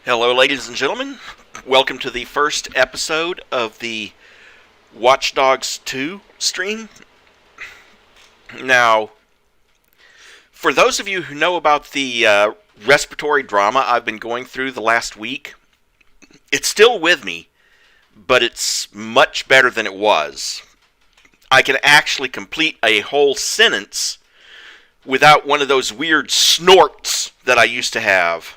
Hello, ladies and gentlemen. Welcome to the first episode of the Watch Dogs 2 stream. Now, for those of you who know about the respiratory drama I've been going through the last week, it's still with me, but it's much better than it was. I can actually complete a whole sentence without one of those weird snorts that I used to have.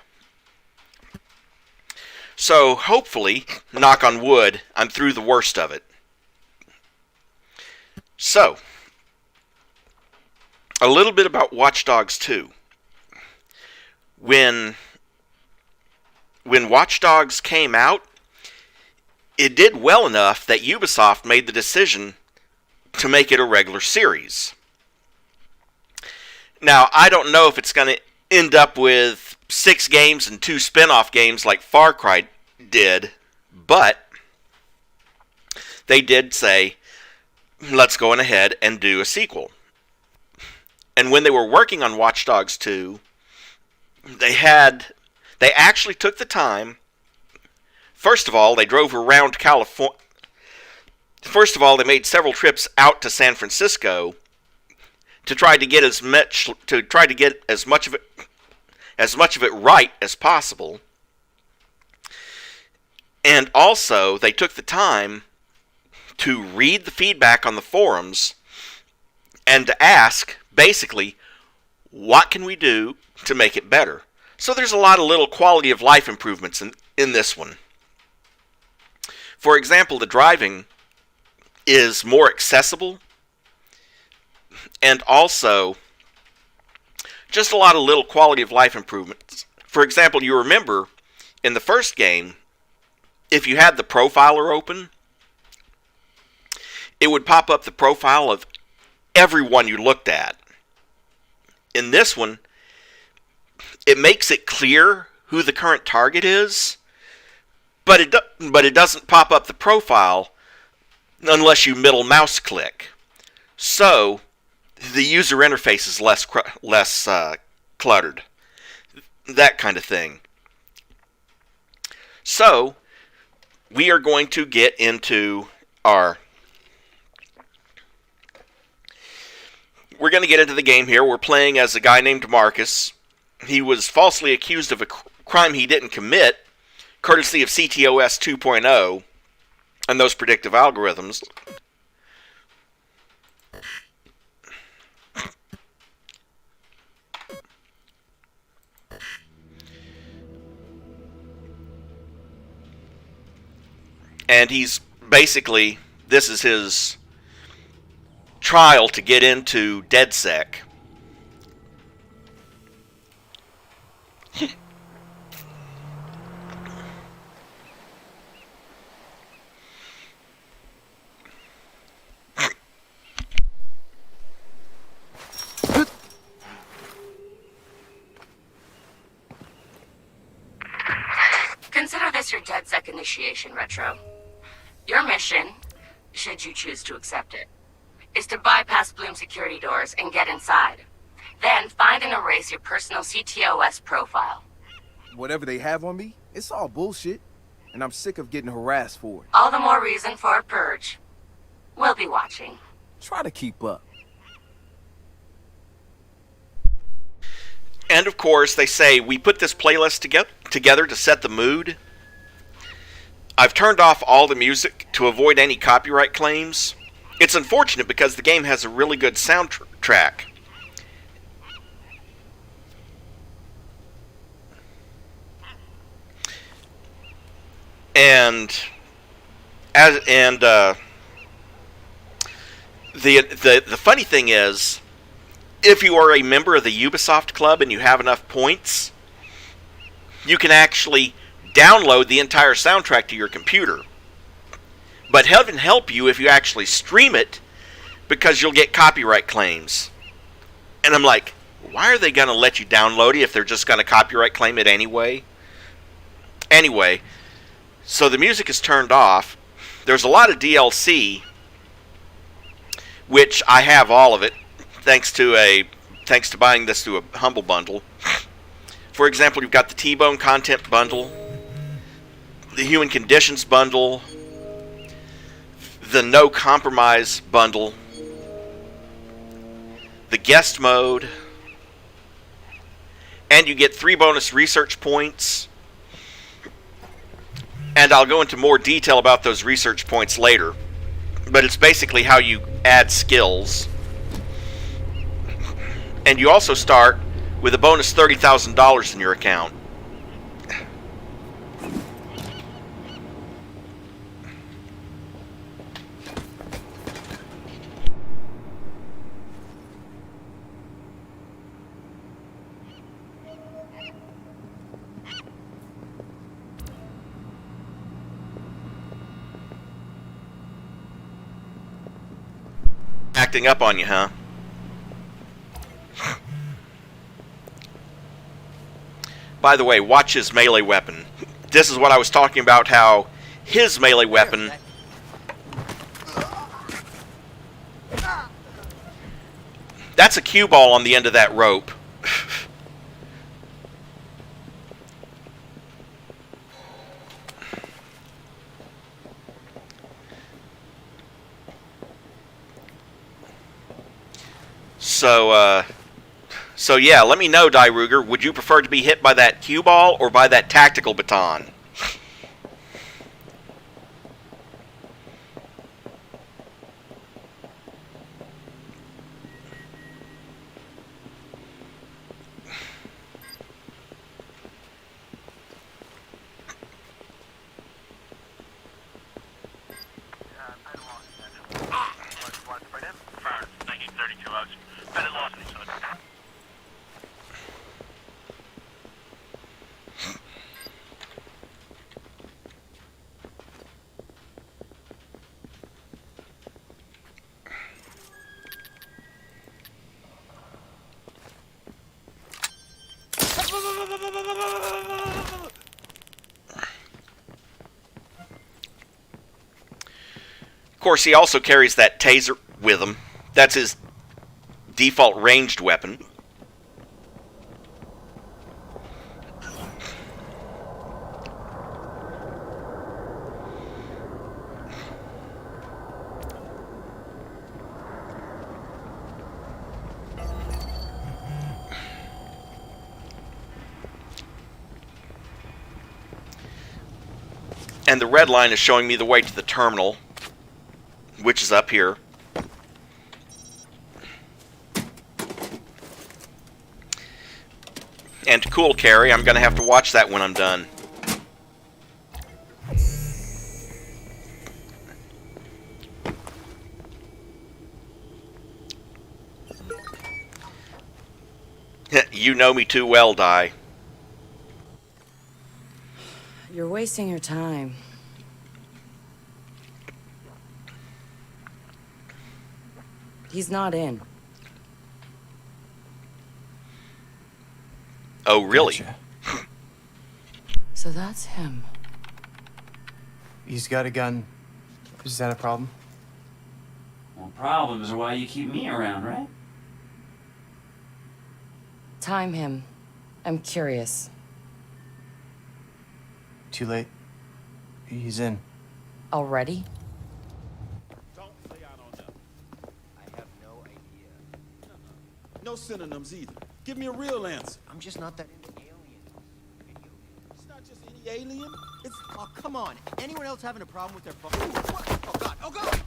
So, hopefully, knock on wood, I'm through the worst of it. So, a little bit about Watch Dogs 2. When Watch Dogs came out, it did well enough that Ubisoft made the decision to make it a regular series. Now, I don't know if it's going to end up with 6 games and 2 spin-off games like Far Cry did, but they did say, let's go on ahead and do a sequel. And when they were working on Watch Dogs 2, they actually took the time. First of all, they drove around California. First of all, they made several trips out to San Francisco to try to get as much of it right as possible. And also, they took the time to read the feedback on the forums and to ask, basically, what can we do to make it better? So there's a lot of little quality of life improvements in this one. For example, the driving is more accessible, and also just a lot of little quality of life improvements. For example, you remember in the first game, if you had the profiler open, it would pop up the profile of everyone you looked at. In this one, it makes it clear who the current target is, but it doesn't pop up the profile unless you middle mouse click. So the user interface is less cluttered. That kind of thing. So we are going to get into the game here. We're playing as a guy named Marcus. He was falsely accused of a crime he didn't commit, courtesy of ctOS 2.0 and those predictive algorithms. And this is his trial to get into DedSec. Consider this your DedSec initiation, Retro. Your mission, should you choose to accept it, is to bypass Blume security doors and get inside. Then find and erase your personal ctOS profile. Whatever they have on me, it's all bullshit, and I'm sick of getting harassed for it. All the more reason for a purge. We'll be watching. Try to keep up. And of course, they say, we put this playlist together to set the mood. I've turned off all the music to avoid any copyright claims. It's unfortunate because the game has a really good soundtrack. And the funny thing is, if you are a member of the Ubisoft Club and you have enough points, you can actually download the entire soundtrack to your computer. But heaven help you if you actually stream it, because you'll get copyright claims. And I'm like, why are they going to let you download it if they're just going to copyright claim it anyway? Anyway, so the music is turned off. There's a lot of DLC, which I have all of it, thanks to buying this through a Humble Bundle. For example, you've got the T-Bone Content Bundle, the Human Conditions bundle, the No Compromise bundle, the Guest mode, and you get 3 bonus research points. And I'll go into more detail about those research points later. But it's basically how you add skills. And you also start with a bonus $30,000 in your account. Acting up on you, huh? By the way, watch his melee weapon. This is what I was talking about, how his melee weapon... That's a cue ball on the end of that rope. So yeah, let me know, Die Ruger. Would you prefer to be hit by that cue ball or by that tactical baton? Of course, he also carries that taser with him. That's his default ranged weapon. And the red line is showing me the way to the terminal, which is up here. And to cool carry, I'm going to have to watch that when I'm done. You know me too well, Di. You're wasting your time. He's not in. Oh, really? Gotcha. So that's him. He's got a gun. Is that a problem? Well, problems are why you keep me around, right? Time him. I'm curious. Too late. He's in. Already? Don't say I don't know. I have no idea. No synonyms either. Give me a real answer. I'm just not that into aliens. It's not just any alien. It's Oh, come on. Anyone else having a problem with their phone? Ooh, what? Oh, God. Oh, God!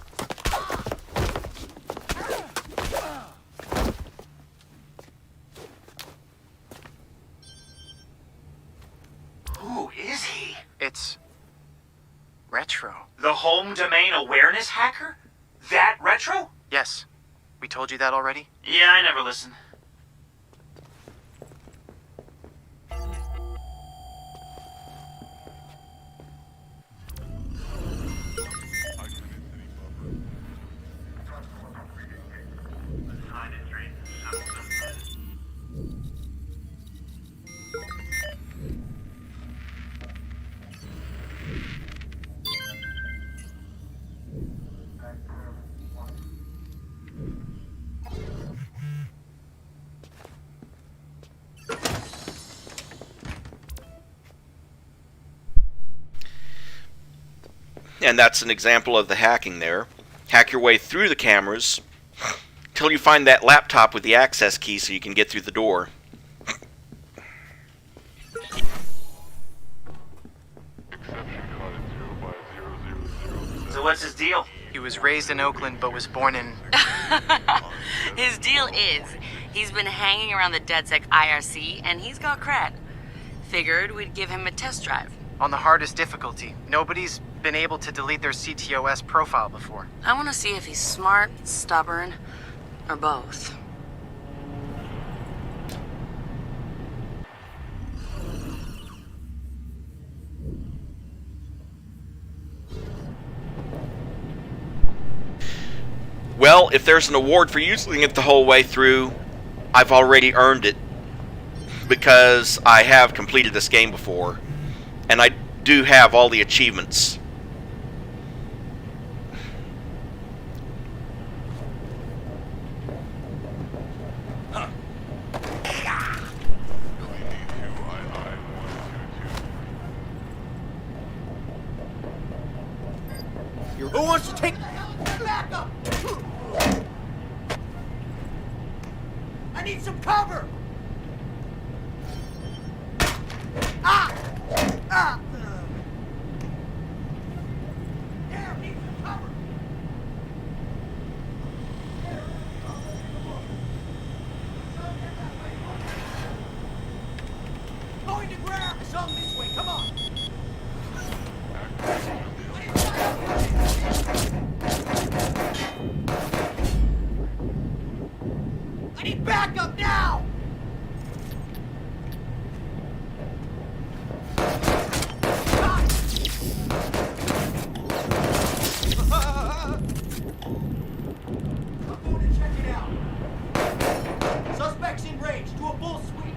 Who is he? It's... Retro. The home domain awareness hacker? That Retro? Yes. We told you that already? Yeah, I never listen. And that's an example of the hacking there. Hack your way through the cameras till you find that laptop with the access key so you can get through the door. So what's his deal? He was raised in Oakland but was born in... His deal is, he's been hanging around the DedSec IRC, and he's got cred. Figured we'd give him a test drive. on the hardest difficulty. Nobody's been able to delete their ctOS profile before. I want to see if he's smart, stubborn, or both. Well, if there's an award for using it the whole way through, I've already earned it because I have completed this game before, and I do have all the achievements. Who wants to take back up? I need some cover. Ah! Ah! There, need some cover. Going to grab some this way. Come on. I need backup now! I'm going to check it out. Suspects in range. Do a full sweep.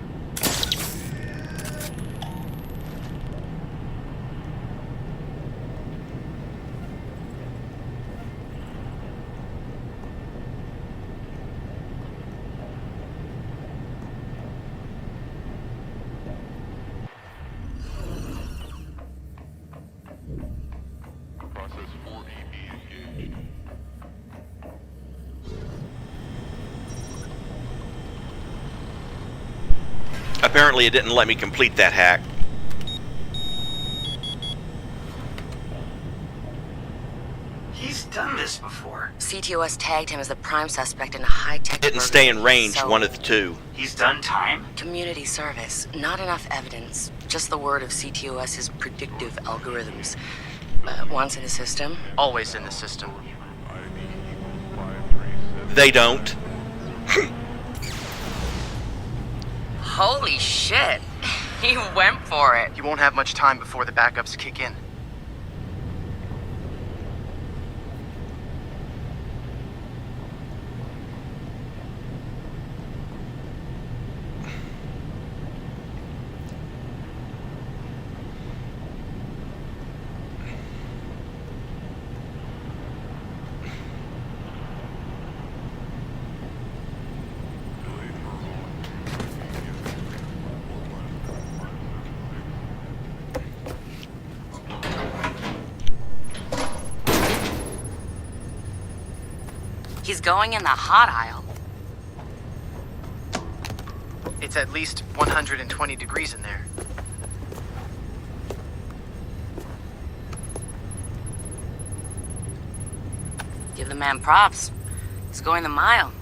Process 4EB engaged. Apparently it didn't let me complete that hack. He's done this before. ctOS tagged him as the prime suspect in a high-tech Didn't burglary, stay in range, so one of the two. He's done time? community service. Not enough evidence. Just the word of ctOS's predictive algorithms. Once in the system, Always in the system. They don't. holy shit. He went for it. You won't have much time before the backups kick in. He's going in the hot aisle. It's at least 120 degrees in there. Give the man props. He's going the mile.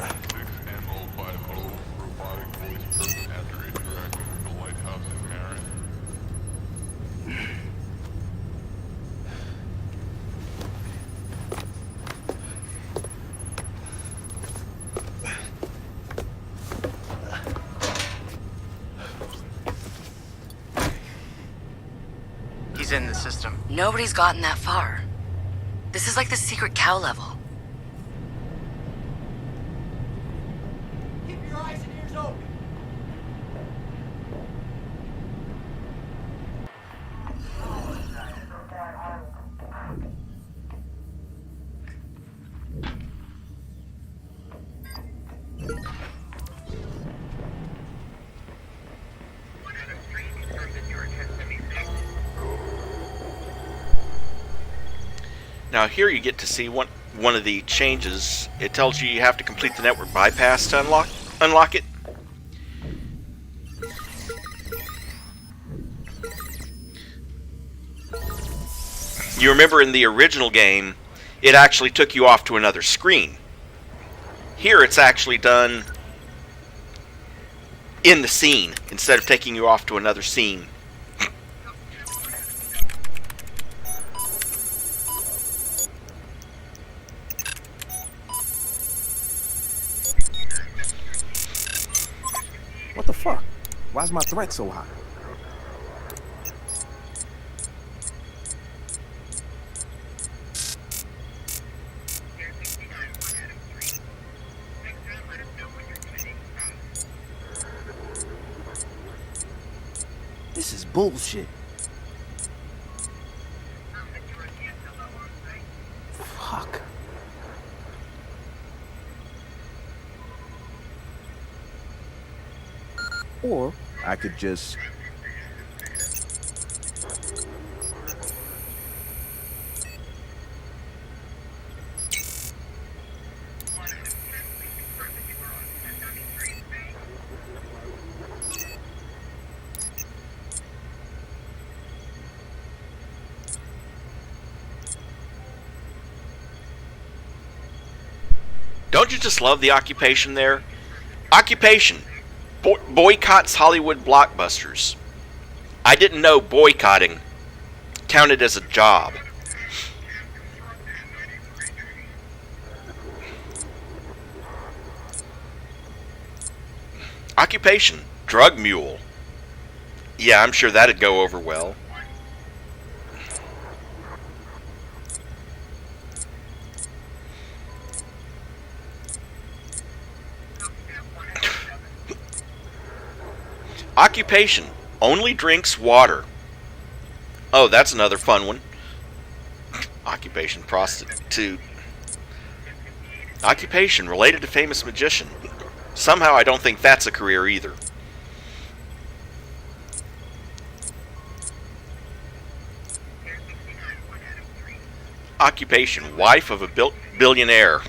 S6MO50 robotic voice present after interacting with the lighthouse in Paris. He's in the system. Nobody's gotten that far. This is like the secret cow level. Keep your eyes and ears open. Now here you get to see one of the changes. It tells you have to complete the network bypass to unlock it. You remember in the original game, it actually took you off to another screen. Here it's actually done in the scene instead of taking you off to another scene. What the fuck? Why's my threat so high? This is bullshit. Fuck. Or I could just... Don't you just love the occupation there? Occupation. Boycotts Hollywood blockbusters. I didn't know boycotting counted as a job. Occupation. Drug mule. Yeah, I'm sure that'd go over well. Occupation. Only drinks water. Oh, that's another fun one. Occupation. Prostitute. Occupation. Related to famous magician. Somehow I don't think that's a career either. Occupation. Wife of a billionaire.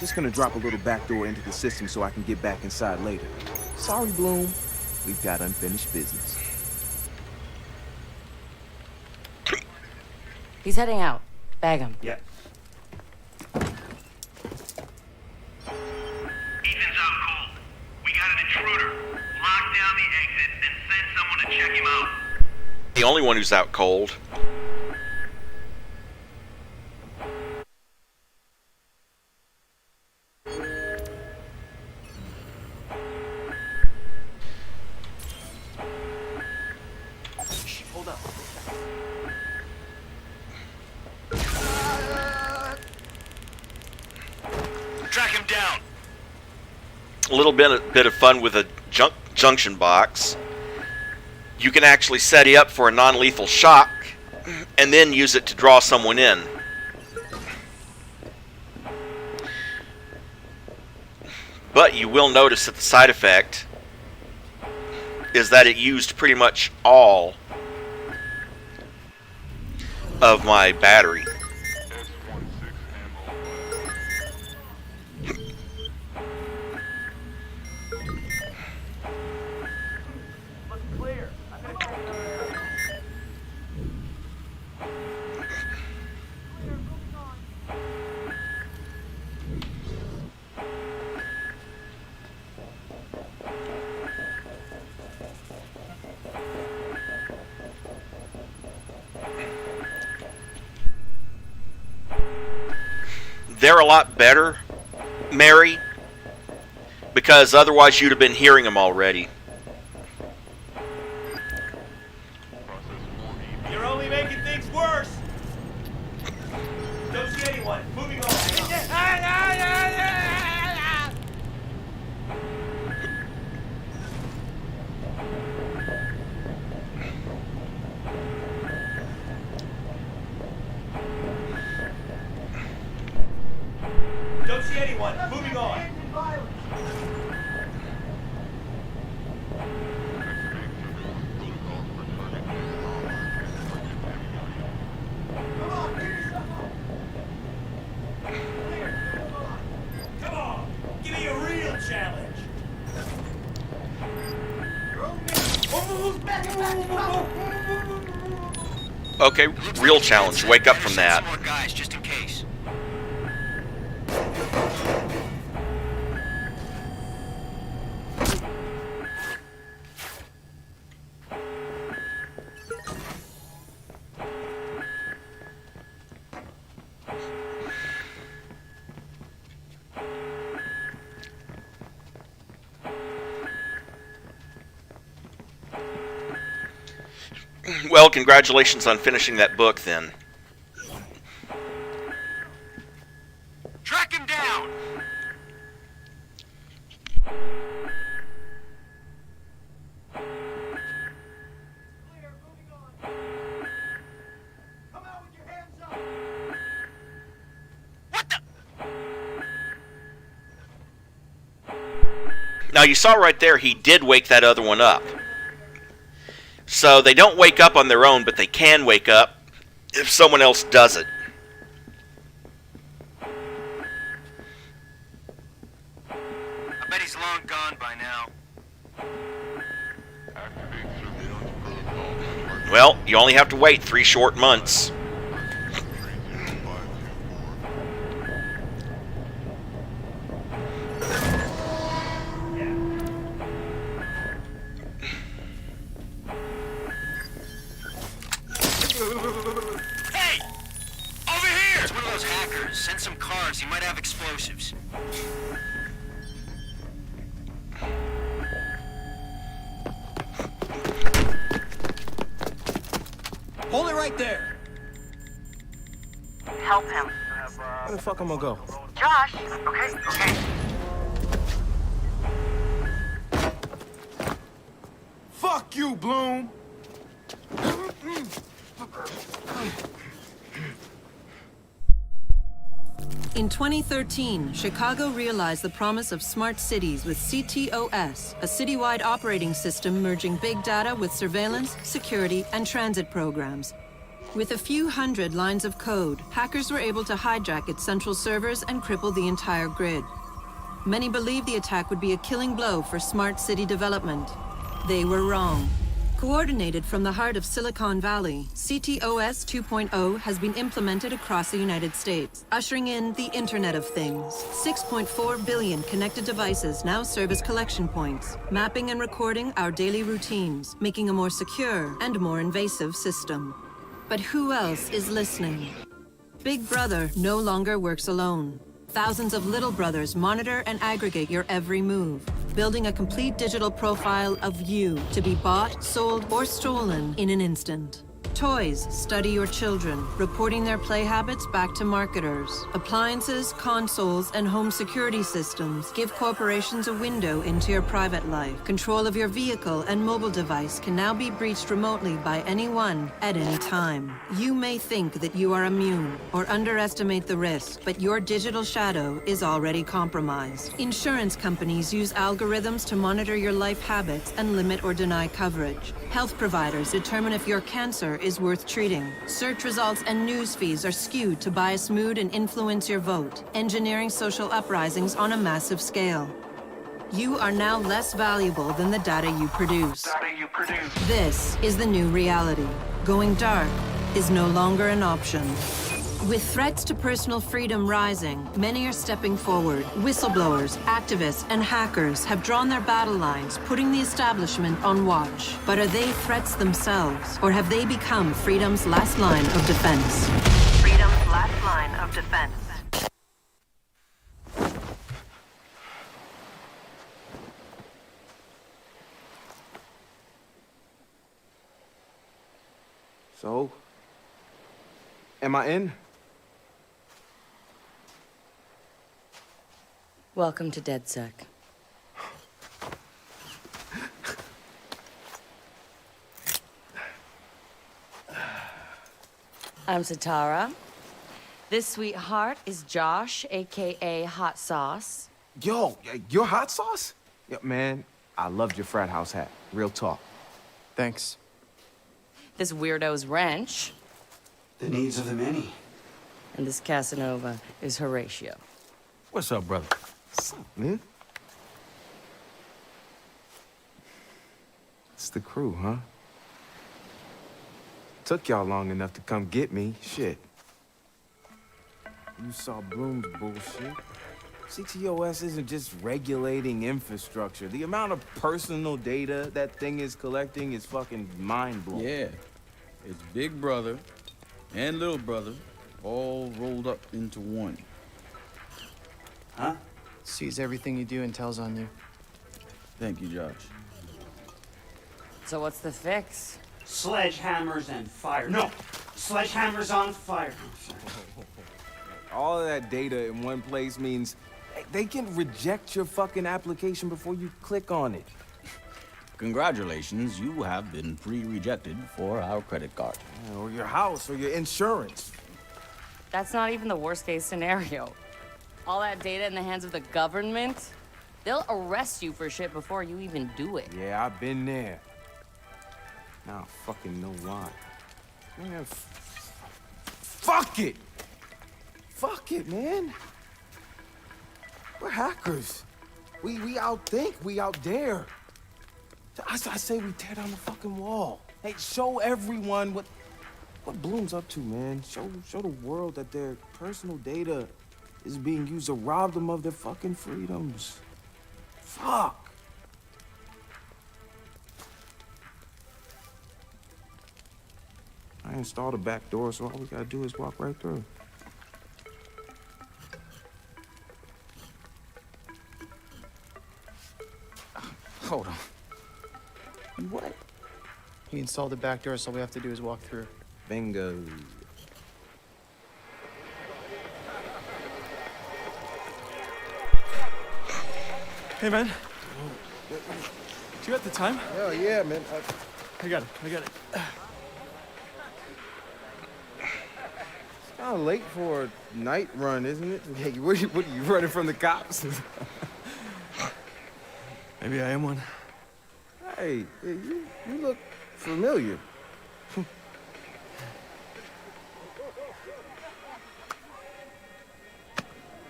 Just gonna drop a little backdoor into the system so I can get back inside later. Sorry, Blume. We've got unfinished business. He's heading out. Bag him. Yeah. Ethan's out cold. We got an intruder. Lock down the exit, then send someone to check him out. The only one who's out cold. Track him down. A little bit of fun with a junction box. You can actually set it up for a non-lethal shock and then use it to draw someone in. But you will notice that the side effect is that it used pretty much all of my battery. They're a lot better, Mary, because otherwise you'd have been hearing them already. You're only making things worse. Don't see anyone. Moving on. Okay, real challenge. Wake up from that. More guys, just in case. Well, congratulations on finishing that book, then. Track him down! Clear, moving on. Come out with your hands up! What the? Now, you saw right there, he did wake that other one up. So they don't wake up on their own, but they can wake up if someone else does it. I bet he's long gone by now. Activate surveillance protocol. Well, you only have to wait 3 short months. 30524. Hey! Over here! It's one of those hackers. Send some cars. He might have explosives. Hold it right there. Help him. Where the fuck I'm gonna go? Josh! Okay. Fuck you, Blume. In 2013, Chicago realized the promise of smart cities with ctOS, a citywide operating system merging big data with surveillance, security, and transit programs. With a few hundred lines of code, hackers were able to hijack its central servers and cripple the entire grid. Many believed the attack would be a killing blow for smart city development. They were wrong. Coordinated from the heart of Silicon Valley, ctOS 2.0 has been implemented across the United States, ushering in the Internet of Things. 6.4 billion connected devices now serve as collection points, mapping and recording our daily routines, making a more secure and more invasive system. But who else is listening? Big Brother no longer works alone. Thousands of little brothers monitor and aggregate your every move, building a complete digital profile of you to be bought, sold, or stolen in an instant. Toys study your children, reporting their play habits back to marketers. Appliances, consoles, and home security systems give corporations a window into your private life. Control of your vehicle and mobile device can now be breached remotely by anyone at any time. You may think that you are immune or underestimate the risk, but your digital shadow is already compromised. Insurance companies use algorithms to monitor your life habits and limit or deny coverage. Health providers determine if your cancer is worth treating. Search results and news feeds are skewed to bias mood and influence your vote, engineering social uprisings on a massive scale. You are now less valuable than the data you produce. This is the new reality. Going dark is no longer an option. With threats to personal freedom rising, many are stepping forward. Whistleblowers, activists, and hackers have drawn their battle lines, putting the establishment on watch. But are they threats themselves, or have they become freedom's last line of defense? Freedom's last line of defense. So, am I in? Welcome to DedSec. I'm Satara. This sweetheart is Josh, aka Hot Sauce. Yo, your hot sauce? Yo, man, I loved your frat house hat. Real talk. Thanks. This weirdo's Wrench. The needs of the many. And this Casanova is Horatio. What's up, brother? What's up, man? It's the crew, huh? Took y'all long enough to come get me. Shit. You saw Blume's bullshit. ctOS isn't just regulating infrastructure. The amount of personal data that thing is collecting is fucking mind-blowing. Yeah. It's Big Brother and Little Brother all rolled up into one. Huh? Sees everything you do and tells on you. Thank you, Josh. So what's the fix? Sledgehammers and fire. No! Sledgehammers on fire. All of that data in one place means they can reject your fucking application before you click on it. Congratulations, you have been pre-rejected for our credit card. Or your house, or your insurance. That's not even the worst case scenario. All that data in the hands of the government, they'll arrest you for shit before you even do it. Yeah, I've been there. Now I fucking know why. Man, fuck it! Fuck it, man. We're hackers. We outthink, we out dare. I say we tear down the fucking wall. Hey, show everyone what Blume's up to, man. Show the world that their personal data is being used to rob them of their fucking freedoms. Fuck. I installed a back door, so all we gotta do is walk right through. Hold on. What? He installed the back door, so all we have to do is walk through. Bingo. Hey, man. Do you have the time? Hell yeah, man. I got it. It's kind of late for a night run, isn't it? Hey, what are you running from the cops? Maybe I am one. Hey, you look familiar.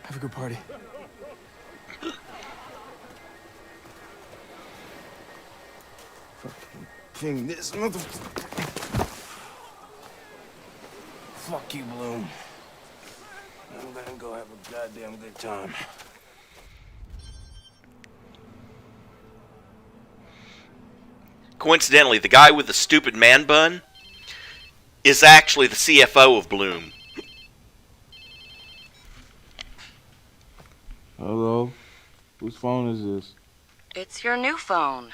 Have a good party. Fucking ping this motherfucker. Fuck you, Blume. I'm gonna go have a goddamn good time. Coincidentally, the guy with the stupid man bun is actually the CFO of Blume. Hello? Whose phone is this? It's your new phone.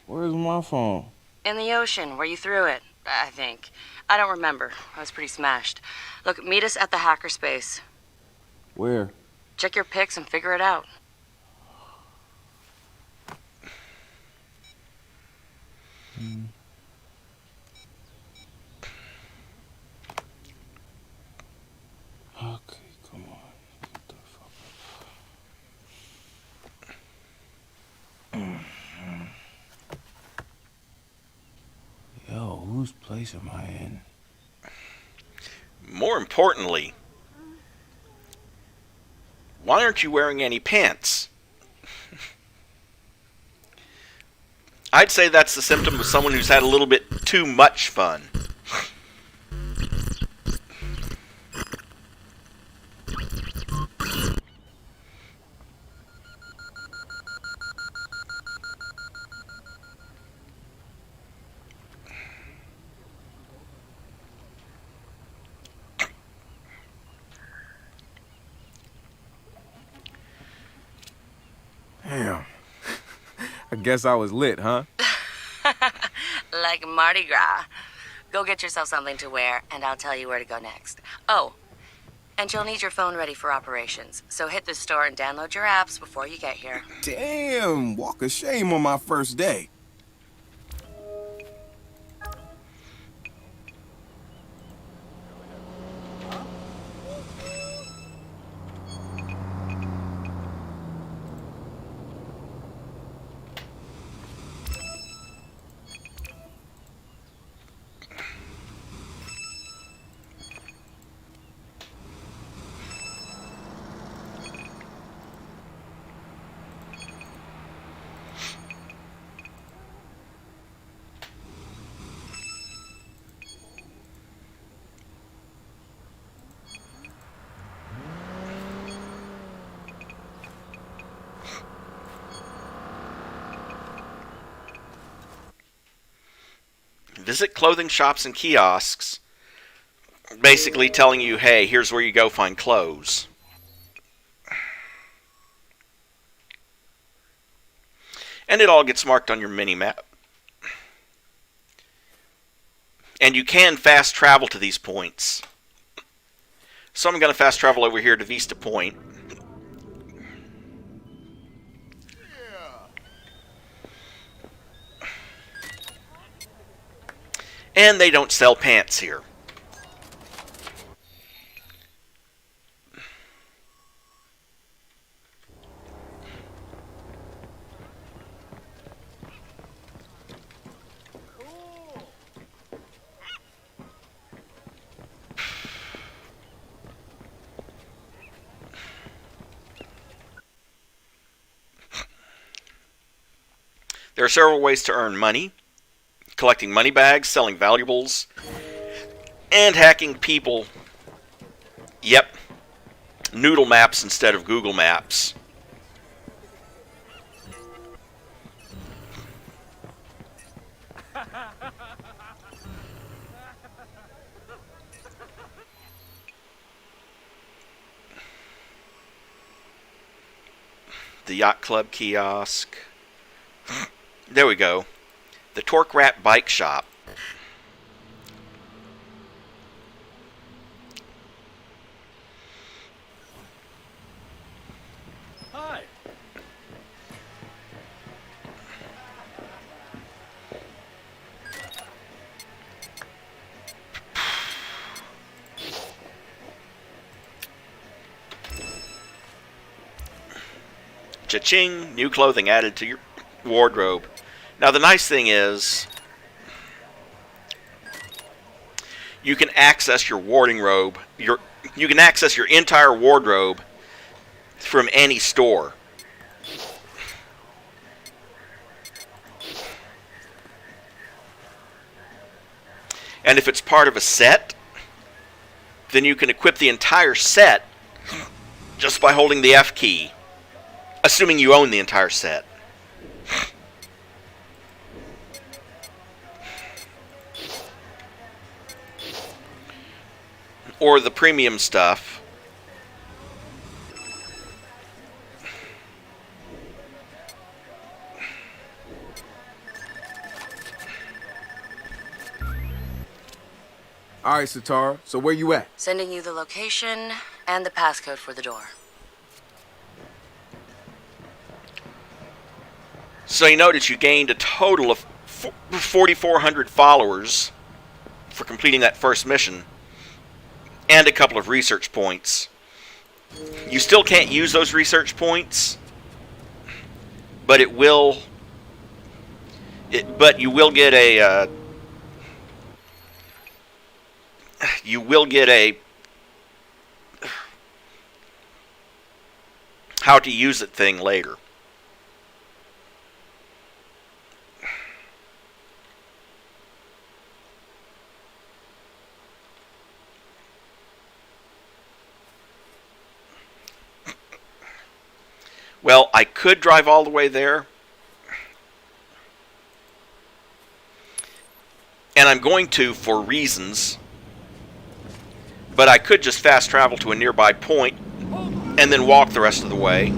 Where's my phone? In the ocean, where you threw it, I think. I don't remember. I was pretty smashed. Look, meet us at the hackerspace. Where? Check your pics and figure it out. Okay, come on. Get the fuck up. Yo, whose place am I in? More importantly, why aren't you wearing any pants? I'd say that's the symptom of someone who's had a little bit too much fun. Damn. I guess I was lit, huh? Like Mardi Gras. Go get yourself something to wear, and I'll tell you where to go next. Oh, and you'll need your phone ready for operations. So hit the store and download your apps before you get here. Damn, walk of shame on my first day. visit clothing shops and kiosks, basically telling you, hey, here's where you go find clothes. And it all gets marked on your mini-map. And you can fast travel to these points. So I'm going to fast travel over here to Vista Point. And they don't sell pants here. There are several ways to earn money: collecting money bags, selling valuables, and hacking people. Yep, Noodle Maps instead of Google Maps. The Yacht Club kiosk. There we go. The Torque Rat Bike Shop. Hi. Cha-ching! New clothing added to your wardrobe. Now the nice thing is, you can access your warding robe. You can access your entire wardrobe from any store. And if it's part of a set, then you can equip the entire set just by holding the F key, assuming you own the entire set. Or the premium stuff. All right, Satara, so where you at? Sending you the location and the passcode for the door. So you notice you gained a total of 4,400 followers for completing that first mission, and a couple of research points. You still can't use those research points, but you will get a how to use it thing later. Well, I could drive all the way there, and I'm going to for reasons, but I could just fast travel to a nearby point and then walk the rest of the way.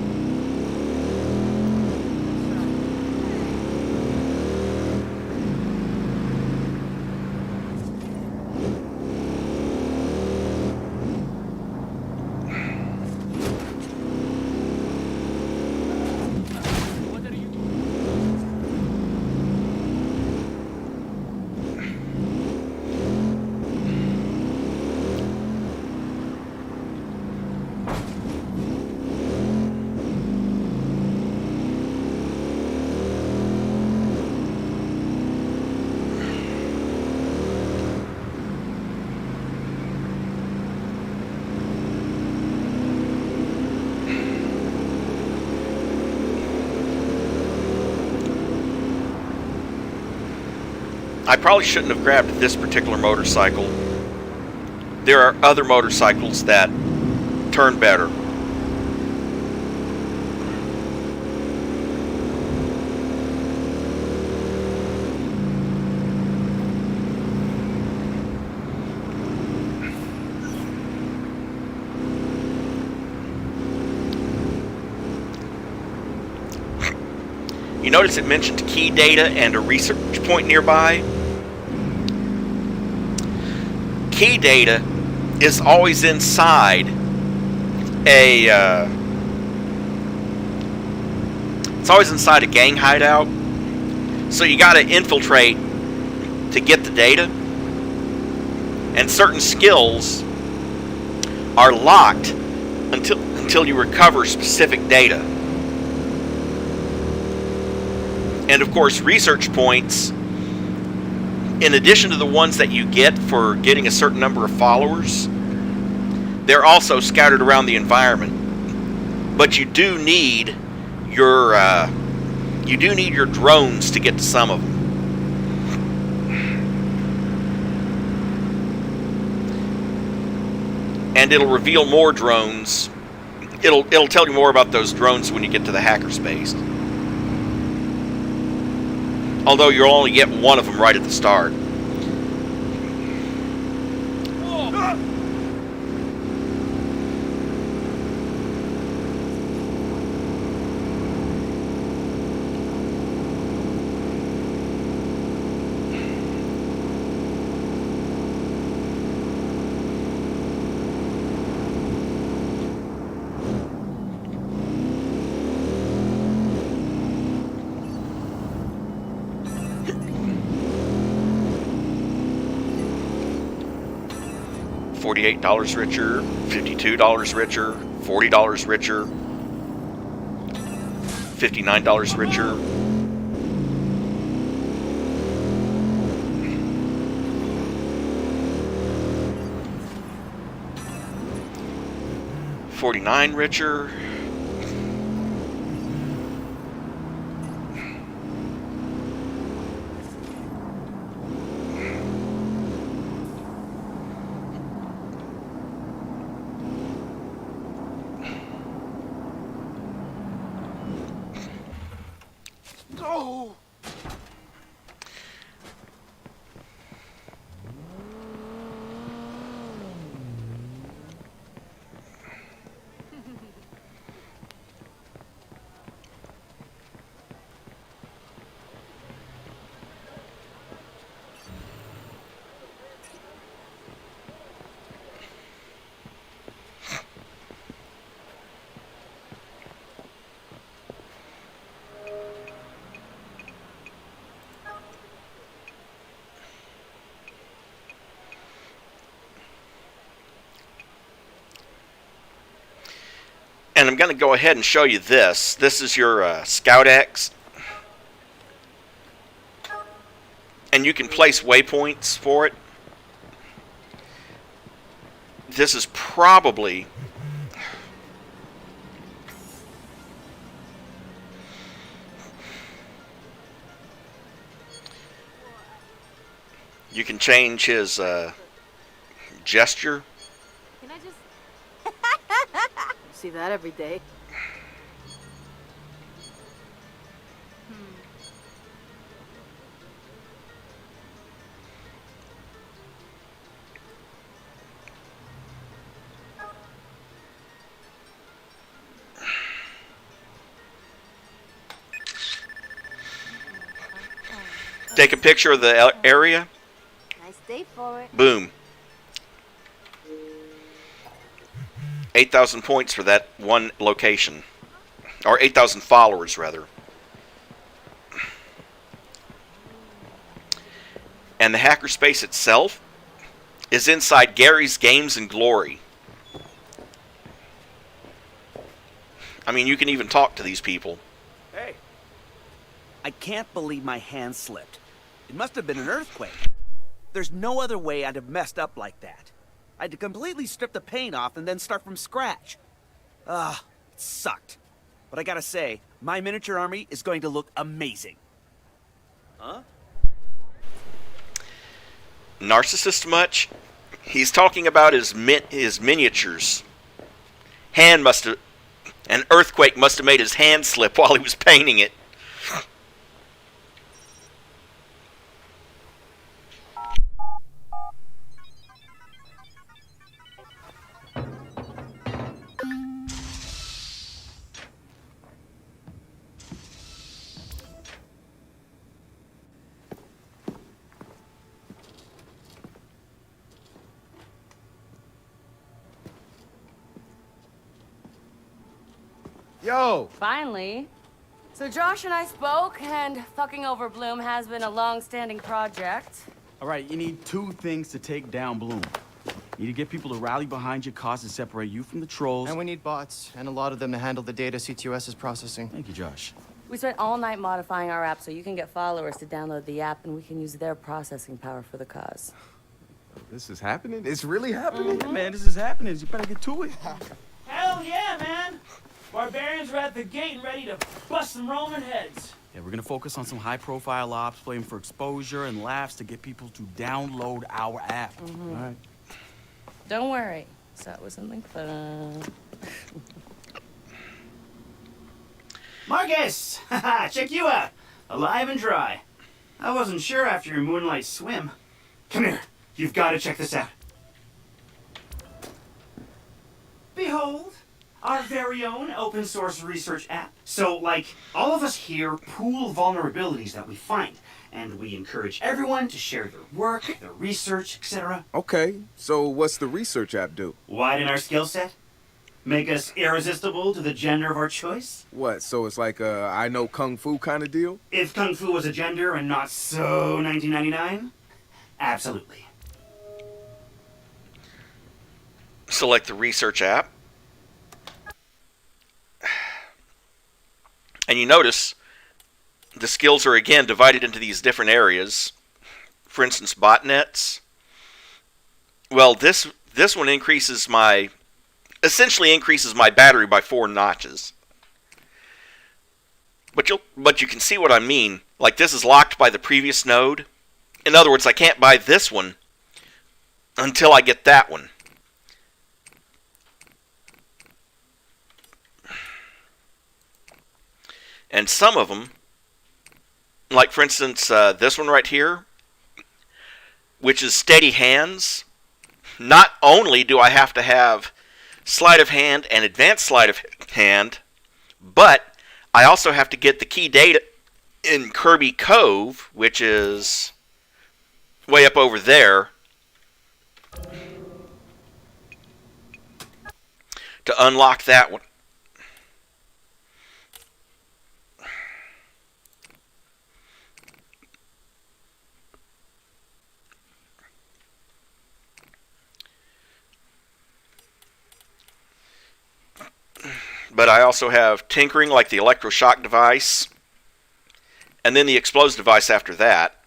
I probably shouldn't have grabbed this particular motorcycle. There are other motorcycles that turn better. you notice it mentioned key data and a research point nearby? Key data is always inside a gang hideout, so you got to infiltrate to get the data, and certain skills are locked until you recover specific data. And of course, research points, in addition to the ones that you get for getting a certain number of followers, they're also scattered around the environment. But you do need your drones to get to some of them. And it'll reveal more drones. It'll tell you more about those drones when you get to the hackerspace. Although you'll only get one of them right at the start. $48 richer, $52 richer, $40 richer, $59 richer. $49 richer. Oh! And I'm going to go ahead and show you this. This is your Scout X. And you can place waypoints for it. This is probably... You can change his gesture. Can I just... See that every day. Take a picture of the area. Nice day for it. Boom. 8,000 points for that one location. Or 8,000 followers, rather. And the hackerspace itself is inside Gary's Games and Glory. I mean, you can even talk to these people. Hey. I can't believe my hand slipped. It must have been an earthquake. There's no other way I'd have messed up like that. I had to completely strip the paint off and then start from scratch. It sucked. But I gotta say, my miniature army is going to look amazing. Huh? Narcissist much? He's talking about his miniatures. An earthquake must have made his hand slip while he was painting it. Yo! Finally. So Josh and I spoke, and fucking over Blume has been a long-standing project. All right, you need two things to take down Blume. You need to get people to rally behind your cause and separate you from the trolls. And we need bots, and a lot of them to handle the data ctOS is processing. Thank you, Josh. We spent all night modifying our app so you can get followers to download the app, and we can use their processing power for the cause. This is happening? It's really happening? Yeah, man, this is happening. You better get to it. Hell yeah, man! Barbarians are at the gate and ready to bust some Roman heads. Yeah, we're gonna focus on some high-profile ops, playing for exposure and laughs to get people to download our app. All right. Don't worry. So it was something fun. Marcus! Haha, check you out. Alive and dry. I wasn't sure after your moonlight swim. Come here. You've got to check this out. Behold, our very own open source research app. So, like, all of us here pool vulnerabilities that we find, and we encourage everyone to share their work, their research, etc. Okay, so what's the research app do? Widen our skill set? Make us irresistible to the gender of our choice? What, so it's like a I know Kung Fu kind of deal? If Kung Fu was a gender and not so 1999? Absolutely. Select the research app. And you notice the skills are again divided into these different areas. For instance, botnets. Well, this one essentially increases my battery by 4 notches. But you can see what I mean. Like, this is locked by the previous node. In other words, I can't buy this one until I get that one. And some of them, like for instance, this one right here, which is steady hands, not only do I have to have sleight of hand and advanced sleight of hand, but I also have to get the key data in Kirby Cove, which is way up over there, to unlock that one. But I also have tinkering, like the electroshock device, and then the explosive device after that.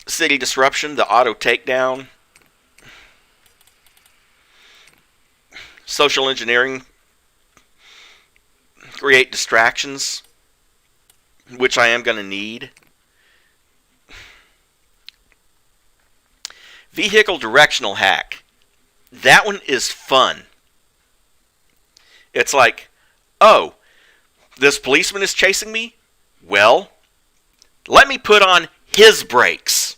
City disruption, the auto takedown. Social engineering, create distractions, which I am going to need. Vehicle directional hack. That one is fun. It's like, oh, this policeman is chasing me? Well, let me put on his brakes.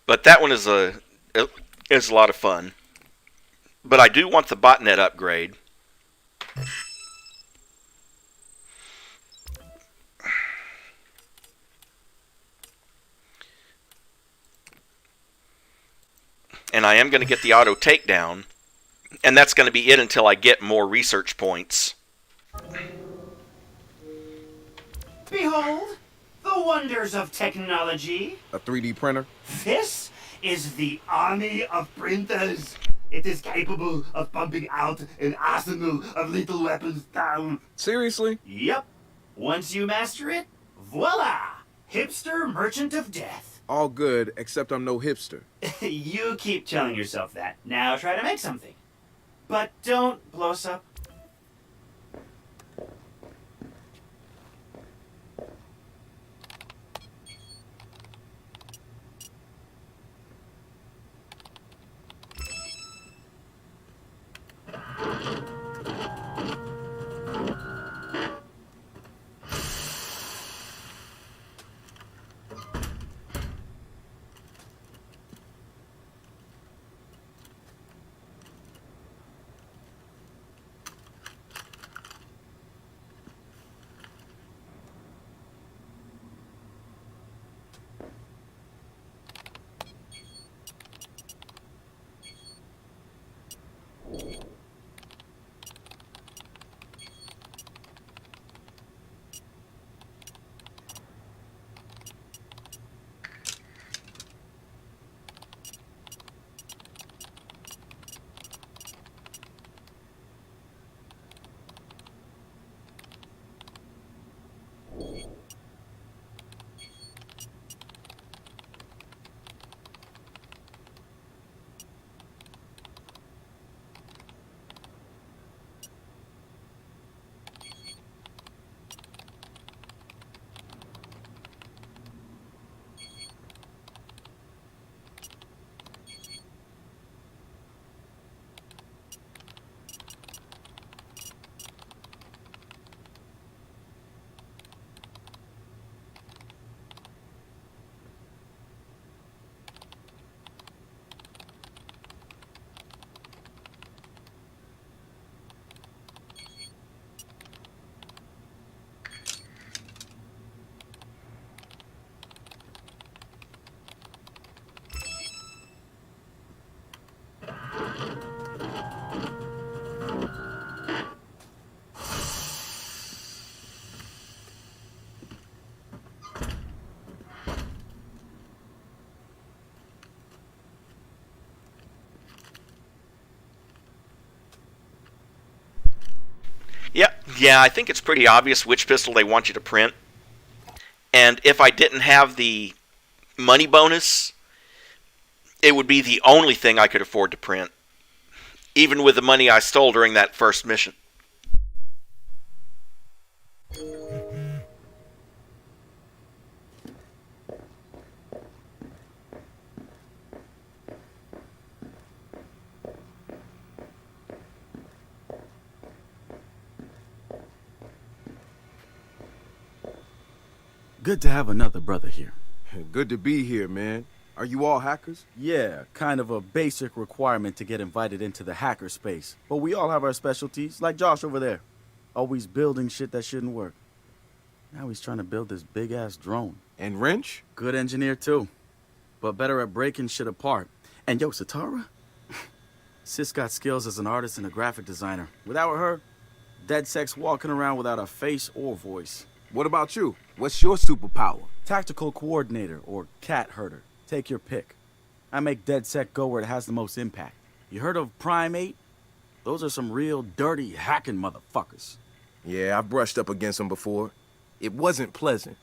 But that one is a lot of fun. But I do want the botnet upgrade. And I am going to get the auto takedown. And that's going to be it until I get more research points. Behold, the wonders of technology. A 3D printer? This is the army of printers. It is capable of pumping out an arsenal of lethal weapons down. Seriously? Yep. Once you master it, voila! Hipster merchant of death. All good, except I'm no hipster. You keep telling yourself that. Now try to make something. But don't blow us up. Yeah, I think it's pretty obvious which pistol they want you to print. And if I didn't have the money bonus, it would be the only thing I could afford to print, even with the money I stole during that first mission. Good to have another brother here. Good to be here, man. Are you all hackers? Yeah, kind of a basic requirement to get invited into the hacker space. But we all have our specialties, like Josh over there. Always building shit that shouldn't work. Now he's trying to build this big-ass drone. And Wrench? Good engineer, too. But better at breaking shit apart. And yo, Satara? Sis got skills as an artist and a graphic designer. Without her, DedSec's walking around without a face or voice. What about you? What's your superpower? Tactical coordinator or cat herder. Take your pick. I make DedSec go where it has the most impact. You heard of Prime 8? Those are some real dirty hacking motherfuckers. Yeah, I've brushed up against them before. It wasn't pleasant.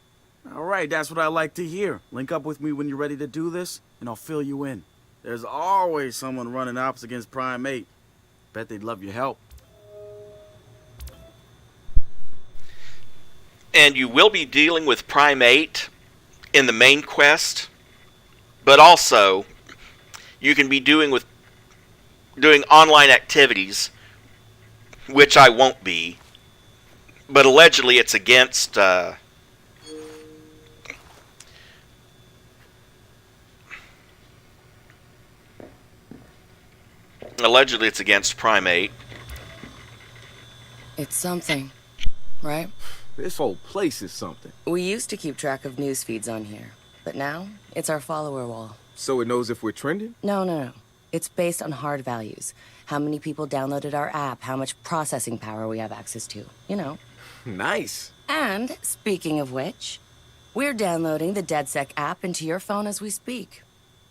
All right, that's what I like to hear. Link up with me when you're ready to do this, and I'll fill you in. There's always someone running ops against Prime 8. Bet they'd love your help. And you will be dealing with Prime 8 in the main quest, but also you can be doing online activities, which I won't be, but allegedly it's against Prime 8. It's something, right? This whole place is something. We used to keep track of news feeds on here, but now it's our follower wall. So it knows if we're trending? No. It's based on hard values. How many people downloaded our app, how much processing power we have access to, you know. Nice. And, speaking of which, we're downloading the DedSec app into your phone as we speak.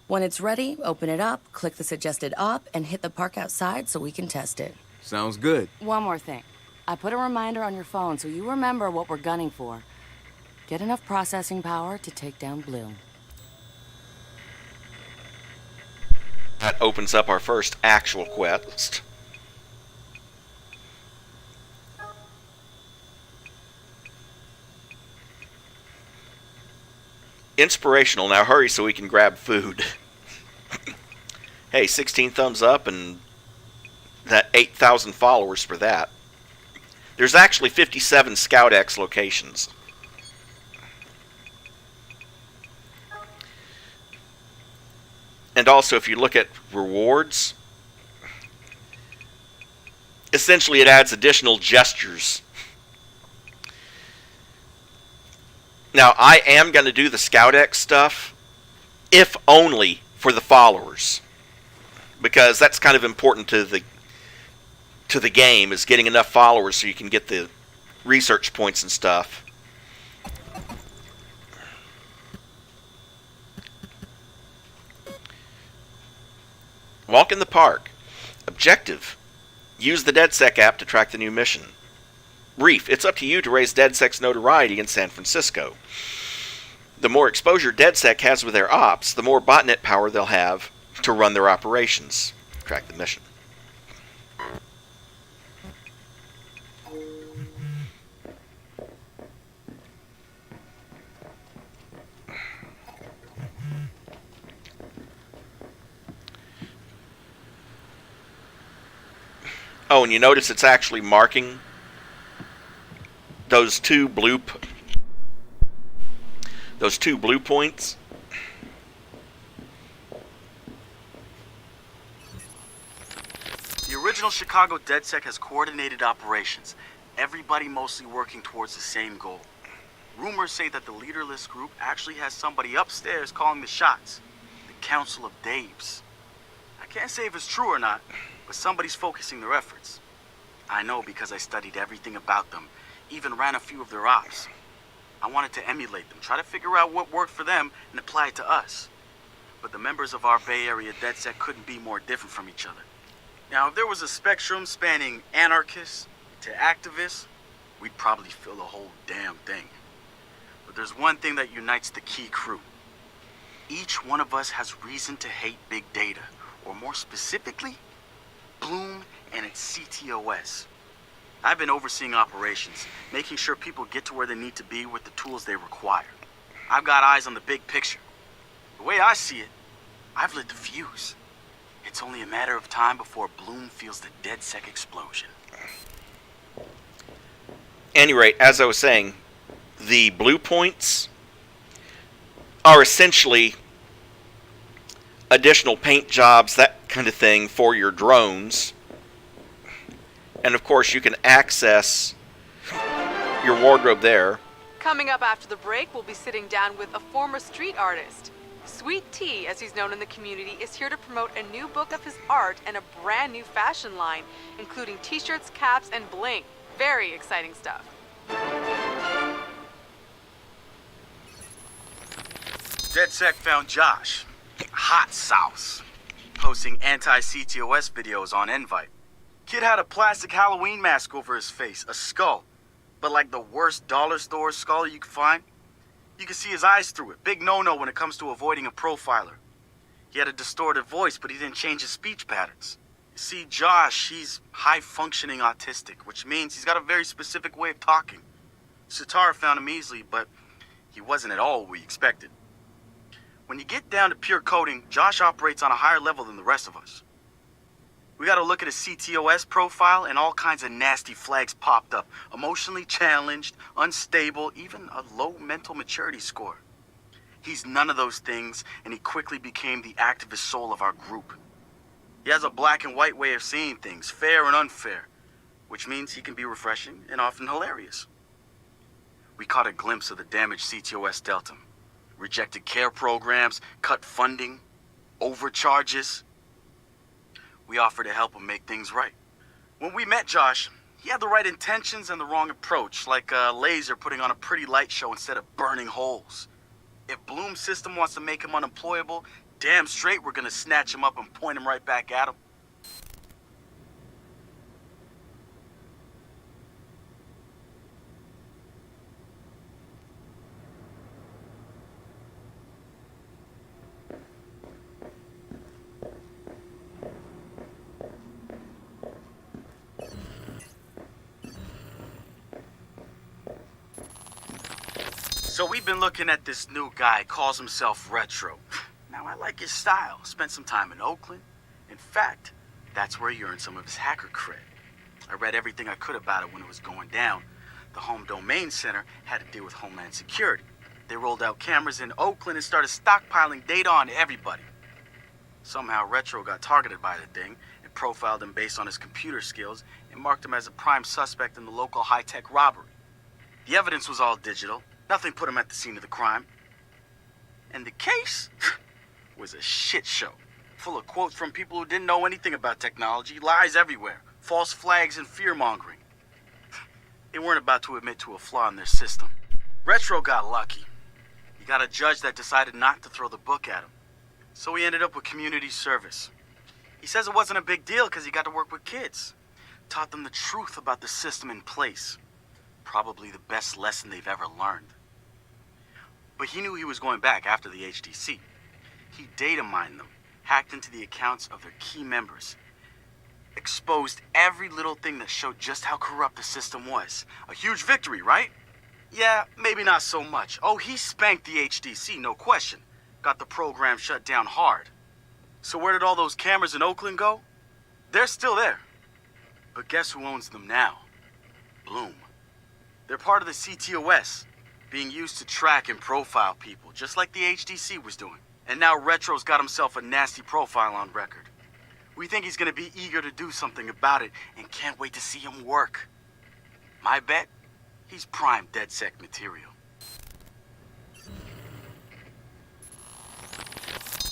When it's ready, open it up, click the suggested op, and hit the park outside so we can test it. Sounds good. One more thing. I put a reminder on your phone so you remember what we're gunning for. Get enough processing power to take down Blume. That opens up our first actual quest. Inspirational. Now hurry so we can grab food. Hey, 16 thumbs up and that 8,000 followers for that. There's actually 57 Scout X locations. And also, if you look at rewards, essentially it adds additional gestures. Now, I am going to do the Scout X stuff, if only for the followers, because that's kind of important to the game, is getting enough followers so you can get the research points and stuff. Walk in the park. Objective: use the DedSec app to track the new mission. Reef: it's up to you to raise DedSec's notoriety in San Francisco. The more exposure DedSec has with their ops, the more botnet power they'll have to run their operations. Track the mission. Oh, and you notice it's actually marking those two blue points. The original Chicago DedSec has coordinated operations, everybody mostly working towards the same goal. Rumors say that the leaderless group actually has somebody upstairs calling the shots, the Council of Daves. I can't say if it's true or not, but somebody's focusing their efforts. I know because I studied everything about them, even ran a few of their ops. I wanted to emulate them, try to figure out what worked for them and apply it to us. But the members of our Bay Area DedSec couldn't be more different from each other. Now, if there was a spectrum spanning anarchists to activists, we'd probably fill the whole damn thing. But there's one thing that unites the key crew. Each one of us has reason to hate big data, or more specifically, Blume and its ctOS. I've been overseeing operations, making sure people get to where they need to be with the tools they require. I've got eyes on the big picture. The way I see it, I've lit the fuse. It's only a matter of time before Blume feels the DedSec explosion. At any rate, as I was saying, the blue points are essentially additional paint jobs, that kind of thing, for your drones. And of course, you can access your wardrobe there. Coming up after the break, we'll be sitting down with a former street artist. Sweet Tea, as he's known in the community, is here to promote a new book of his art and a brand new fashion line, including t-shirts, caps, and bling. Very exciting stuff. DedSec found Josh, hot sauce, posting anti-ctOS videos on Invite. Kid had a plastic Halloween mask over his face, a skull, but like the worst dollar store skull you could find. You could see his eyes through it. Big no-no when it comes to avoiding a profiler. He had a distorted voice, but he didn't change his speech patterns. You see, Josh, he's high-functioning autistic, which means he's got a very specific way of talking. Satara found him easily, but he wasn't at all what we expected. When you get down to pure coding, Josh operates on a higher level than the rest of us. We got to look at his ctOS profile, and all kinds of nasty flags popped up. Emotionally challenged, unstable, even a low mental maturity score. He's none of those things, and he quickly became the activist soul of our group. He has a black and white way of seeing things, fair and unfair, which means he can be refreshing and often hilarious. We caught a glimpse of the damaged ctOS Delta. Rejected care programs, cut funding, overcharges. We offered to help him make things right. When we met Josh, he had the right intentions and the wrong approach, like a laser putting on a pretty light show instead of burning holes. If Blume's system wants to make him unemployable, damn straight we're gonna snatch him up and point him right back at him. So we've been looking at this new guy, calls himself Retro. Now I like his style, spent some time in Oakland. In fact, that's where he earned some of his hacker cred. I read everything I could about it when it was going down. The Home Domain Center had to deal with Homeland Security. They rolled out cameras in Oakland and started stockpiling data on everybody. Somehow Retro got targeted by the thing and profiled him based on his computer skills and marked him as a prime suspect in the local high-tech robbery. The evidence was all digital. Nothing put him at the scene of the crime. And the case was a shit show, full of quotes from people who didn't know anything about technology, lies everywhere, false flags and fear-mongering. They weren't about to admit to a flaw in their system. Retro got lucky. He got a judge that decided not to throw the book at him. So he ended up with community service. He says it wasn't a big deal because he got to work with kids. Taught them the truth about the system in place. Probably the best lesson they've ever learned. But he knew he was going back after the HDC. He data mined them, hacked into the accounts of their key members, exposed every little thing that showed just how corrupt the system was. A huge victory, right? Yeah, maybe not so much. Oh, he spanked the HDC, no question. Got the program shut down hard. So where did all those cameras in Oakland go? They're still there. But guess who owns them now? Blume. They're part of the ctOS, being used to track and profile people, just like the HDC was doing. And now Retro's got himself a nasty profile on record. We think he's gonna be eager to do something about it and can't wait to see him work. My bet, he's prime DedSec material.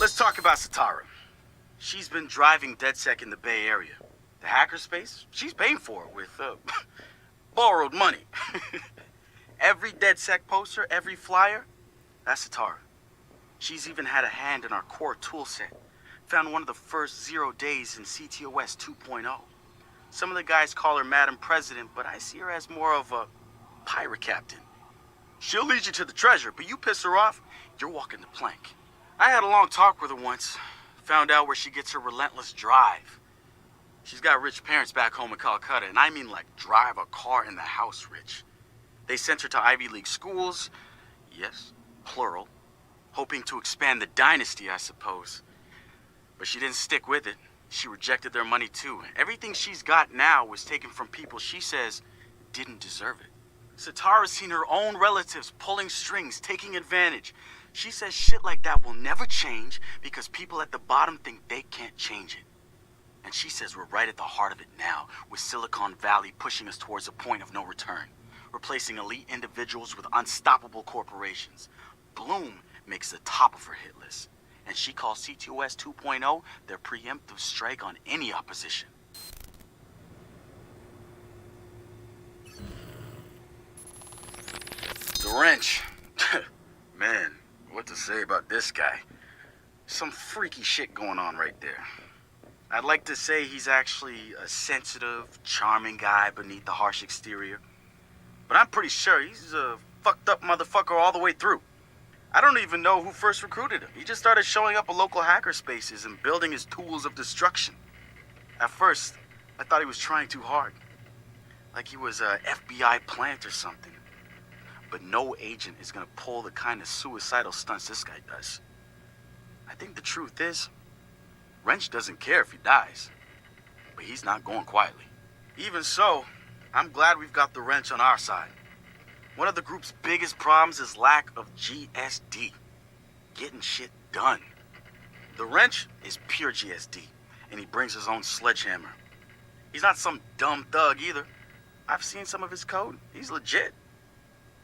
Let's talk about Satara. She's been driving DedSec in the Bay Area. The hackerspace, she's paying for it with, borrowed money. Every DedSec poster, every flyer, that's Satara. She's even had a hand in our core toolset. Found one of the first 0 days in ctOS 2.0. Some of the guys call her Madam President, but I see her as more of a pirate captain. She'll lead you to the treasure, but you piss her off, you're walking the plank. I had a long talk with her once. Found out where she gets her relentless drive. She's got rich parents back home in Calcutta, and I mean like drive a car in the house rich. They sent her to Ivy League schools, yes, plural, hoping to expand the dynasty, I suppose. But she didn't stick with it. She rejected their money too. Everything she's got now was taken from people she says didn't deserve it. Satara's seen her own relatives pulling strings, taking advantage. She says shit like that will never change because people at the bottom think they can't change it. And she says we're right at the heart of it now, with Silicon Valley pushing us towards a point of no return, replacing elite individuals with unstoppable corporations. Blume makes the top of her hit list, and she calls ctOS 2.0 their preemptive strike on any opposition. The wrench. Man, what to say about this guy? Some freaky shit going on right there. I'd like to say he's actually a sensitive, charming guy beneath the harsh exterior. But I'm pretty sure he's a fucked up motherfucker all the way through. I don't even know who first recruited him. He just started showing up at local hacker spaces and building his tools of destruction. At first, I thought he was trying too hard. Like he was a FBI plant or something. But no agent is gonna pull the kind of suicidal stunts this guy does. I think the truth is, Wrench doesn't care if he dies. But he's not going quietly. Even so, I'm glad we've got the Wrench on our side. One of the group's biggest problems is lack of GSD. Getting shit done. The Wrench is pure GSD, and he brings his own sledgehammer. He's not some dumb thug either. I've seen some of his code. He's legit.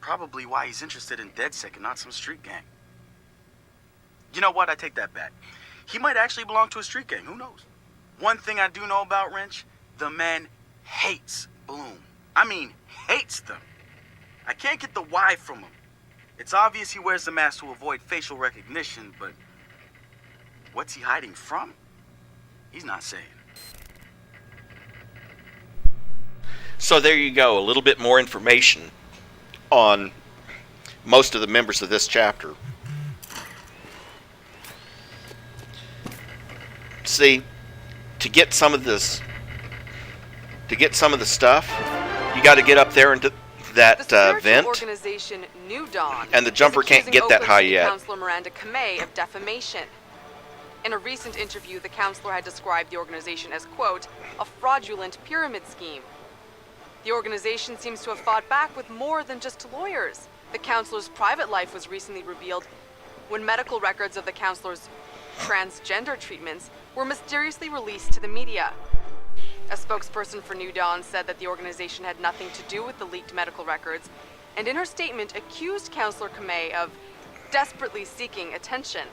Probably why he's interested in DedSec and not some street gang. You know what? I take that back. He might actually belong to a street gang. Who knows? One thing I do know about Wrench, the man hates Blume. I mean, hates them. I can't get the why from him. It's obvious he wears the mask to avoid facial recognition, but what's he hiding from? He's not saying. So there you go, a little bit more information on most of the members of this chapter. See, to get some of the stuff, you got to get up there into that vent, organization New Dawn, and the jumper can't get that high yet. Councilor Miranda Kamei of defamation. In a recent interview, the councilor had described the organization as, quote, a fraudulent pyramid scheme. The organization seems to have fought back with more than just lawyers. The councilor's private life was recently revealed when medical records of the councilor's transgender treatments were mysteriously released to the media. A spokesperson for New Dawn said that the organization had nothing to do with the leaked medical records, and in her statement accused Councilor Kamei of desperately seeking attention.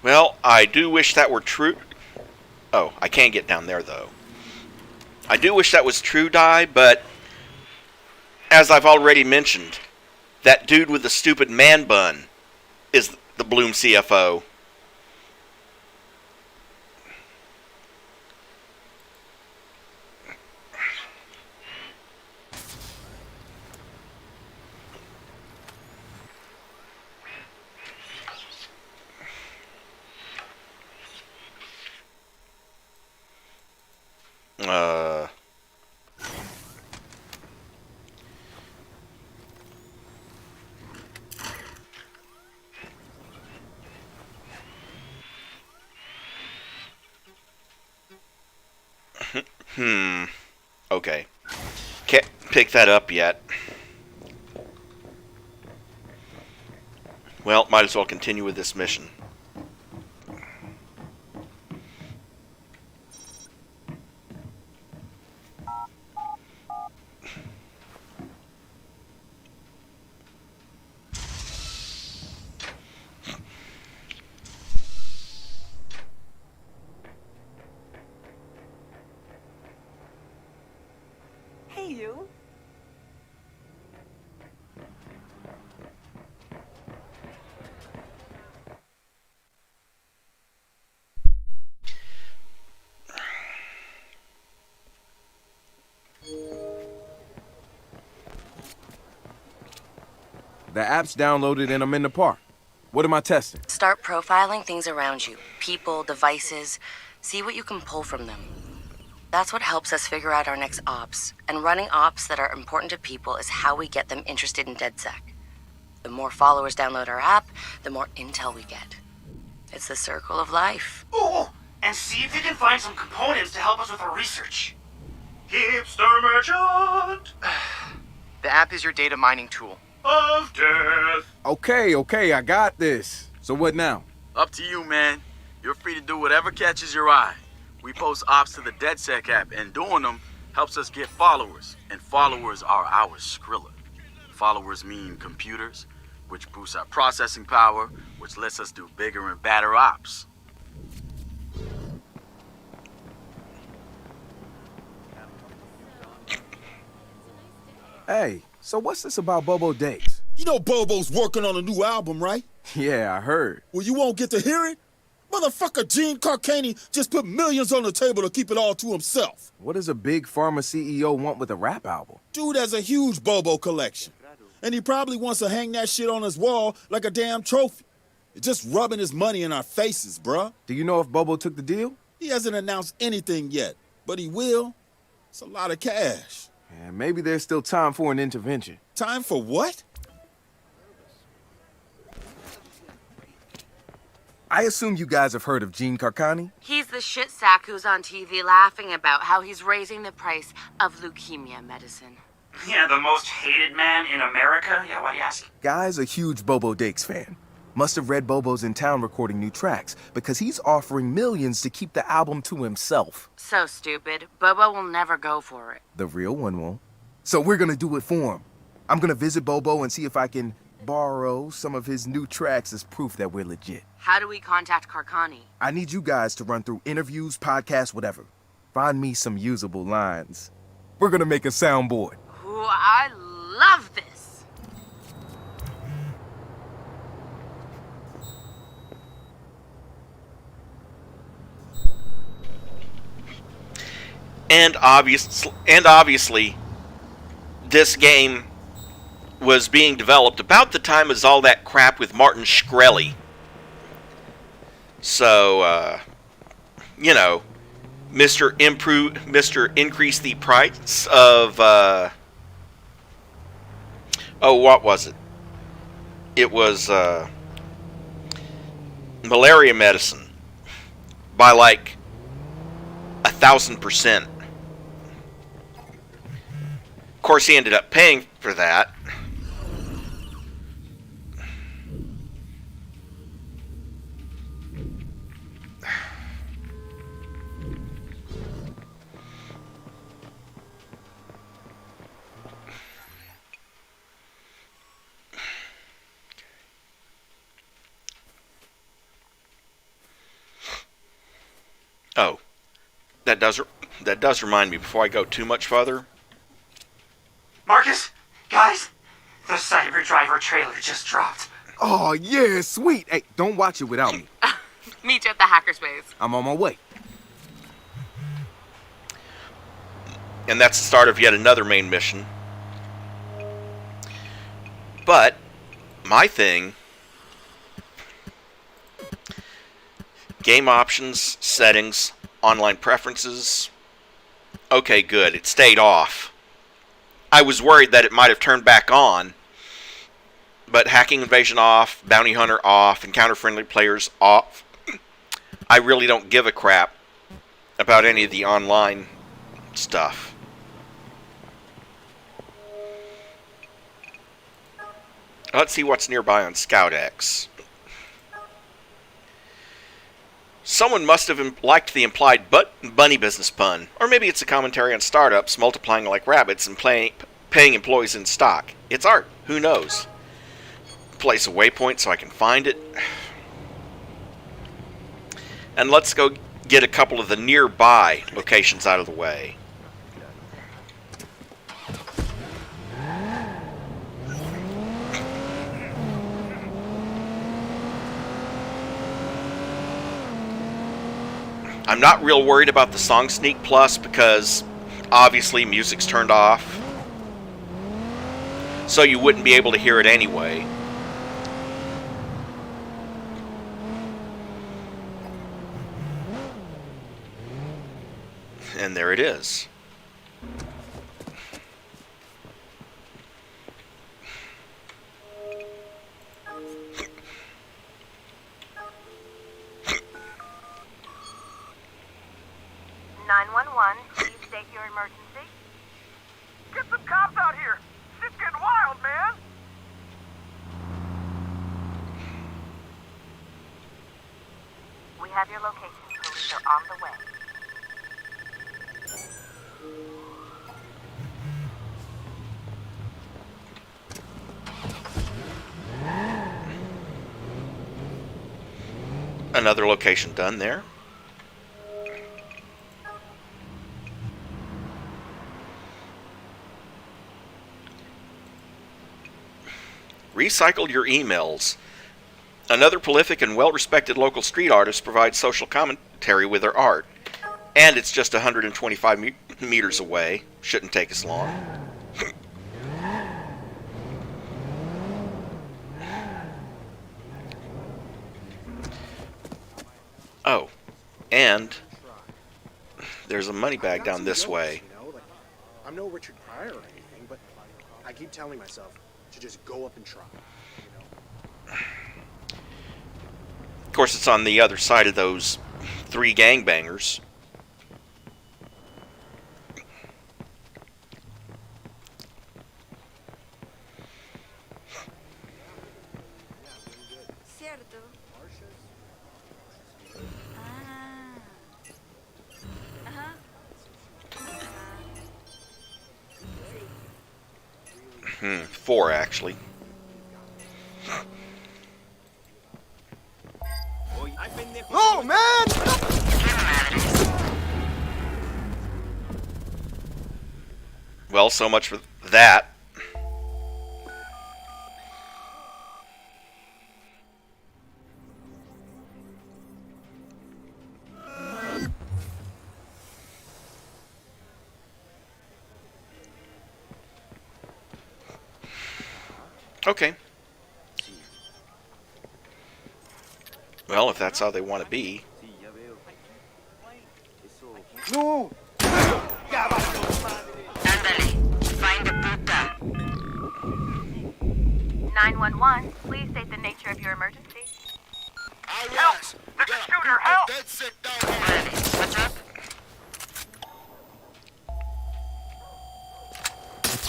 Well, I do wish that were true. Oh, I can't get down there, though. I do wish that was true, Di, but as I've already mentioned, that dude with the stupid man bun is the Blume CFO. Okay. Can't pick that up yet. Well, might as well continue with this mission. Hey, you. The app's downloaded and I'm in the park. What am I testing? Start profiling things around you. People, devices. See what you can pull from them. That's what helps us figure out our next ops. And running ops that are important to people is how we get them interested in DedSec. The more followers download our app, the more intel we get. It's the circle of life. Oh, and see if you can find some components to help us with our research. Hipster merchant The app is your data mining tool. of death. Okay, I got this. So what now? Up to you, man. You're free to do whatever catches your eye. We post ops to the DedSec app, and doing them helps us get followers. And followers are our Skrilla. Followers mean computers, which boosts our processing power, which lets us do bigger and badder ops. Hey, so what's this about Bobo Dakes? You know Bobo's working on a new album, right? Yeah, I heard. Well, you won't get to hear it? Motherfucker Gene Carcani just put millions on the table to keep it all to himself. What does a big pharma CEO want with a rap album? Dude has a huge Bobo collection. And he probably wants to hang that shit on his wall like a damn trophy. Just rubbing his money in our faces, bruh. Do you know if Bobo took the deal? He hasn't announced anything yet, but he will. It's a lot of cash. And maybe there's still time for an intervention. Time for what? I assume you guys have heard of Gene Carcani? He's the shit sack who's on TV laughing about how he's raising the price of leukemia medicine. Yeah, the most hated man in America? Yeah, why do you ask? Guy's a huge Bobo Dakes fan. Must have read Bobo's in town recording new tracks because he's offering millions to keep the album to himself. So stupid. Bobo will never go for it. The real one won't. So we're gonna do it for him. I'm gonna visit Bobo and see if I can borrow some of his new tracks as proof that we're legit. How do we contact Carcani? I need you guys to run through interviews, podcasts, whatever. Find me some usable lines. We're gonna make a soundboard. Ooh, I love this. And obviously, this game was being developed about the time as all that crap with Martin Shkreli. So, you know, Mr. Increase the price of, what was it? It was, malaria medicine by like 1,000%. Of course, he ended up paying for that. Oh, that does remind me, before I go too much further. Marcus, guys, the Cyber Driver trailer just dropped. Oh, yeah, sweet. Hey, don't watch it without me. Meet you at the hackerspace. I'm on my way. And that's the start of yet another main mission. But my thing, game options, settings, online preferences. Okay, good. It stayed off. I was worried that it might have turned back on. But hacking invasion off, bounty hunter off, encounter friendly players off. I really don't give a crap about any of the online stuff. Let's see what's nearby on Scout X. Someone must have liked the implied bunny business pun. Or maybe it's a commentary on startups multiplying like rabbits and paying employees in stock. It's art. Who knows? Place a waypoint so I can find it. And let's go get a couple of the nearby locations out of the way. I'm not real worried about the Song Sneak Plus because obviously music's turned off. So you wouldn't be able to hear it anyway. And there it is. Please state your emergency. Get some cops out here! Shit's getting wild, man! We have your location. Police are on the way. Another location done there. Recycle your emails. Another prolific and well-respected local street artist provides social commentary with their art. And it's just 125 meters away. Shouldn't take us long. Oh, and there's a money bag down this way. I'm no Richard Pryor or anything, but I keep telling myself to just go up and try. Of course, it's on the other side of those 3 gangbangers. Four, actually. Oh, man! Well, so much for that. Okay. Well, if that's how they want to be. No! Ándale, find a puta. 911, please state the nature of your emergency. Help! There's a shooter! Help! What's up?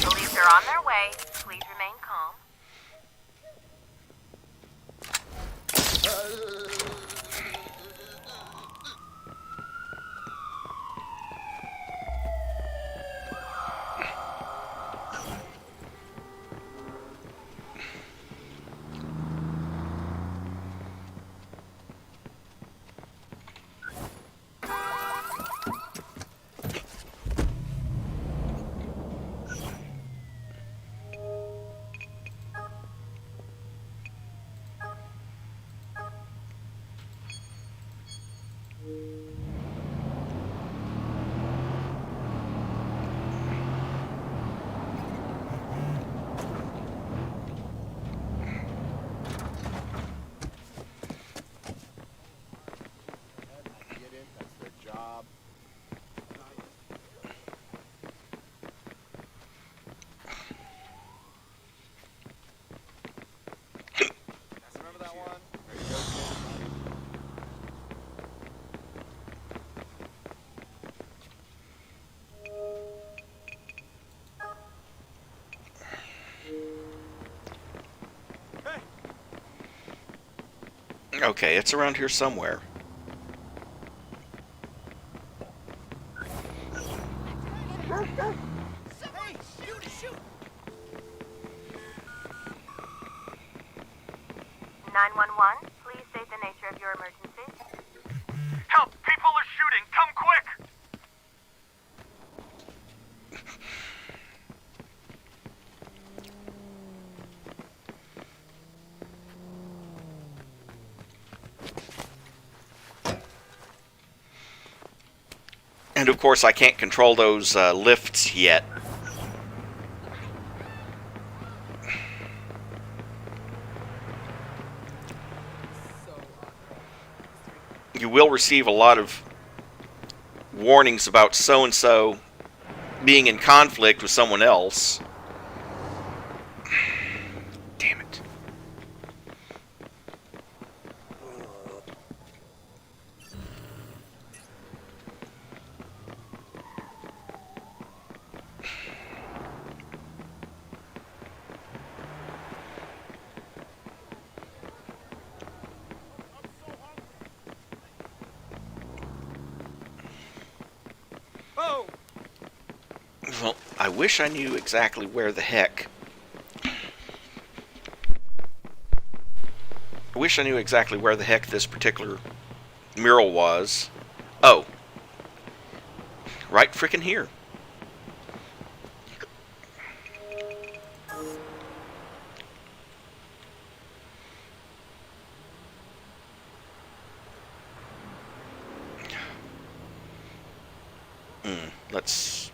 Police are on their way. Please remain calm. Okay, it's around here somewhere. Hey, shoot! 911, please state the nature of your emergency. Help! People are shooting! Come quick! And of course, I can't control those lifts yet. You will receive a lot of warnings about so-and-so being in conflict with someone else. Damn it. Well, I wish I knew exactly where the heck. I wish I knew exactly where the heck this particular mural was. Oh. Right frickin' here. Let's...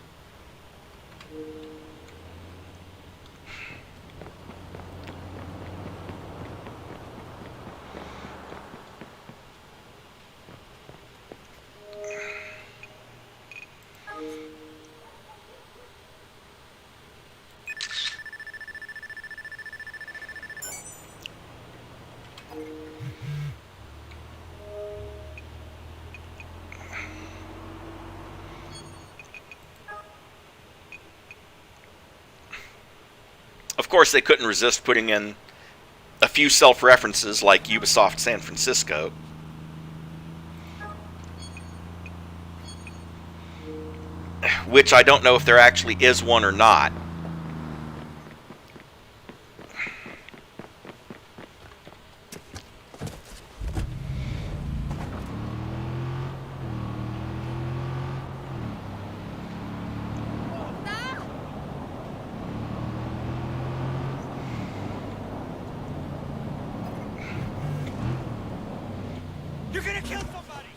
Of course, they couldn't resist putting in a few self-references like Ubisoft San Francisco. Which I don't know if there actually is one or not. You're gonna kill somebody!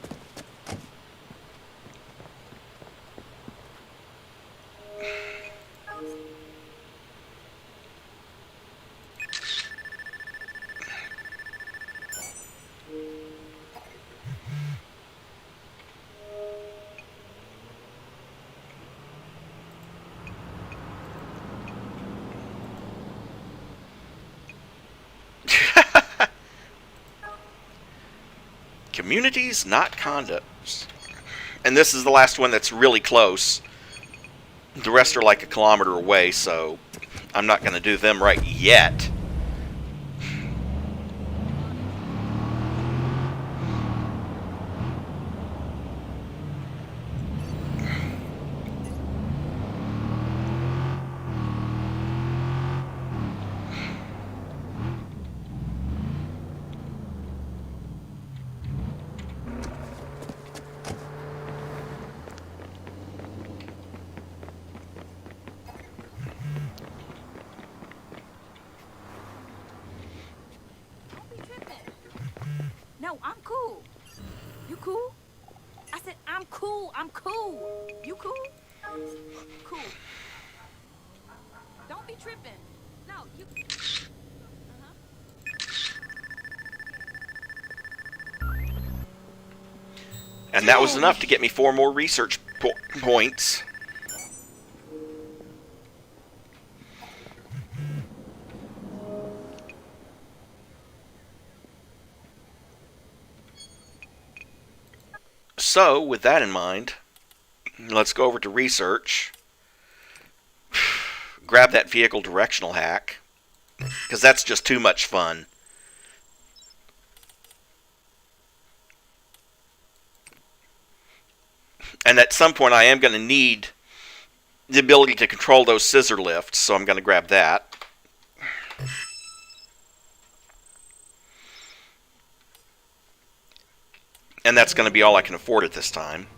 Communities, not condos. And this is the last one that's really close. The rest are like a kilometer away, so I'm not going to do them right yet. No, I'm cool. You cool? I said, I'm cool. I'm cool. You cool? Cool. Don't be tripping. No, you... And that was enough to get me 4 more research points. So, with that in mind, let's go over to research. Grab that vehicle directional hack, because that's just too much fun. And at some point I am going to need the ability to control those scissor lifts, so I'm going to grab that. And that's going to be all I can afford at this time.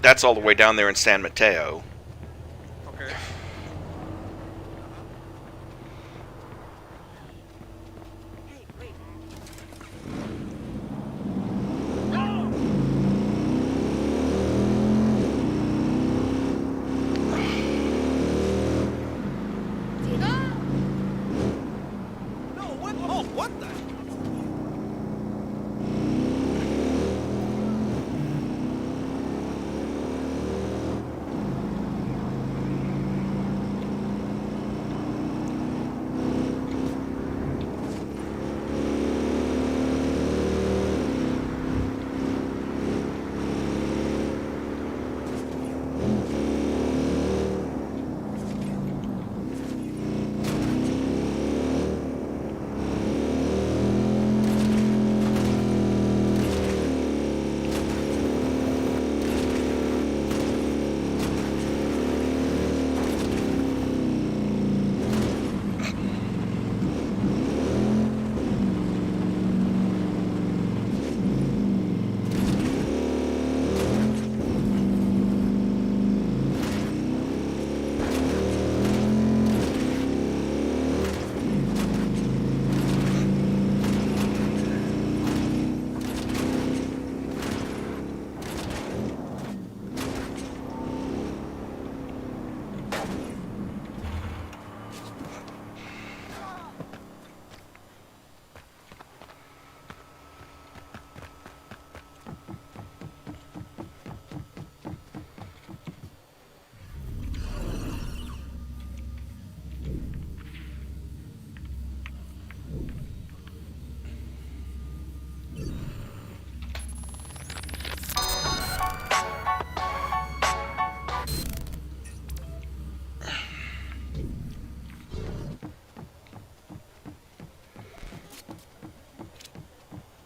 That's all the way down there in San Mateo. Okay.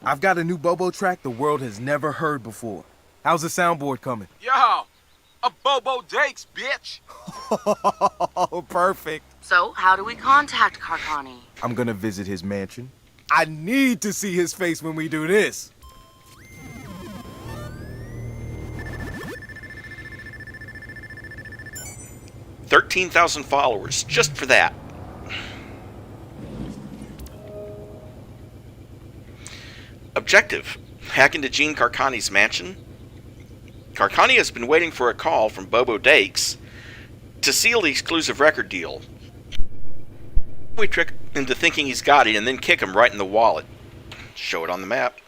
I've got a new Bobo track the world has never heard before. How's the soundboard coming? Yo, a Bobo Dakes, bitch. Oh, perfect. So, how do we contact Carcani? I'm gonna visit his mansion. I need to see his face when we do this. $13,000 followers just for that. Objective: hack into Gene Carcani's mansion. Carcani has been waiting for a call from Bobo Dakes to seal the exclusive record deal. We trick him into thinking he's got it and then kick him right in the wallet. Show it on the map.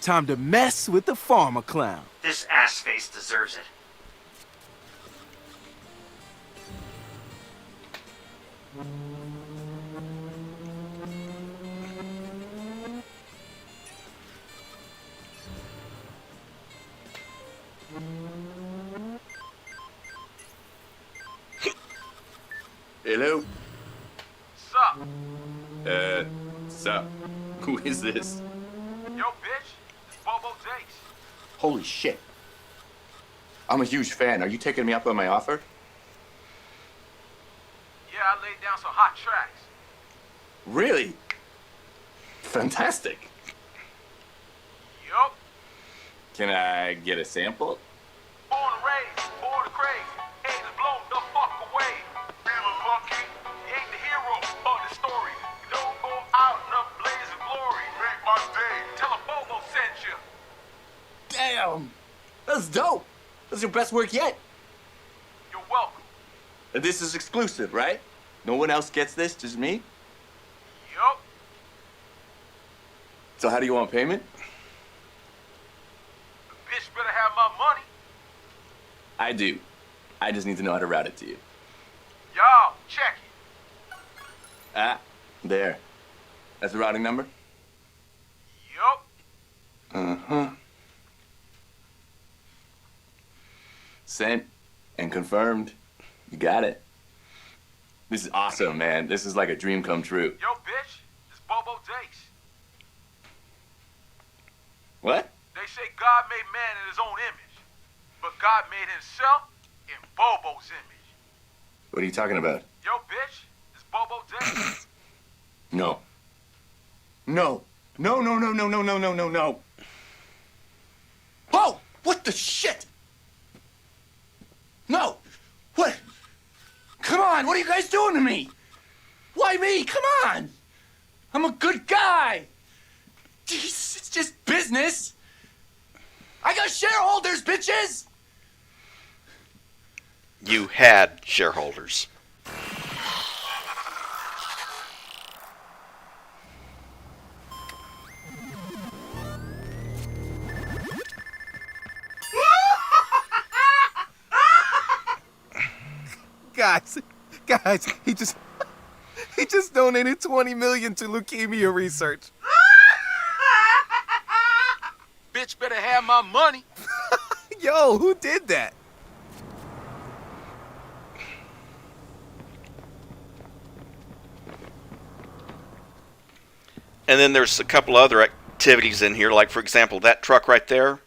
Time to mess with the farmer clown. This ass face deserves it. Hello? Sup? Sup? Who is this? Yo, bitch, it's Bobo Dakes. Holy shit. I'm a huge fan. Are you taking me up on my offer? Yeah, I laid down some hot tracks. Really? Fantastic. Yup. Can I get a sample? Born and raised, born to craze. Haters blown the fuck away. Feeling lucky, you ain't the hero of the story. You don't go out in a blaze of glory. Make my day. Tell a Bobo sent you. Damn! That's dope! That's your best work yet. You're welcome. And this is exclusive, right? No one else gets this, just me? Yup. So how do you want payment? The bitch better have my money. I do. I just need to know how to route it to you. Y'all, check it. Ah, there. That's the routing number? Yup. Uh-huh. Sent and confirmed. You got it. This is awesome, man. This is like a dream come true. Yo, bitch, it's Bobo Dakes. What? They say God made man in his own image, but God made himself in Bobo's image. What are you talking about? Yo, bitch, it's Bobo Dakes. No. No. No, no, no, no, no, no, no, no, no. Oh! What the shit? No! What? Come on, what are you guys doing to me? Why me? Come on! I'm a good guy! Jeez, it's just business! I got shareholders, bitches! You had shareholders. Guys, he just donated $20 million to leukemia research. Bitch better have my money. Yo, who did that? And then there's a couple other activities in here, like, for example, that truck right there.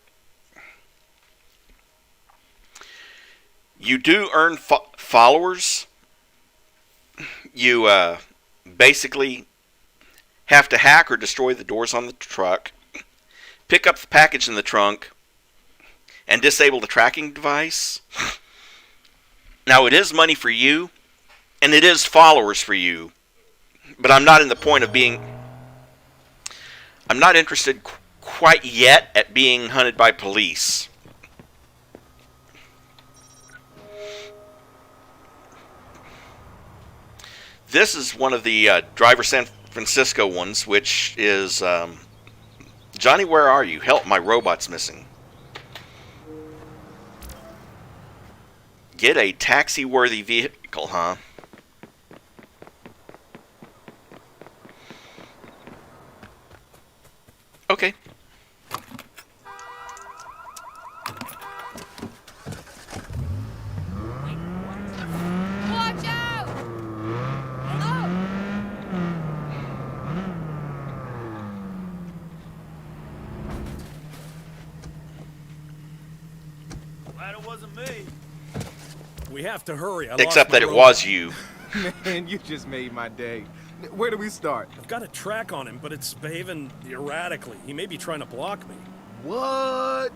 You do earn followers. You basically have to hack or destroy the doors on the truck. pick up the package in the trunk, and disable the tracking device. Now, it is money for you, and it is followers for you, but I'm not in the point of being... I'm not interested quite yet at being hunted by police. This is one of the Driver San Francisco ones, which is... Johnny, where are you? Help, my robot's missing. Get a taxi-worthy vehicle, huh? Okay. Watch out! Hello? Glad it wasn't me. We have to hurry. Except that it was you. Man, you just made my day. Where do we start? I've got a track on him, but it's behaving erratically. He may be trying to block me. What?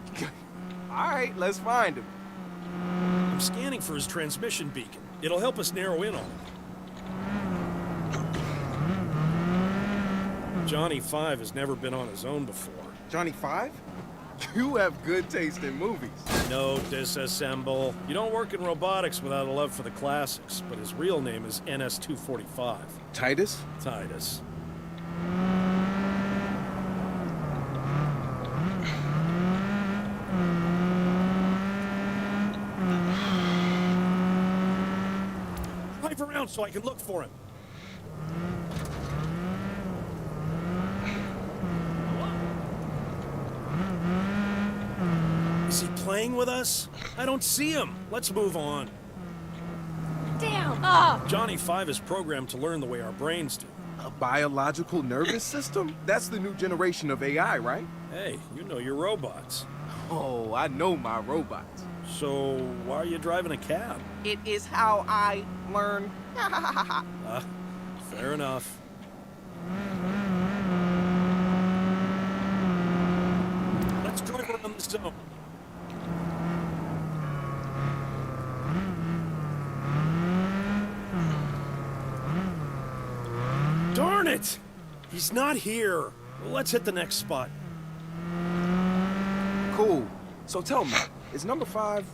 All right, let's find him. I'm scanning for his transmission beacon. It'll help us narrow in on him. Johnny 5 has never been on his own before. Johnny 5? You have good taste in movies. No, disassemble. You don't work in robotics without a love for the classics, but his real name is NS-245. Titus? Titus. Drive around so I can look for him. Is he playing with us? I don't see him. Let's move on. Damn! Ah! Johnny 5 is programmed to learn the way our brains do. A biological nervous system? That's the new generation of AI, right? Hey, you know your robots. Oh, I know my robots. So, why are you driving a cab? It is how I learn. Fair enough. Let's drive around the zone. Darn it! He's not here. Let's hit the next spot. Cool. So tell me, is number 5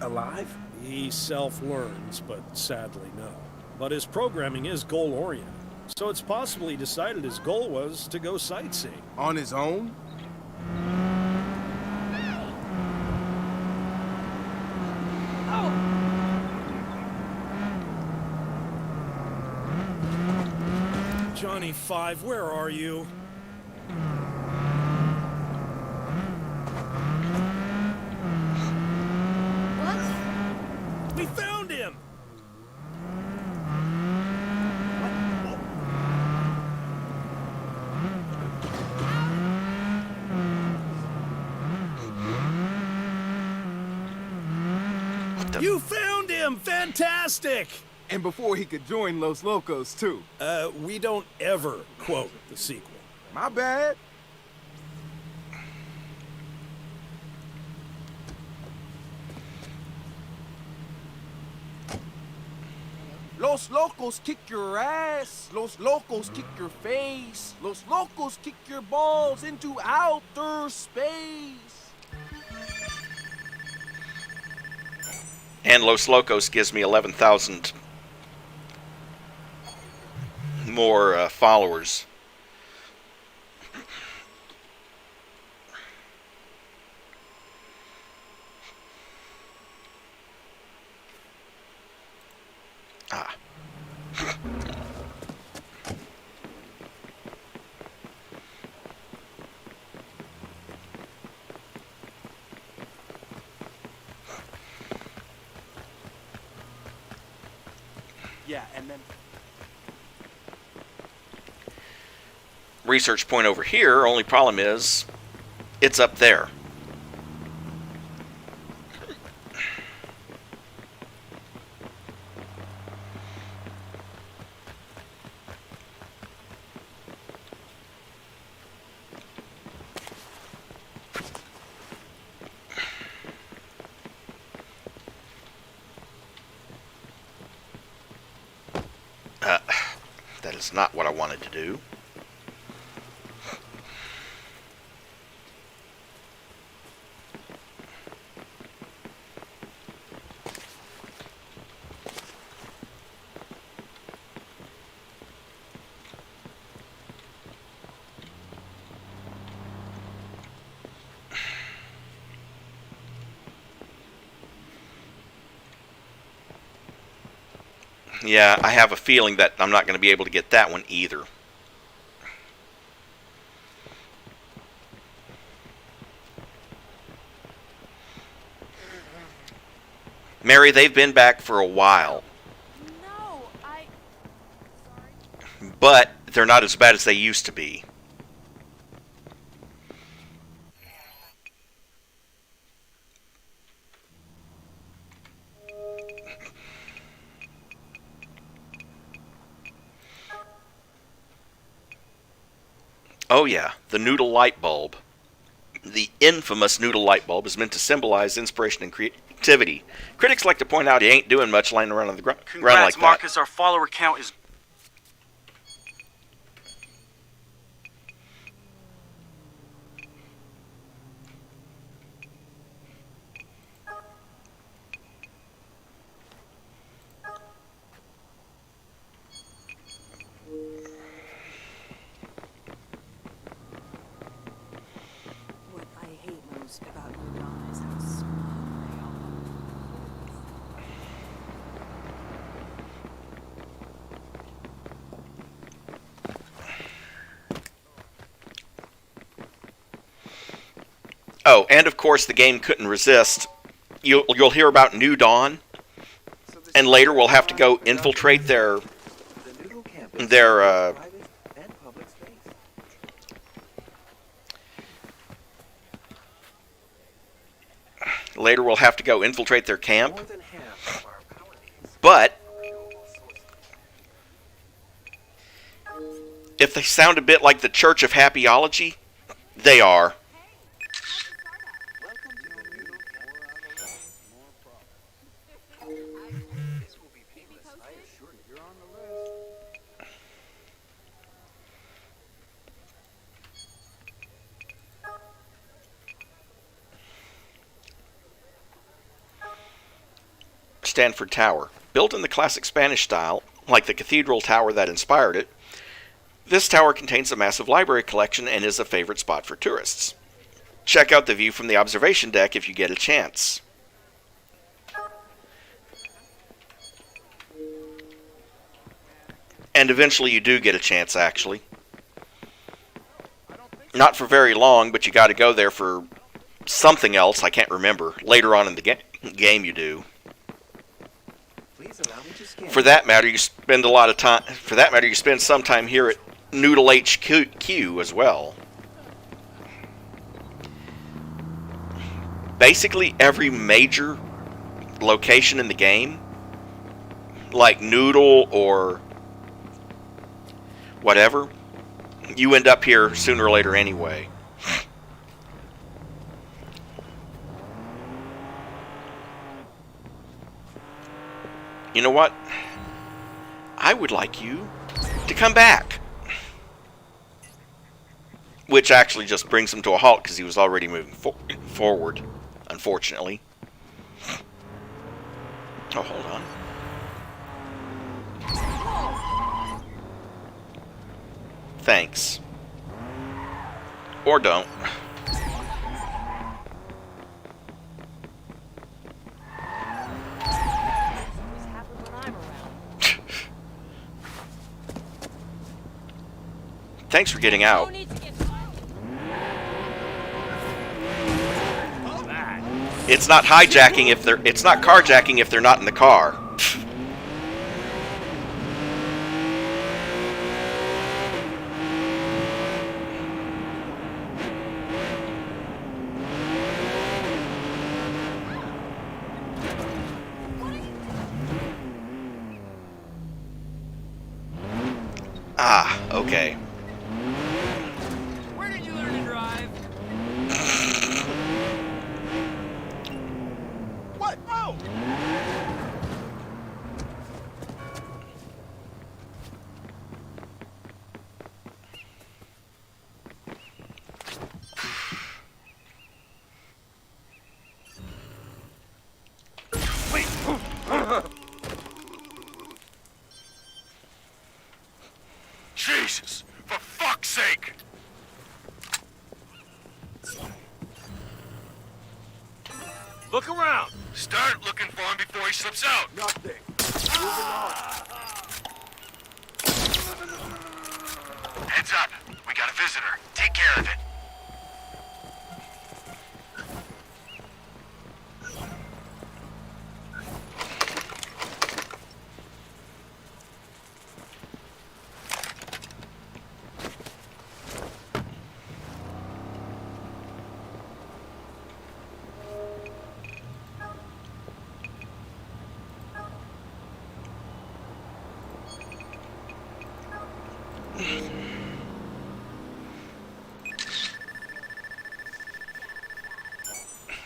alive? He self-learns, but sadly no. But his programming is goal-oriented. So it's possible he decided his goal was to go sightseeing. On his own? Johnny 5, where are you? What? We found him! You found him! Fantastic! And before he could join Los Locos, too. We don't ever quote the sequel. My bad. Los Locos kick your ass. Los Locos kick your face. Los Locos kick your balls into outer space. And Los Locos gives me 11,000 more followers. Ah. Yeah, and then... Research point over here, only problem is it's up there. That's not what I wanted to do. Yeah, I have a feeling that I'm not going to be able to get that one either. Mary, they've been back for a while. No, But they're not as bad as they used to be. Oh yeah, the noodle light bulb. The infamous noodle light bulb is meant to symbolize inspiration and creativity. Critics like to point out he ain't doing much lying around on the ground like that. Marcus, our follower count is... what I hate most about you, Don, is how smug they all Oh, and of course the game couldn't resist. You'll hear about New Dawn, and later we'll have to go infiltrate their later we'll have to go infiltrate their camp. But if they sound a bit like the Church of Happyology, they are. Stanford Tower. Built in the classic Spanish style, like the cathedral tower that inspired it, this tower contains a massive library collection and is a favorite spot for tourists. Check out the view from the observation deck if you get a chance. And eventually you do get a chance, actually. Not for very long, but you got to go there for something else, I can't remember. Later on in the game you do. For that matter, you spend a lot of time. For that matter, you spend some time here at Noodle HQ as well. Basically, every major location in the game, like Noodle or whatever, you end up here sooner or later anyway. You know what? I would like you to come back. Which actually just brings him to a halt because he was already moving forward, unfortunately. Oh, hold on. Thanks. Or don't. Thanks for getting out. It's not hijacking if they're... It's not carjacking if they're not in the car. Ah, okay. Where did you learn to drive? What? Oh! places. For fuck's sake! Look around. Start looking for him before he slips out. Nothing. Heads up. We got a visitor. Take care of it.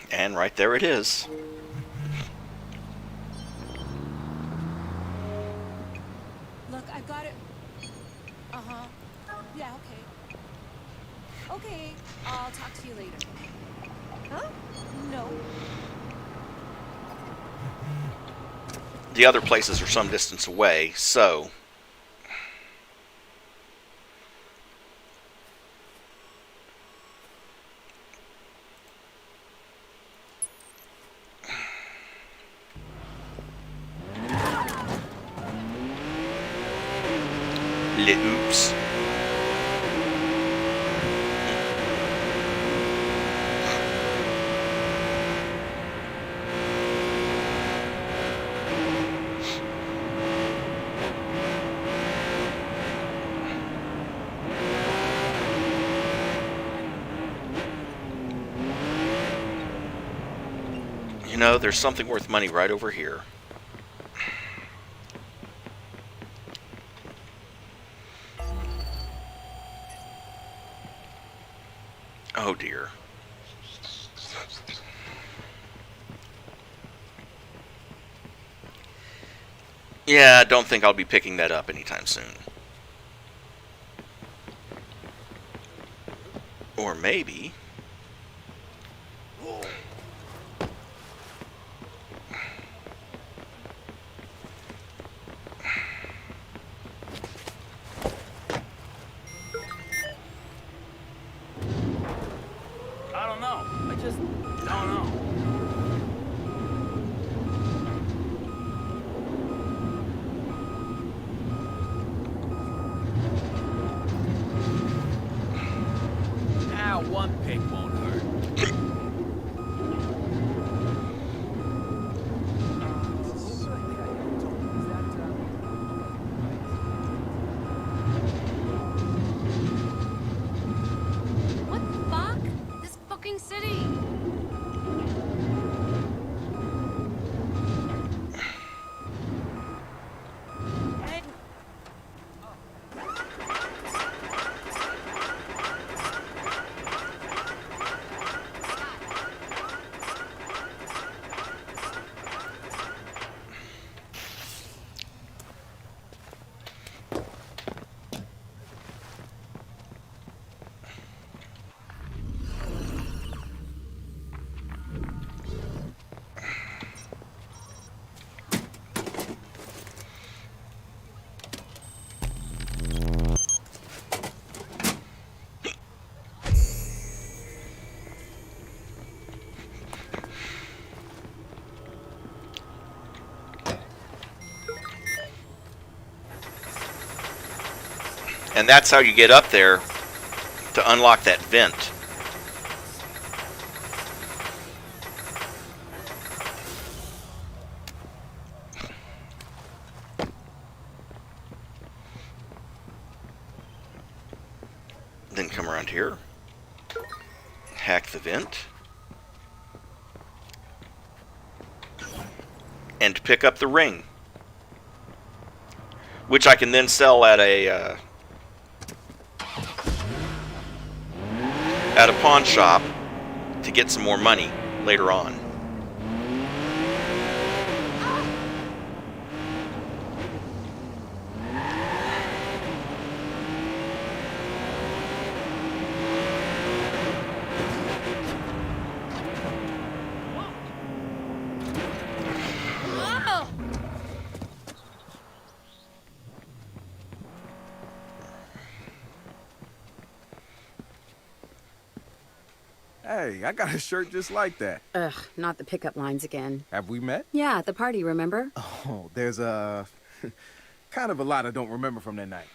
And right there it is. Look, I've got it. Uh-huh. Yeah, okay. Okay, I'll talk to you later. Huh? No. The other places are some distance away, so... Le oops. You know, there's something worth money right over here. Oh dear. Yeah, I don't think I'll be picking that up anytime soon. Or maybe... I don't know. I just don't know. Now one pig won't hurt. What the fuck? This fucking city. Hey. And that's how you get up there to unlock that vent. Then come around here, hack the vent, and pick up the ring, which I can then sell at a pawn shop to get some more money later on. Hey, I got a shirt just like that. Ugh, not the pickup lines again. Have we met? Yeah, at the party, remember? Oh, there's kind of a lot I don't remember from that night.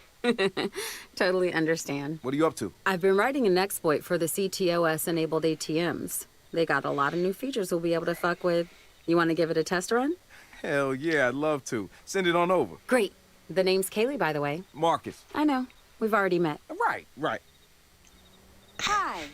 Totally understand. What are you up to? I've been writing an exploit for the ctOS-enabled ATMs. They got a lot of new features we'll be able to fuck with. You want to give it a test run? Hell yeah, I'd love to. Send it on over. Great. The name's Kaylee, by the way. Marcus. I know. We've already met. Right. Hi.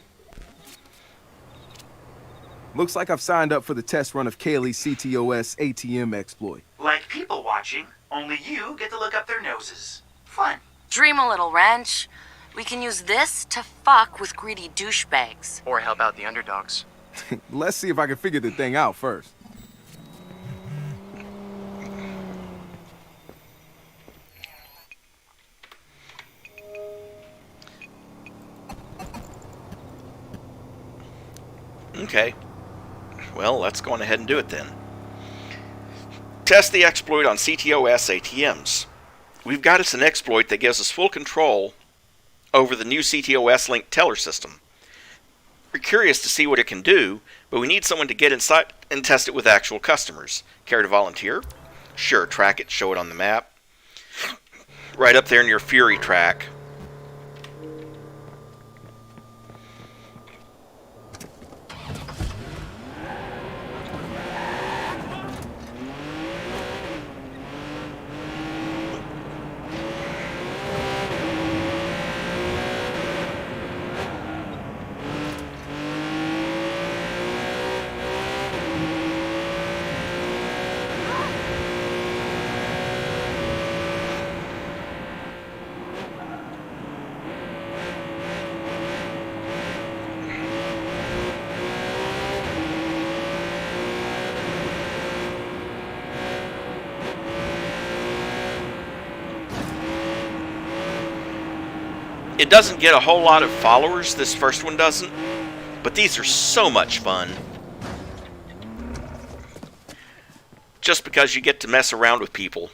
Looks like I've signed up for the test run of Kaylee's ctOS ATM exploit. Like people watching, only you get to look up their noses. Fun. Dream a little, Wrench. We can use this to fuck with greedy douchebags. Or help out the underdogs. Let's see if I can figure the thing out first. Okay. Well, let's go on ahead and do it then. Test the exploit on ctOS ATMs. We've got us an exploit that gives us full control over the new ctOS linked teller system. We're curious to see what it can do, but we need someone to get inside and test it with actual customers. Care to volunteer? Sure, track it, show it on the map. Right up there in your Fury track. It doesn't get a whole lot of followers, this first one doesn't, but these are so much fun. Just because you get to mess around with people.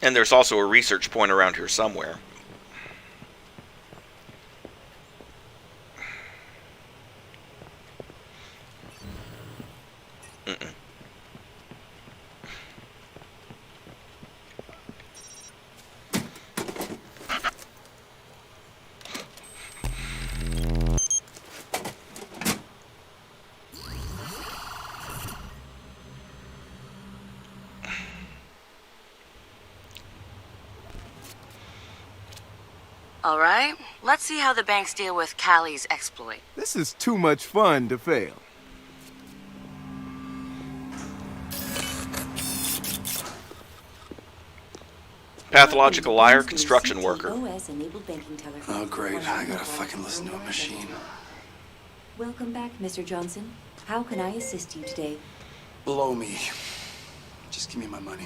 And there's also a research point around here somewhere. All right, let's see how the banks deal with Callie's exploit. This is too much fun to fail. Pathological liar, construction worker. Oh, great. I gotta fucking listen to a machine. Welcome back, Mr. Johnson. How can I assist you today? Blow me. Just give me my money.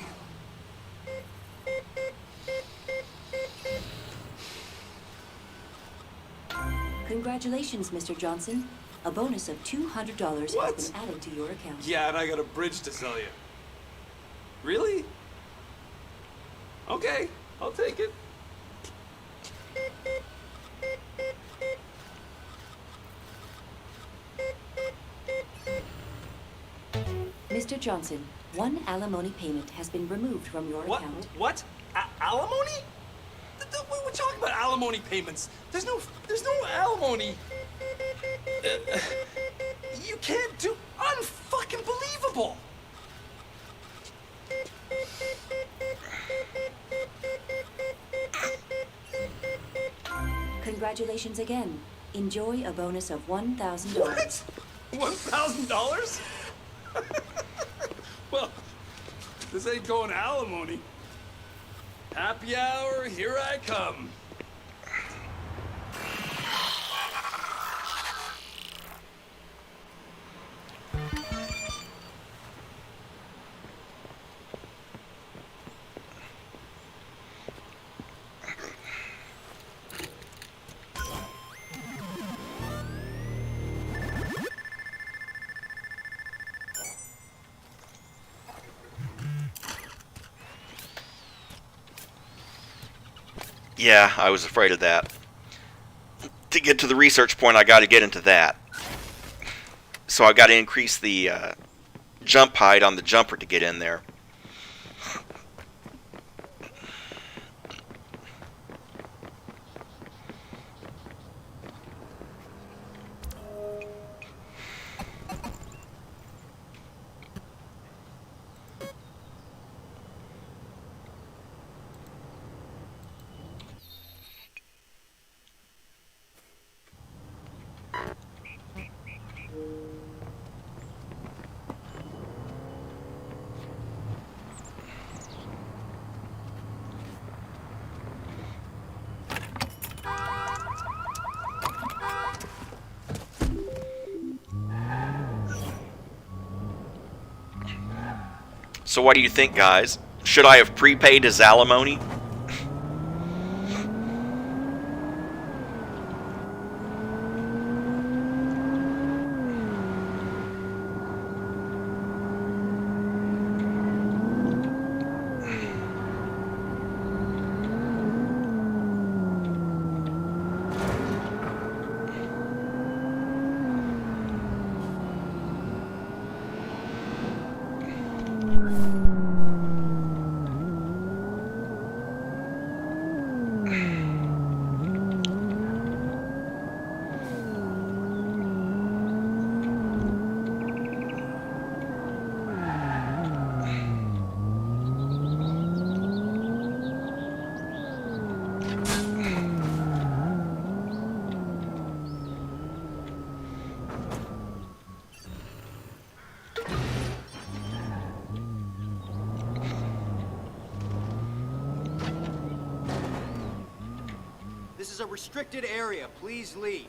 Congratulations, Mr. Johnson. A bonus of $200 has been added to your account. Yeah, and I got a bridge to sell you. Really? Okay, I'll take it. Mr. Johnson, one alimony payment has been removed from your account. What? Alimony? We're talking about alimony payments. There's no alimony. You can't do unfucking believable. Congratulations again. Enjoy a bonus of $1,000. What? $1,000? Well, this ain't going to alimony. Happy hour, here I come. Yeah, I was afraid of that. To get to the research point, I got to get into that. So I got to increase the jump height on the jumper to get in there. So what do you think, guys? Should I have prepaid his alimony? This is a restricted area. Please leave.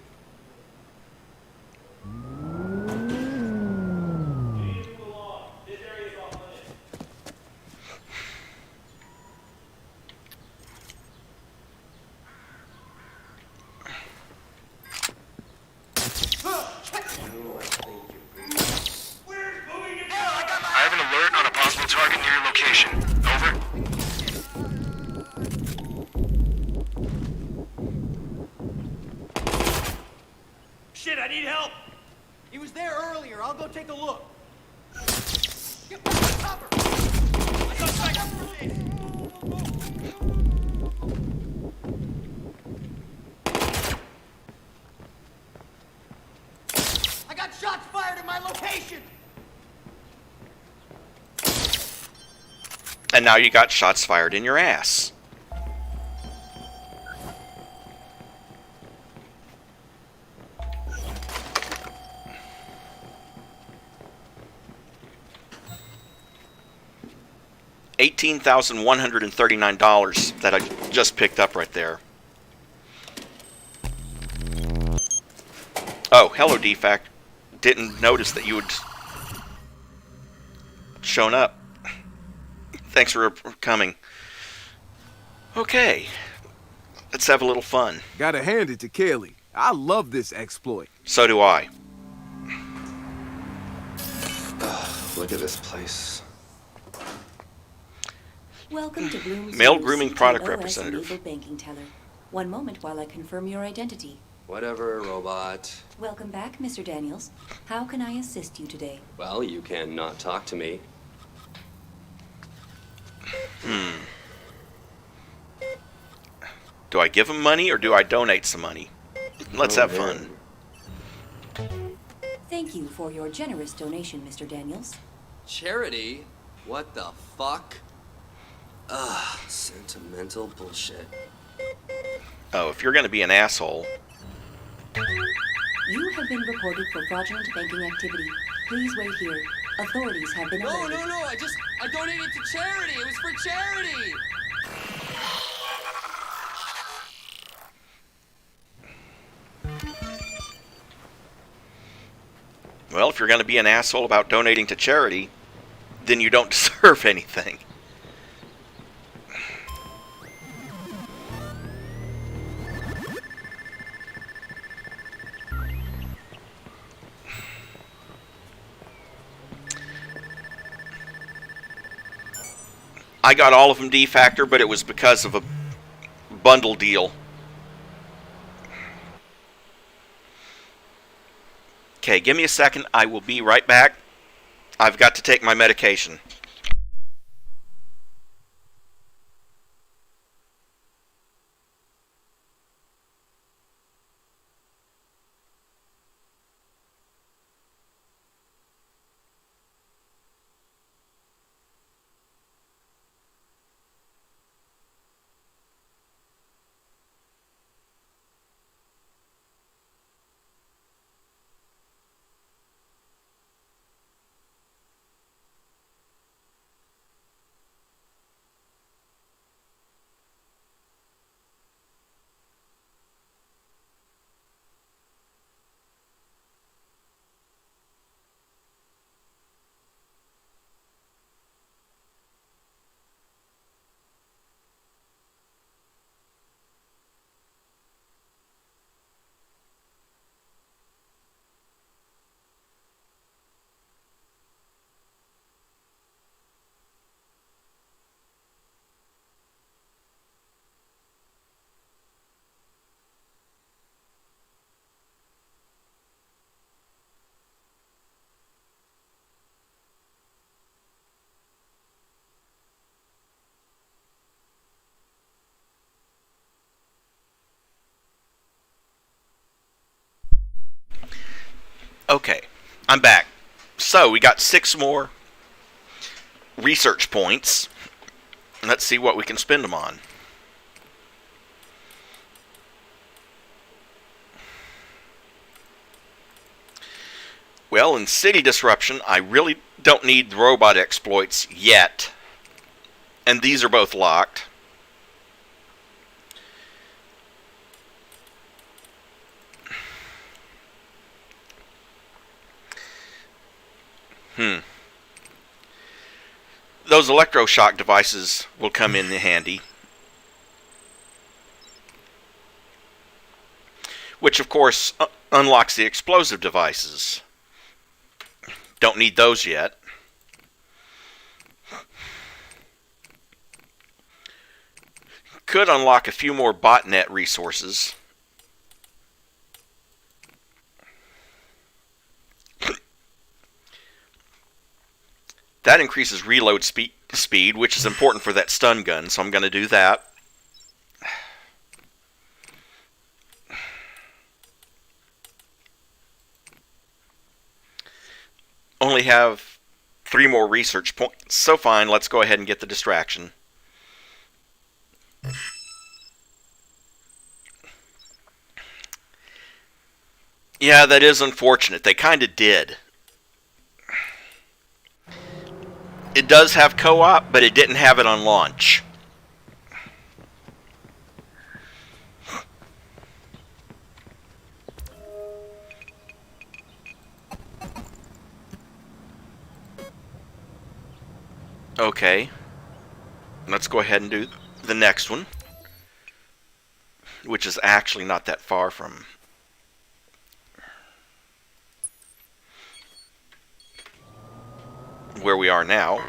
I have an alert on a possible target near your location. Over. Shit, I need help! He was there earlier. I'll go take a look. Get back to cover! I got back up for this! I got shots fired at my location! And now you got shots fired in your ass. $18,139 that I just picked up right there. Oh, hello, DFAC. Didn't notice that you had shown up. Thanks for coming. Okay. Let's have a little fun. Gotta hand it to Kaylee. I love this exploit. So do I. Look at this place. Welcome to Blume's Male grooming product ctOS representative. enabled banking teller. One moment while I confirm your identity. Whatever, robot. Welcome back, Mr. Daniels. How can I assist you today? Well, you can not talk to me. Do I give him money or do I donate some money? Let's have fun. Thank you for your generous donation, Mr. Daniels. Charity? What the fuck? Ugh, sentimental bullshit. Oh, if you're going to be an asshole. You have been reported for fraudulent banking activity. Please wait here. Authorities have been alerted. No, I donated to charity. It was for charity. Well, if you're going to be an asshole about donating to charity, then you don't deserve anything. I got all of them D-factor, but it was because of a bundle deal. Okay, give me a second. I will be right back. I've got to take my medication. Okay, I'm back. So, we got 6 more research points. Let's see what we can spend them on. Well, in City Disruption, I really don't need the robot exploits yet. And these are both locked. Those electroshock devices will come in handy. Which, of course, unlocks the explosive devices. Don't need those yet. Could unlock a few more botnet resources. That increases reload speed, which is important for that stun gun, so I'm going to do that. Only have 3 more research points, so fine, let's go ahead and get the distraction. Yeah, that is unfortunate. They kind of did. It does have co-op, but it didn't have it on launch. Okay. Let's go ahead and do the next one, which is actually not that far from where we are now.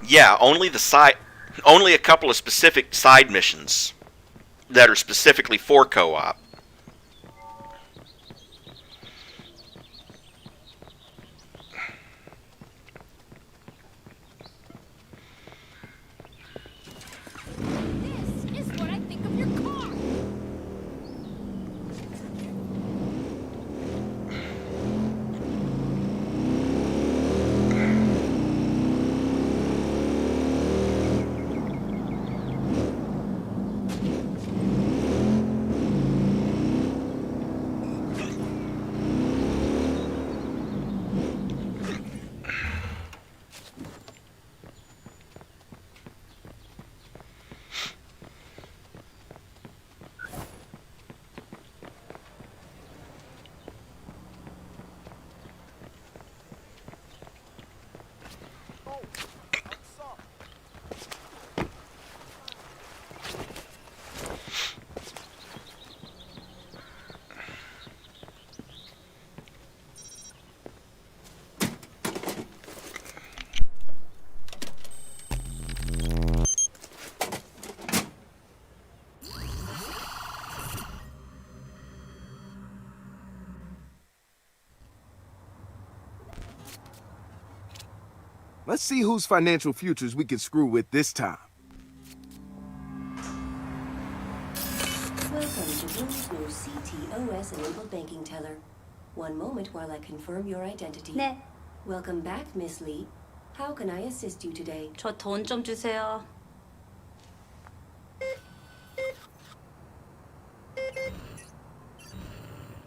Yeah, only a couple of specific side missions that are specifically for co-op. This is what I think of your car. Let's see whose financial futures we can screw with this time. Welcome to Blume's new ctOS-enabled banking teller. One moment while I confirm your identity. 네. Welcome back, Miss Lee. How can I assist you today? 저 돈 좀 주세요.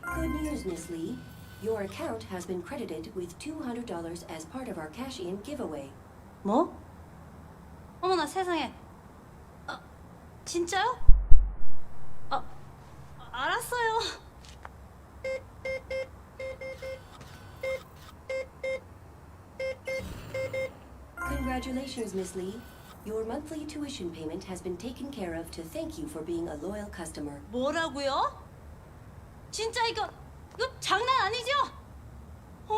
Good news, Miss Lee. Your account has been credited with $200 as part of our cash-in giveaway. 뭐? 어머나 세상에. 진짜요? 알았어요. Congratulations, Miss Lee. Your monthly tuition payment has been taken care of to thank you for being a loyal customer. 뭐라고요? 진짜 이거 장난 아니죠?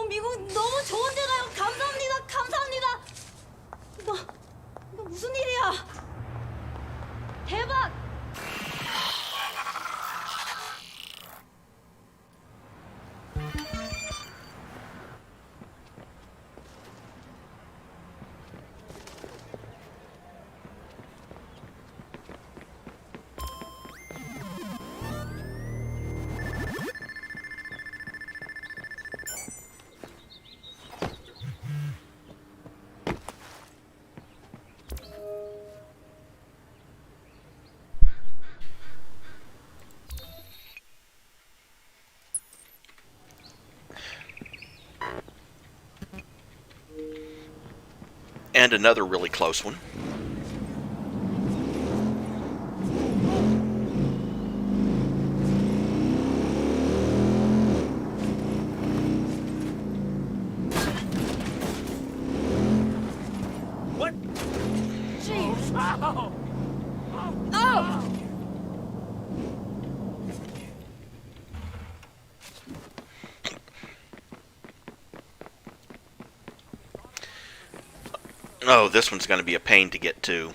미국 너무 좋은 데 가요. 감사합니다. 감사합니다. 이거 무슨 일이야? 대박! And another really close one. What? Jeez. Ow! Oh! Oh, this one's going to be a pain to get to.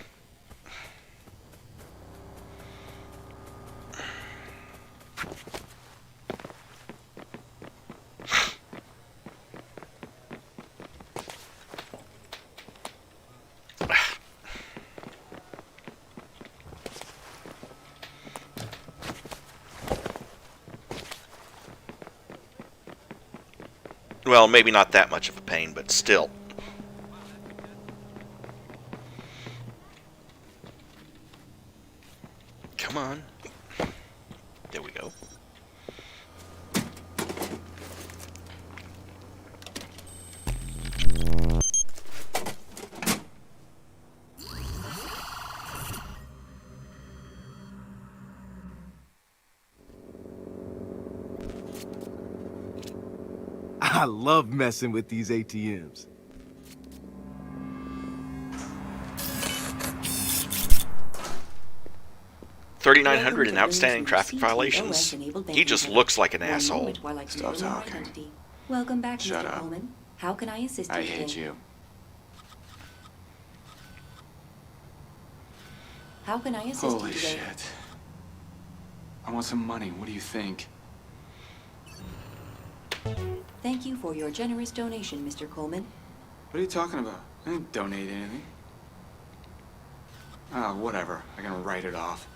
Well, maybe not that much of a pain, but still. Come on. There we go. I love messing with these ATMs. $3,900 in outstanding traffic violations. He just looks like an asshole. Stop talking. Welcome back, Shut Mr. up. Coleman. How can I assist you I today? hate you. How can I assist Holy you today? shit. I want some money. What do you think? Thank you for your generous donation, Mr. Coleman. What are you talking about? I didn't donate anything. Ah, whatever. I can write it off.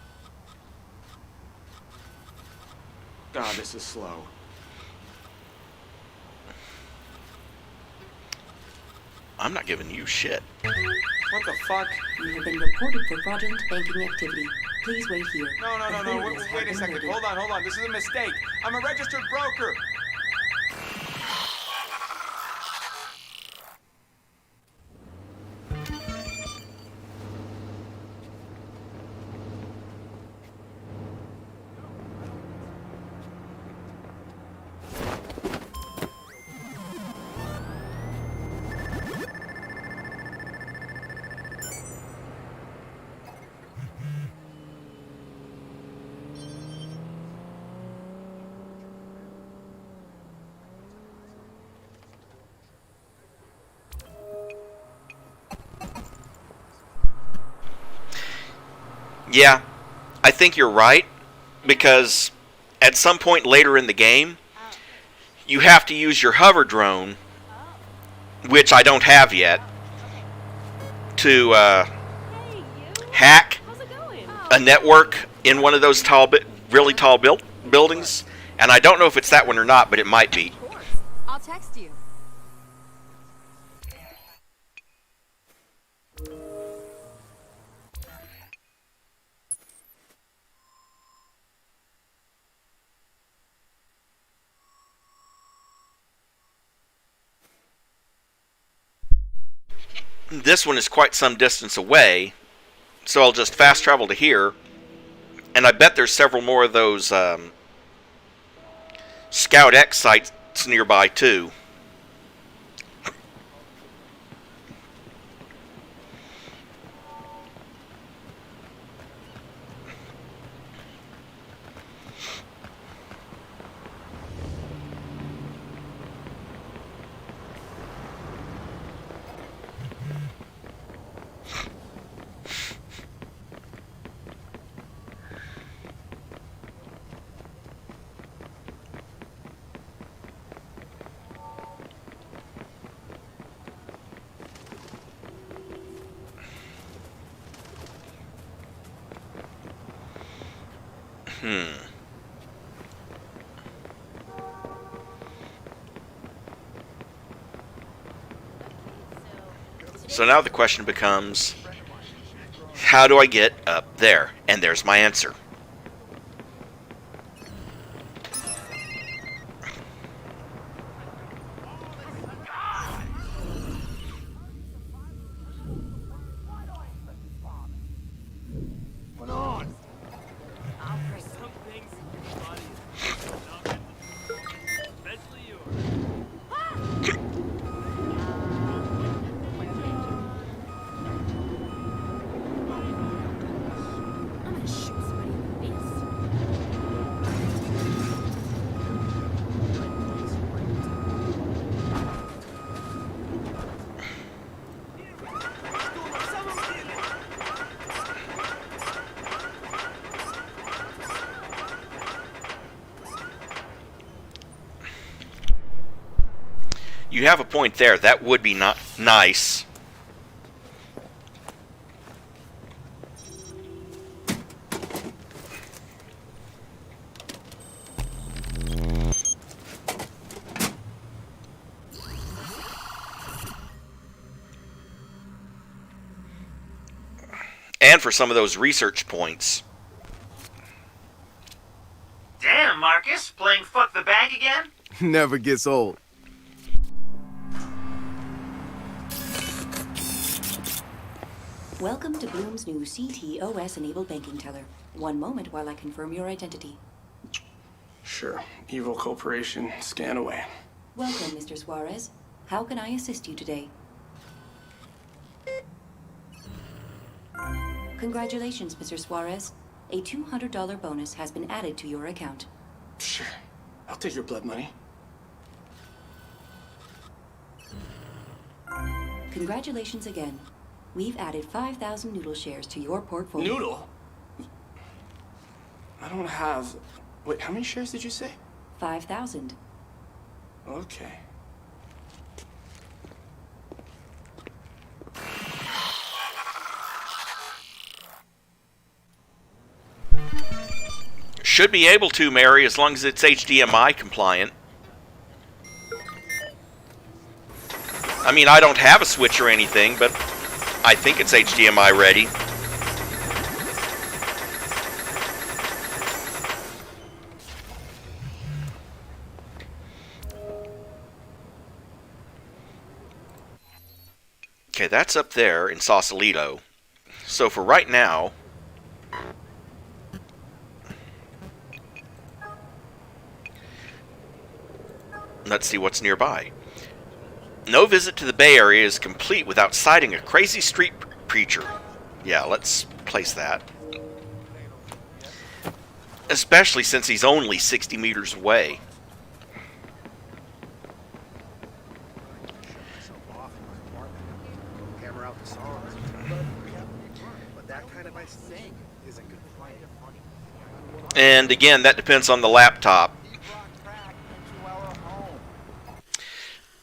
God, this is slow. I'm not giving you shit. What the fuck? You have been reported for fraudulent banking activity. Please wait here. No. Wait a second. Hold on. This is a mistake. I'm a registered broker. Yeah, I think you're right, because at some point later in the game, you have to use your hover drone, which I don't have yet, to hack a network in one of those really tall buildings, and I don't know if it's that one or not, but it might be. I'll text you. This one is quite some distance away, so I'll just fast travel to here, and I bet there's several more of those Scout X sites nearby too. So now the question becomes, how do I get up there? And there's my answer. You have a point there. That would be not nice. And for some of those research points. Damn, Marcus, playing fuck the bank again? Never gets old. Welcome to Blume's new ctOS-enabled banking teller. One moment while I confirm your identity. Sure. Evil corporation. Scan away. Welcome, Mr. Suarez. How can I assist you today? Congratulations, Mr. Suarez. A $200 bonus has been added to your account. Sure. I'll take your blood money. Congratulations again. We've added 5,000 Noodle shares to your portfolio. Noodle? I don't have... Wait, how many shares did you say? 5,000. Okay. Should be able to, Mary, as long as it's HDMI compliant. I mean, I don't have a Switch or anything, but I think it's HDMI ready. Okay, that's up there in Sausalito. So for right now, let's see what's nearby. No visit to the Bay Area is complete without sighting a crazy street preacher. Yeah, let's place that. Especially since he's only 60 meters away. And again, that depends on the laptop.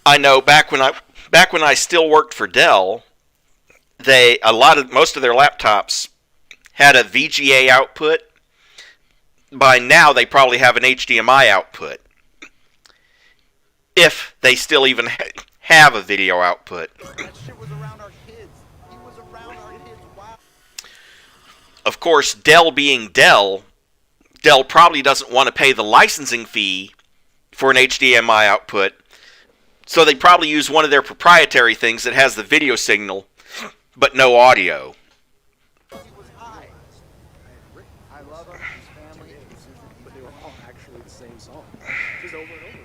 I know back when I still worked for Dell, most of their laptops had a VGA output. By now, they probably have an HDMI output, if they still even have a video output. Of course, Dell being Dell probably doesn't want to pay the licensing fee for an HDMI output, so they probably use one of their proprietary things that has the video signal, but no audio. I love him, his family, but they were all actually the same song, just over and over.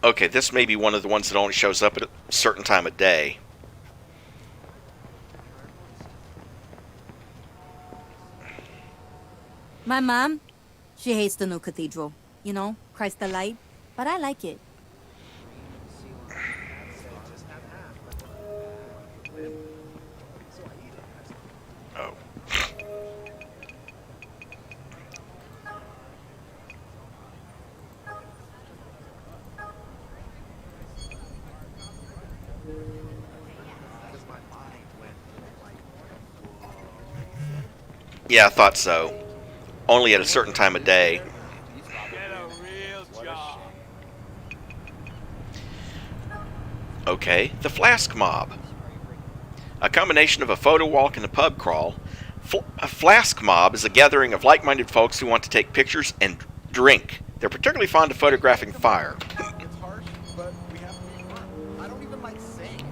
Okay, this may be one of the ones that only shows up at a certain time of day. My mom, she hates the new cathedral. You know, Christ the Light. But I like it. Oh. Yeah, I thought so. Only at a certain time of day. Okay, the Flask Mob. A combination of a photo walk and a pub crawl, a Flask Mob is a gathering of like-minded folks who want to take pictures and drink. They're particularly fond of photographing fire. It's harsh, but we have to be firm. I don't even like saying it.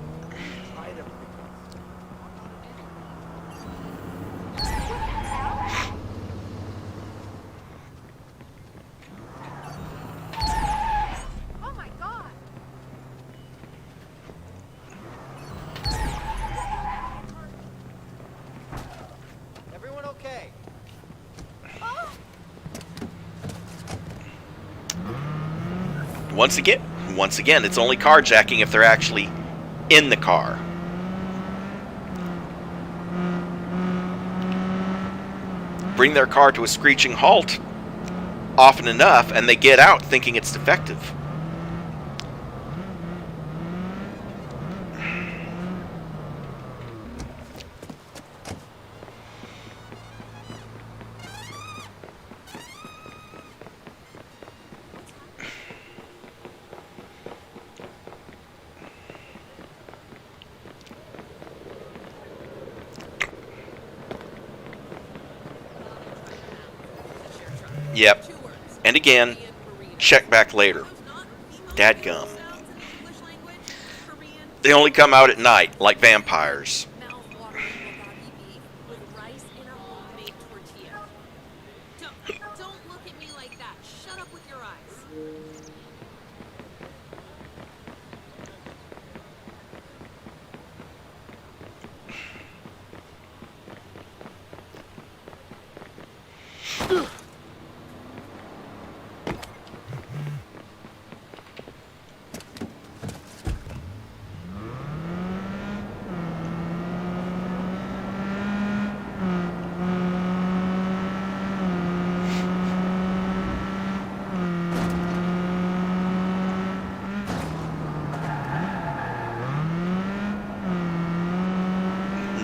I tried everything. Oh my god! Everyone okay? Once again, it's only carjacking if they're actually in the car. Bring their car to a screeching halt often enough, and they get out thinking it's defective. Yep. And again, check back later. Dadgum. They only come out at night, like vampires. Don't look at me like that. Shut up with your eyes.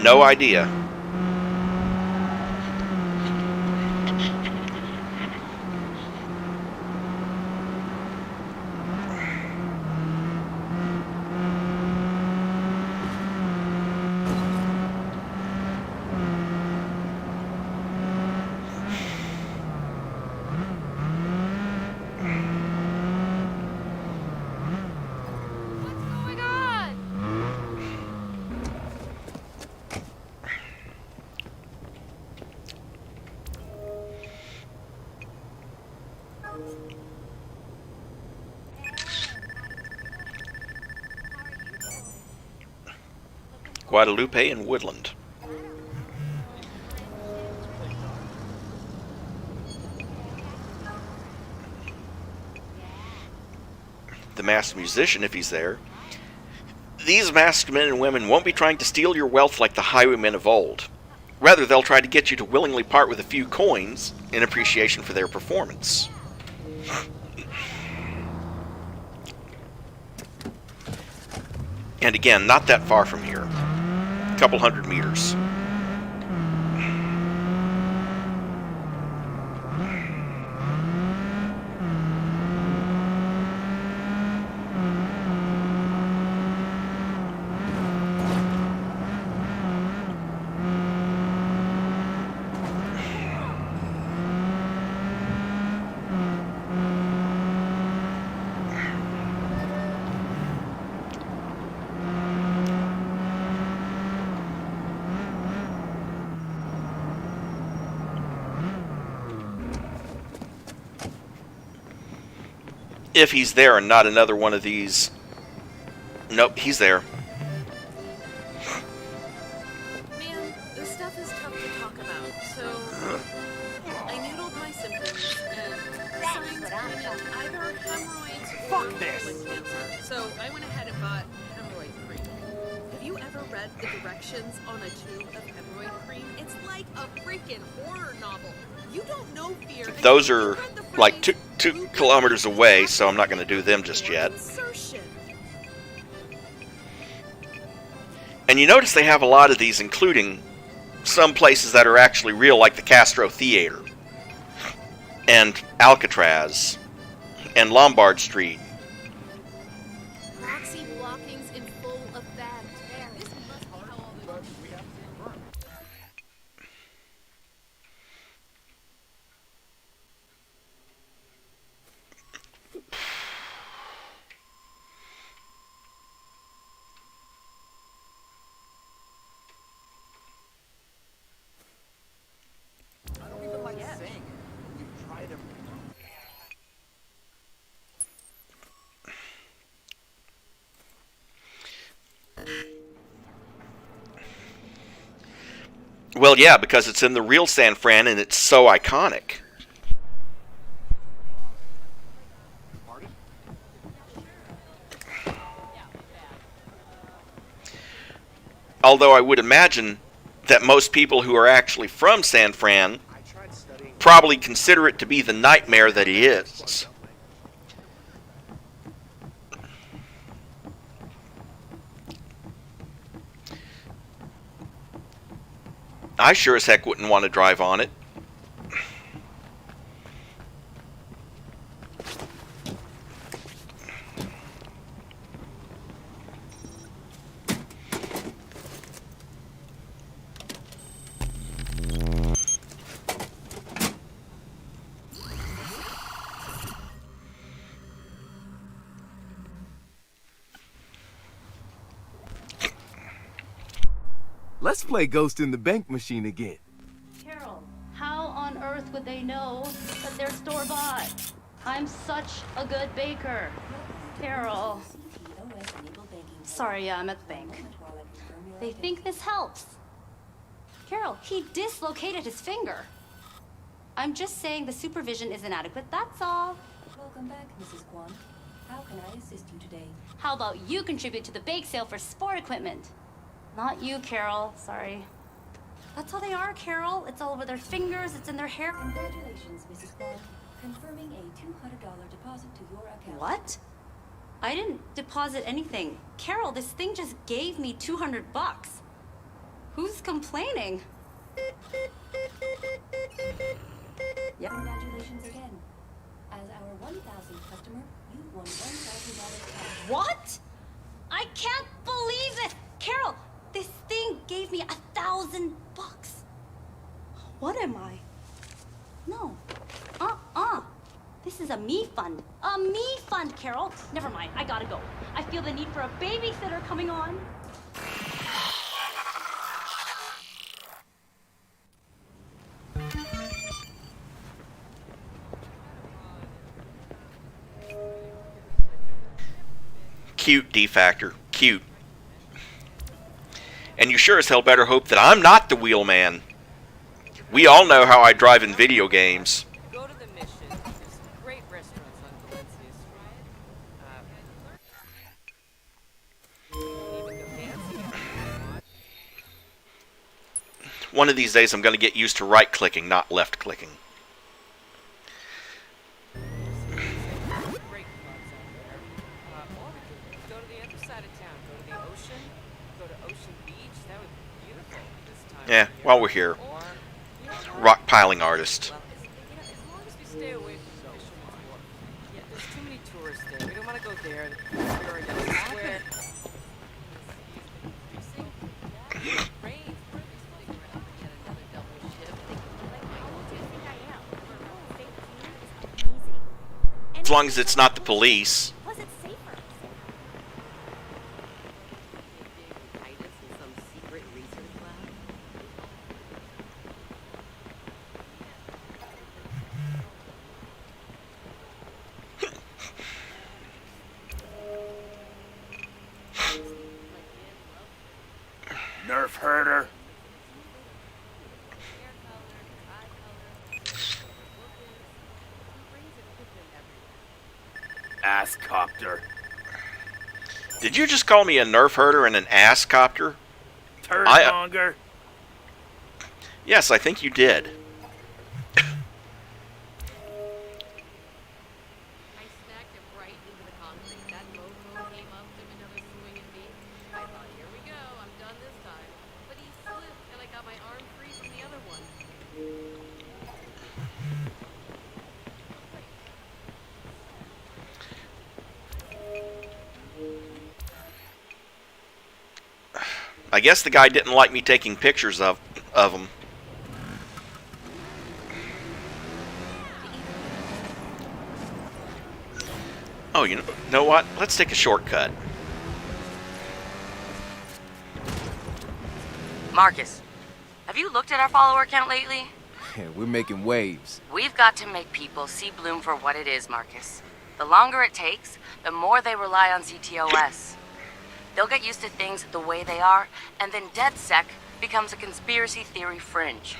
No idea. What's going on? Guadalupe and Woodland. The masked musician, if he's there. These masked men and women won't be trying to steal your wealth like the highwaymen of old. Rather, they'll try to get you to willingly part with a few coins in appreciation for their performance. And again, not that far from here. A couple 100 meters. If he's there and not another one of these. Nope, he's there. Man, this stuff is tough to talk about, so I noodled my symptoms and signs pointed either hemorrhoids or like cancer. So I went ahead and bought hemorrhoid cream. Have you ever read the directions on a tube of hemorrhoid cream? It's like a freaking horror novel. You don't know fear. Those are like two kilometers away, so I'm not going to do them just yet. And you notice they have a lot of these, including some places that are actually real, like the Castro Theater, and Alcatraz, and Lombard Street. Proxy blocking's in full effect. This must be how all the... I don't even like sing. We've tried them. Well, yeah, because it's in the real San Fran and it's so iconic. Although I would imagine that most people who are actually from San Fran probably consider it to be the nightmare that it is. I sure as heck wouldn't want to drive on it. Let's play Ghost in the Bank Machine again. Carol, how on earth would they know that they're store-bought? I'm such a good baker. Carol. Sorry, I'm at the bank. They think this helps. Carol, he dislocated his finger. I'm just saying the supervision is inadequate, that's all. Welcome back, Mrs. Kwan. How can I assist you today? How about you contribute to the bake sale for sport equipment? Not you, Carol. Sorry. That's how they are, Carol. It's all over their fingers. It's in their hair. Congratulations, Mrs. Kwan. Confirming a $200 deposit to your account. What? I didn't deposit anything. Carol, this thing just gave me $200. Who's complaining? Yep. Congratulations again. As our 1,000th customer, you've won $1,000 cash. What? I can't believe it! Carol, this thing gave me $1,000. What am I? No. This is a me fund. A me fund, Carol. Never mind, I gotta go. I feel the need for a babysitter coming on. Cute, D-Factor. Cute. And you sure as hell better hope that I'm not the wheelman. We all know how I drive in video games. Go to the mission. There's some great restaurants on Valencia Street. One of these days I'm going to get used to right-clicking, not left-clicking. Go to the other side of town. Go to the Yeah, while we're here. Rock piling artist. Stay away from Fisherman's Wharf. Yeah, there's too many tourists there. We don't want to go there. We're in the square. As long as it's not the police. Plus, it's safer. Nerf herder. Ass copter. Did you just call me a nerf herder and an ass copter? Turd monger. Yes, I think you did. I guess the guy didn't like me taking pictures of him. Oh, you know what? Let's take a shortcut. Marcus, have you looked at our follower count lately? Yeah, we're making waves. We've got to make people see Blume for what it is, Marcus. The longer it takes, the more they rely on ctOS. They'll get used to things the way they are, and then DedSec becomes a conspiracy theory fringe.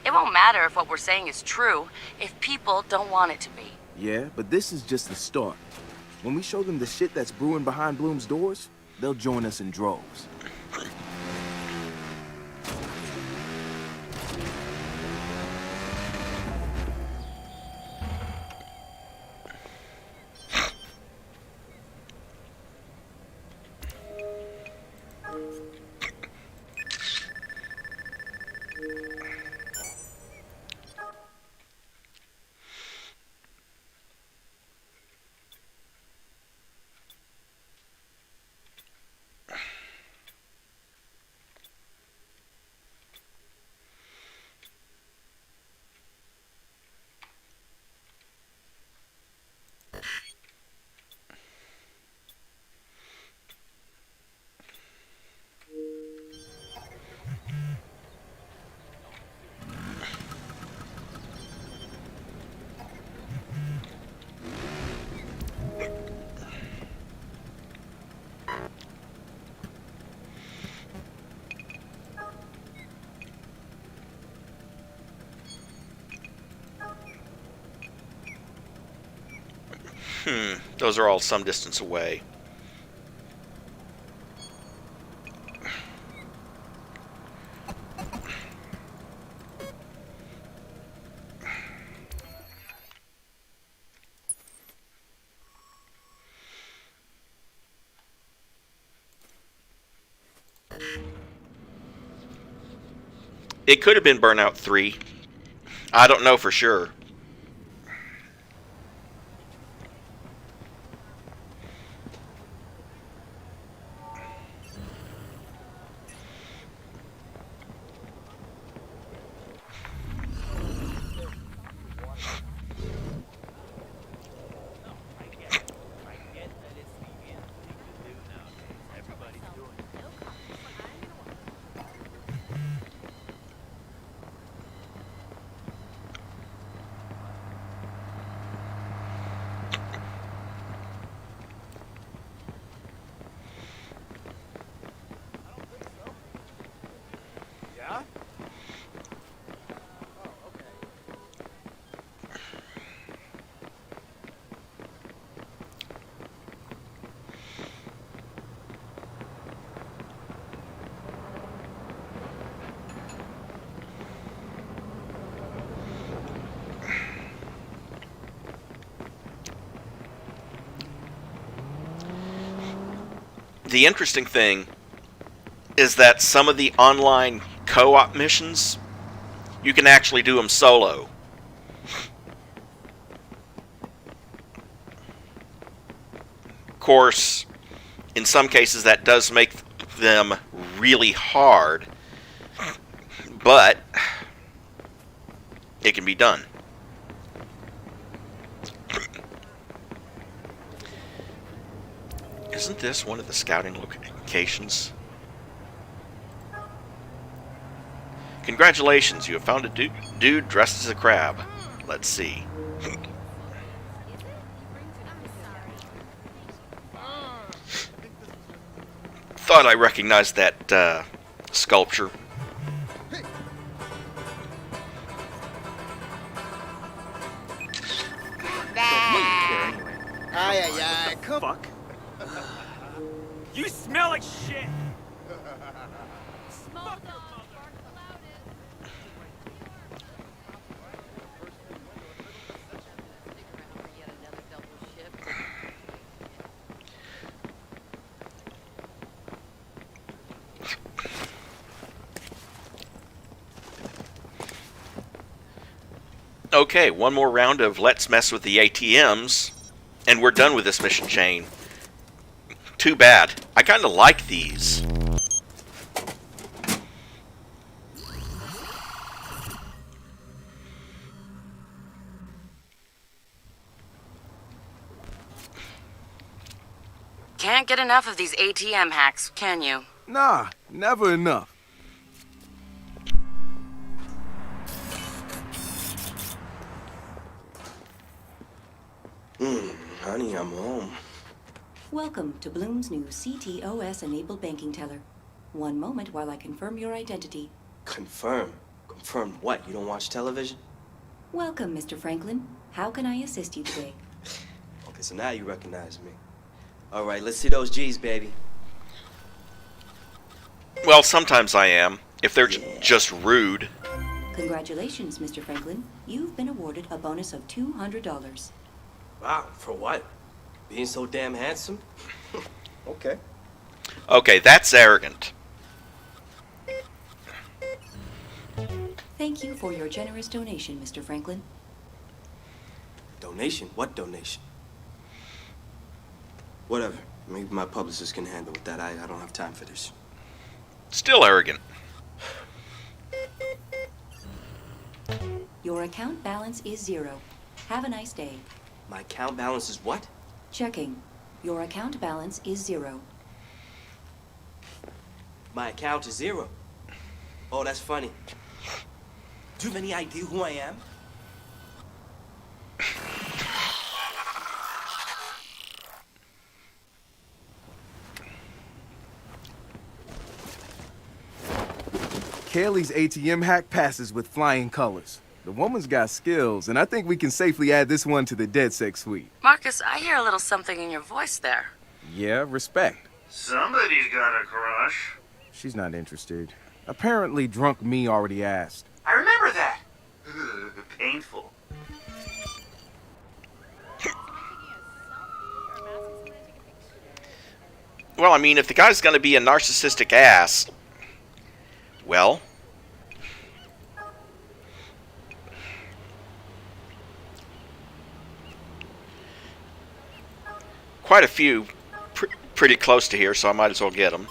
It won't matter if what we're saying is true if people don't want it to be. Yeah, but this is just the start. When we show them the shit that's brewing behind Blume's doors, they'll join us in droves. Those are all some distance away. It could have been Burnout 3. I don't know for sure. The interesting thing is that some of the online co-op missions, you can actually do them solo. Of course, in some cases that does make them really hard, but it can be done. Isn't this one of the scouting locations? Congratulations, you have found a dude dressed as a crab. Let's see. Thought I recognized that sculpture. Come fuck. You smell like shit. Okay, one more round of let's mess with the ATMs, and we're done with this mission chain. Too bad. I kind of like these. Can't get enough of these ATM hacks, can you? Nah, never enough. Honey, I'm home. Welcome to Blume's new ctOS-enabled banking teller. One moment while I confirm your identity. Confirm? Confirm what? You don't watch television? Welcome, Mr. Franklin. How can I assist you today? Okay, so now you recognize me. All right, let's see those G's, baby. Well, sometimes I am, if they're just rude. Congratulations, Mr. Franklin. You've been awarded a bonus of $200. Wow, for what? Being so damn handsome? Okay. Okay, that's arrogant. Thank you for your generous donation, Mr. Franklin. Donation? What donation? Whatever. Maybe my publicist can handle with that. I don't have time for this. Still arrogant. Your account balance is 0. Have a nice day. My account balance is what? Checking. Your account balance is 0. My account is 0. Oh, that's funny. Do you have any idea who I am? Kaylee's ATM hack passes with flying colors. The woman's got skills, and I think we can safely add this one to the DedSec suite. Marcus, I hear a little something in your voice there. Yeah, respect. Somebody's got a crush. She's not interested. Apparently, drunk me already asked. I remember that. Painful. Well, I mean, if the guy's gonna be a narcissistic ass, well, quite a few pretty close to here, so I might as well get them.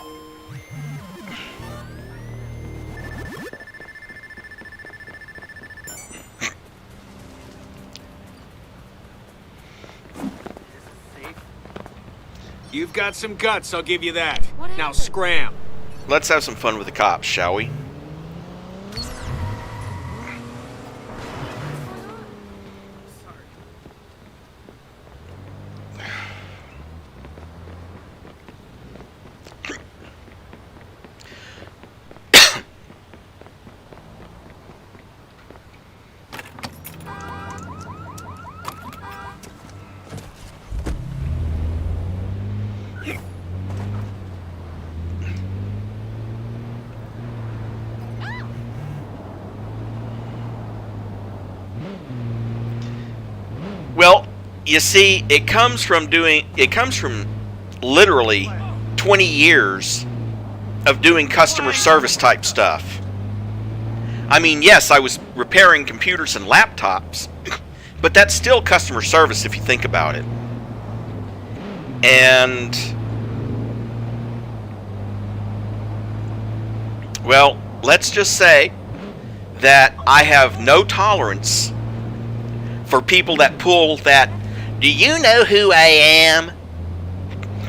You've got some guts, I'll give you that. Now scram. Let's have some fun with the cops, shall we? Well, you see, it comes from literally 20 years of doing customer service type stuff. I mean, yes, I was repairing computers and laptops, but that's still customer service if you think about it. And, well, let's just say that I have no tolerance for people that pull that, "Do you know who I am?"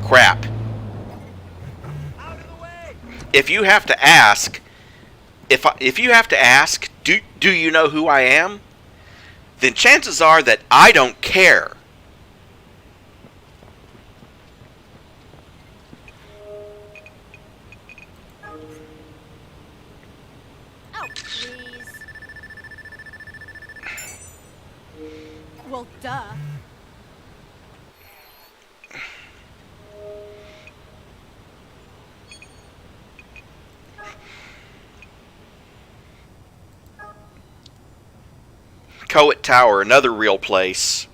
crap. If you have to ask, if you have to ask, do you know who I am? Then chances are that I don't care. Oh, please. Well, duh. Coet Tower, another real place.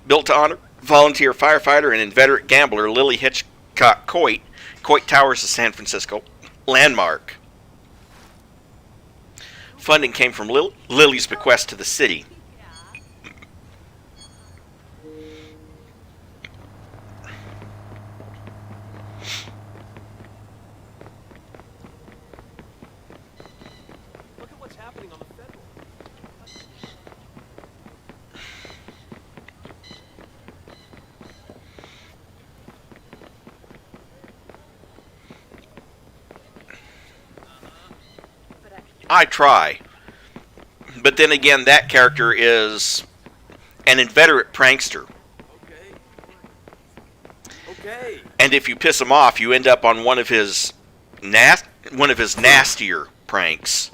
Built to honor volunteer firefighter and inveterate gambler Lily Hitchcock Coit, Coit Tower is a San Francisco landmark. Funding came from Lily's bequest to the city. I try. But then again, that character is an inveterate prankster. Okay. And if you piss him off, you end up on one of his nastier pranks.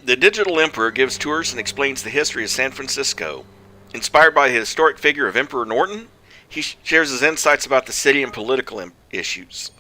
The Digital Emperor gives tours and explains the history of San Francisco. Inspired by the historic figure of Emperor Norton, he shares his insights about the city and political issues.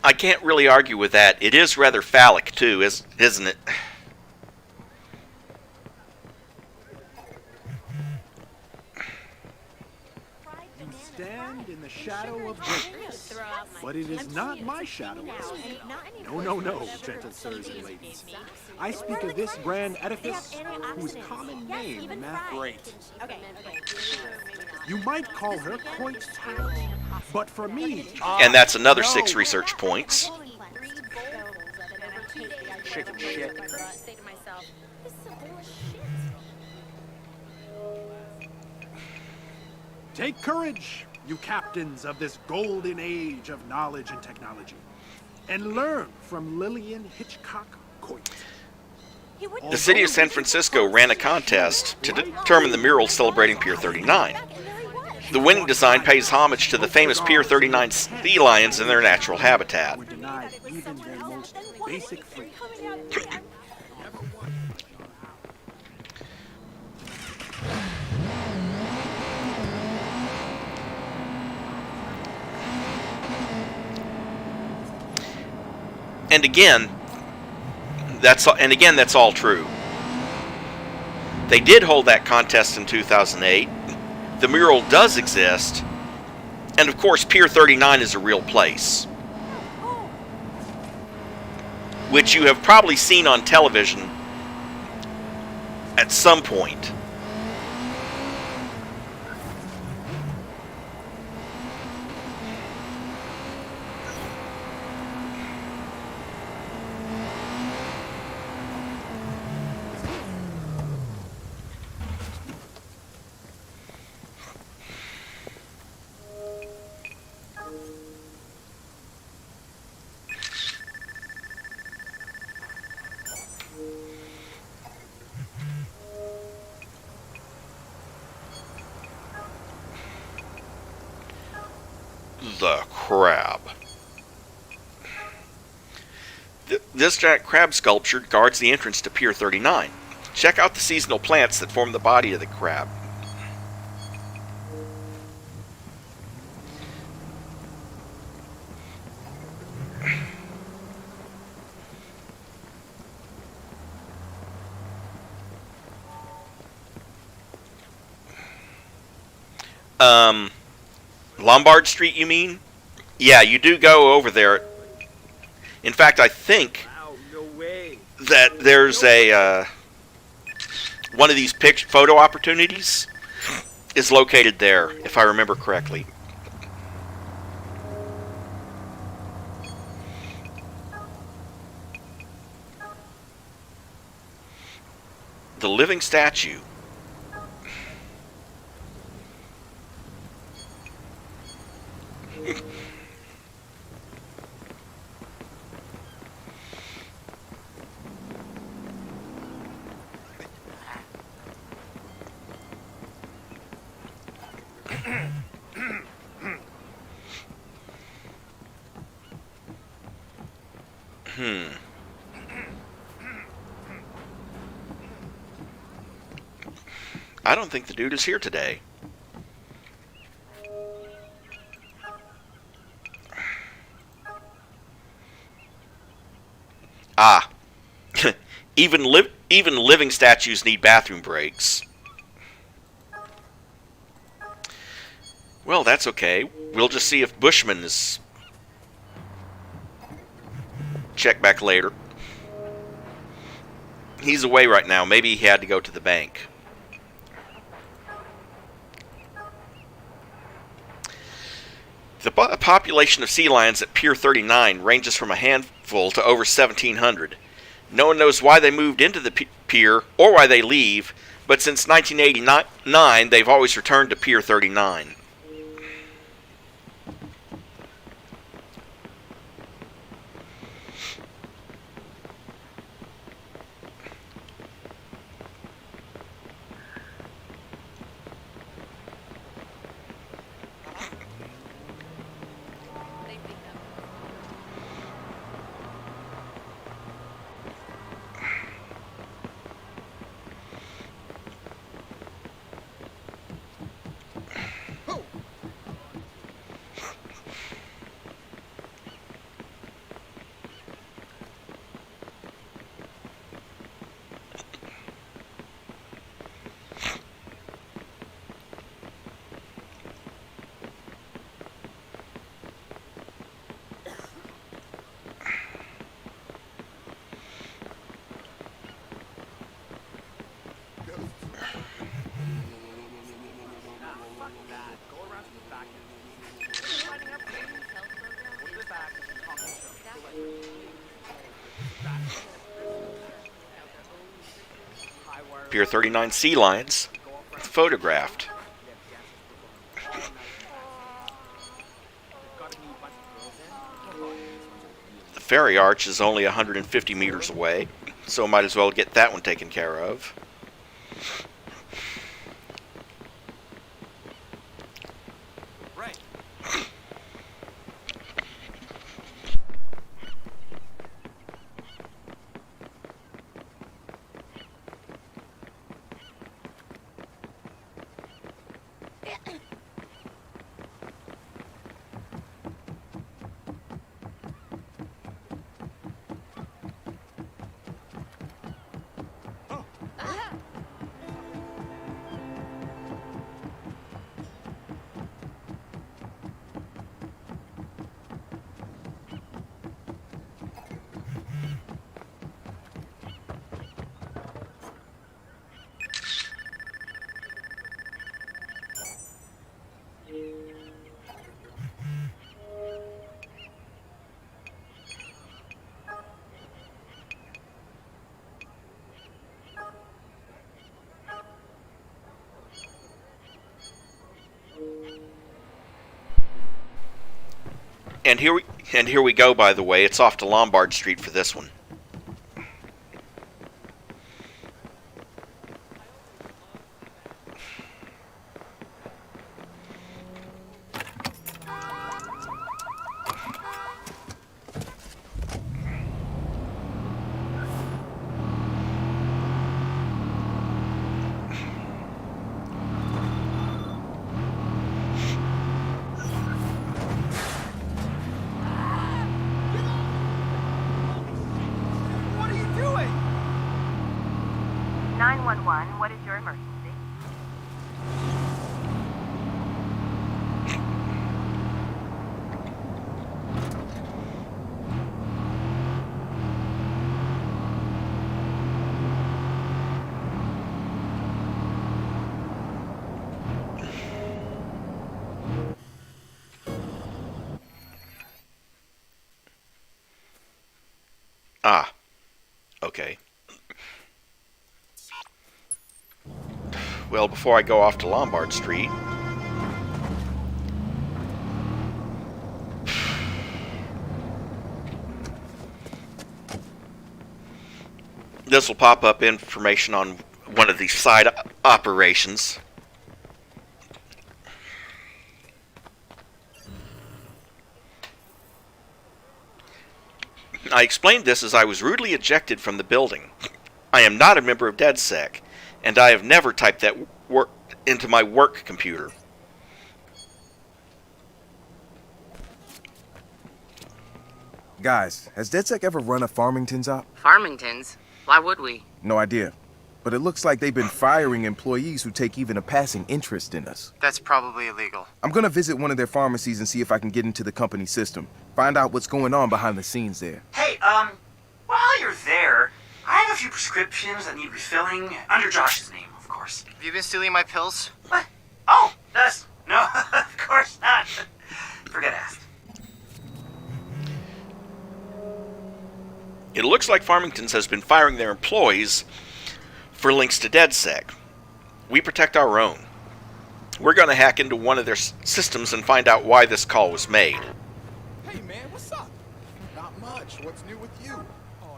I can't really argue with that. It is rather phallic, too, isn't it? You stand in the shadow of greatness, but it is not my shadow. No, gentle sirs and ladies. I speak of this grand edifice, whose common name math great. You might call her Coit Tower, but for me... And that's another 6 research points. Chicken shit. Take courage, you captains of this golden age of knowledge and technology, and learn from Lillian Hitchcock Coit. The city of San Francisco ran a contest to determine the mural celebrating Pier 39. The winning design pays homage to the famous Pier 39 sea lions in their natural habitat. Even their most basic freedom. And again, that's all true. They did hold that contest in 2008. The mural does exist. And of course, Pier 39 is a real place, which you have probably seen on television at some point. The crab. This giant crab sculpture guards the entrance to Pier 39. Check out the seasonal plants that form the body of the crab. Lombard Street, you mean? Yeah, you do go over there. In fact, I think that there's a one of these photo opportunities is located there, if I remember correctly. The living statue. I don't think the dude is here today. Ah. even living statues need bathroom breaks. Well, that's okay. We'll just see if Bushman is... Check back later. He's away right now. Maybe he had to go to the bank. The population of sea lions at Pier 39 ranges from a handful to over 1,700. No one knows why they moved into the pier or why they leave, but since 1989, they've always returned to Pier 39. Pier 39 sea lions photographed. The ferry arch is only 150 meters away, so might as well get that one taken care of. And here we go, by the way. It's off to Lombard Street for this one. 911, what is your emergency? Ah. Okay. Well, before I go off to Lombard Street, this will pop up information on one of these side operations. I explained this as I was rudely ejected from the building. I am not a member of DedSec, and I have never typed that work into my work computer. Guys, has DedSec ever run a Farmington's op? Farmington's? Why would we? No idea. But it looks like they've been firing employees who take even a passing interest in us. That's probably illegal. I'm gonna visit one of their pharmacies and see if I can get into the company system. Find out what's going on behind the scenes there. Hey, while you're there, I have a few prescriptions that need refilling, under Josh's name, of course. Have you been stealing my pills? What? Oh, no, of course not. Forget I asked. It looks like Farmington's has been firing their employees for links to DedSec. We protect our own. We're going to hack into one of their systems and find out why this call was made. Hey man, what's up? Not much. What's new with you?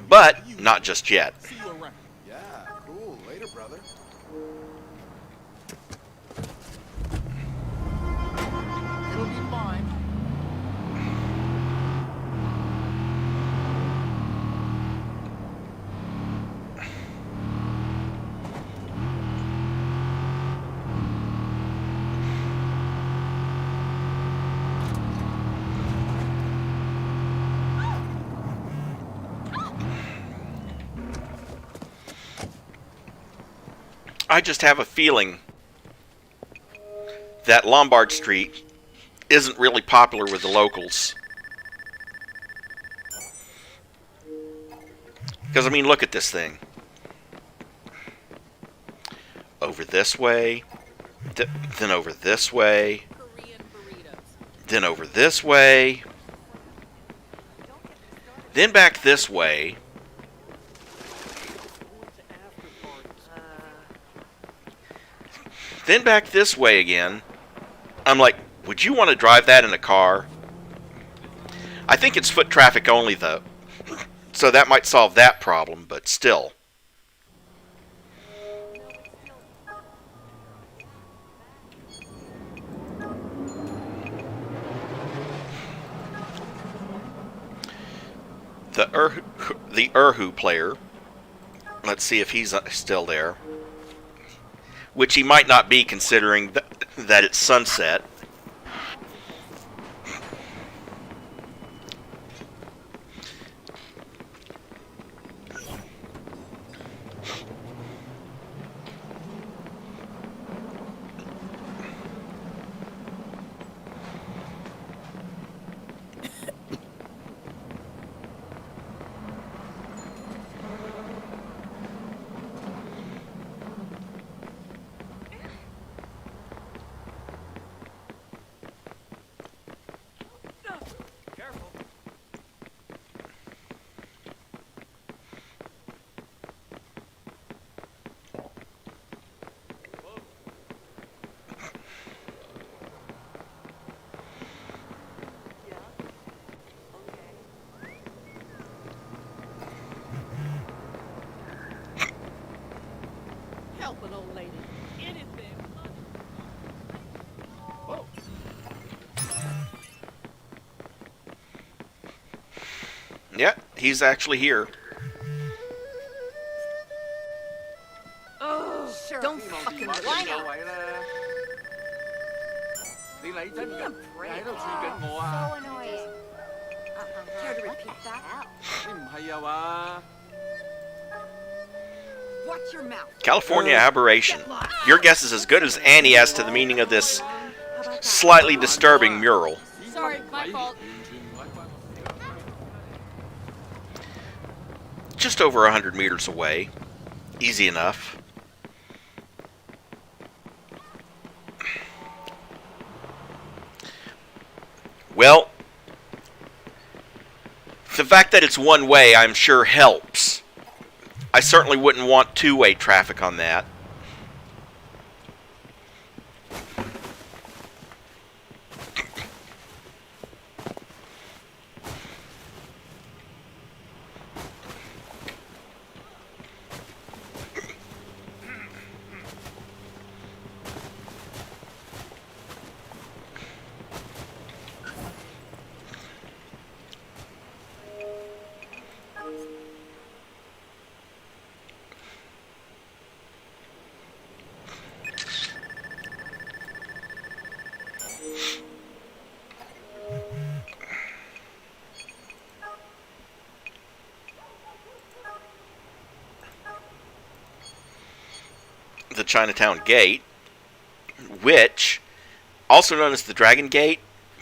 But not just yet. See you around. Yeah, cool. Later, brother. It'll be fine. I just have a feeling that Lombard Street isn't really popular with the locals. Because, I mean, look at this thing. Over this way, then over this way, then over this way, then back this way. Then back this way again. I'm like, would you want to drive that in a car? I think it's foot traffic only, though. So that might solve that problem, but still. The Urhu player. Let's see if he's still there. Which he might not be, considering that it's sunset. Help an old lady. Anything. Whoa. Yeah, he's actually here. Oh, sure. Don't fucking whine out. Đi lấy chân kìa. Cái đâu suy Oh, gần ngộ à. so annoying. Care to repeat that? Em hay à ba. Watch your mouth. California aberration. Your guess is as good as any as to the meaning of this slightly disturbing mural. Sorry, my fault. Just over 100 meters away. Easy enough. Well, the fact that it's one way, I'm sure, helps. I certainly wouldn't want two-way traffic on that. The Chinatown Gate, which, also known as the Dragon Gate,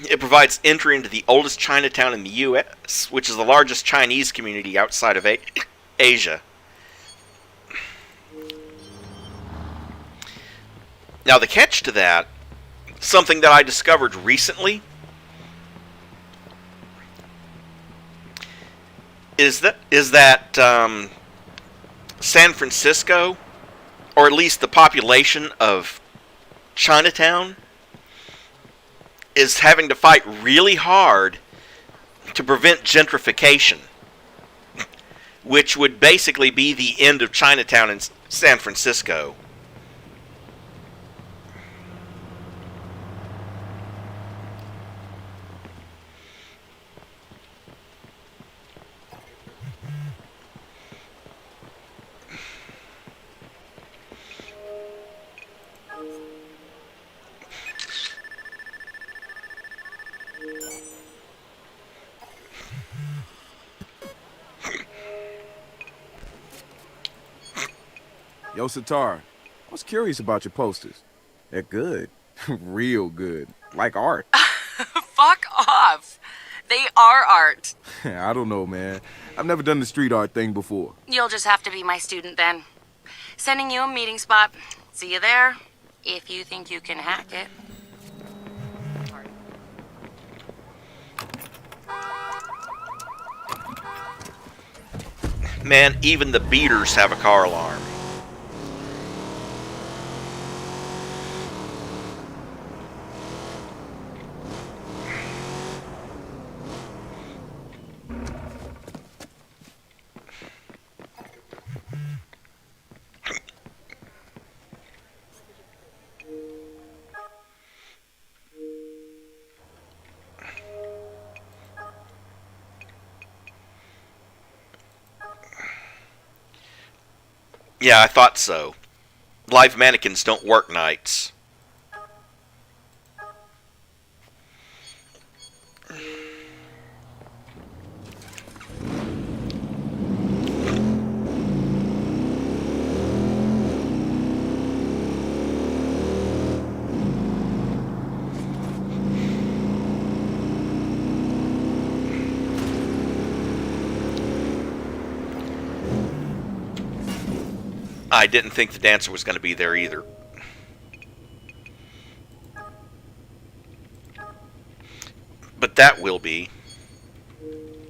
it provides entry into the oldest Chinatown in the U.S., which is the largest Chinese community outside of Asia. Now, the catch to that, something that I discovered recently, is that San Francisco, or at least the population of Chinatown, is having to fight really hard to prevent gentrification, which would basically be the end of Chinatown in San Francisco. Yo, Sitar, I was curious about your posters. They're good. Real good. Like art. Fuck off. They are art. I don't know, man. I've never done the street art thing before. You'll just have to be my student then. Sending you a meeting spot. See you there, if you think you can hack it. Man, even the beaters have a car alarm. Yeah, I thought so. Live mannequins don't work nights. I didn't think the dancer was going to be there either. But that will be.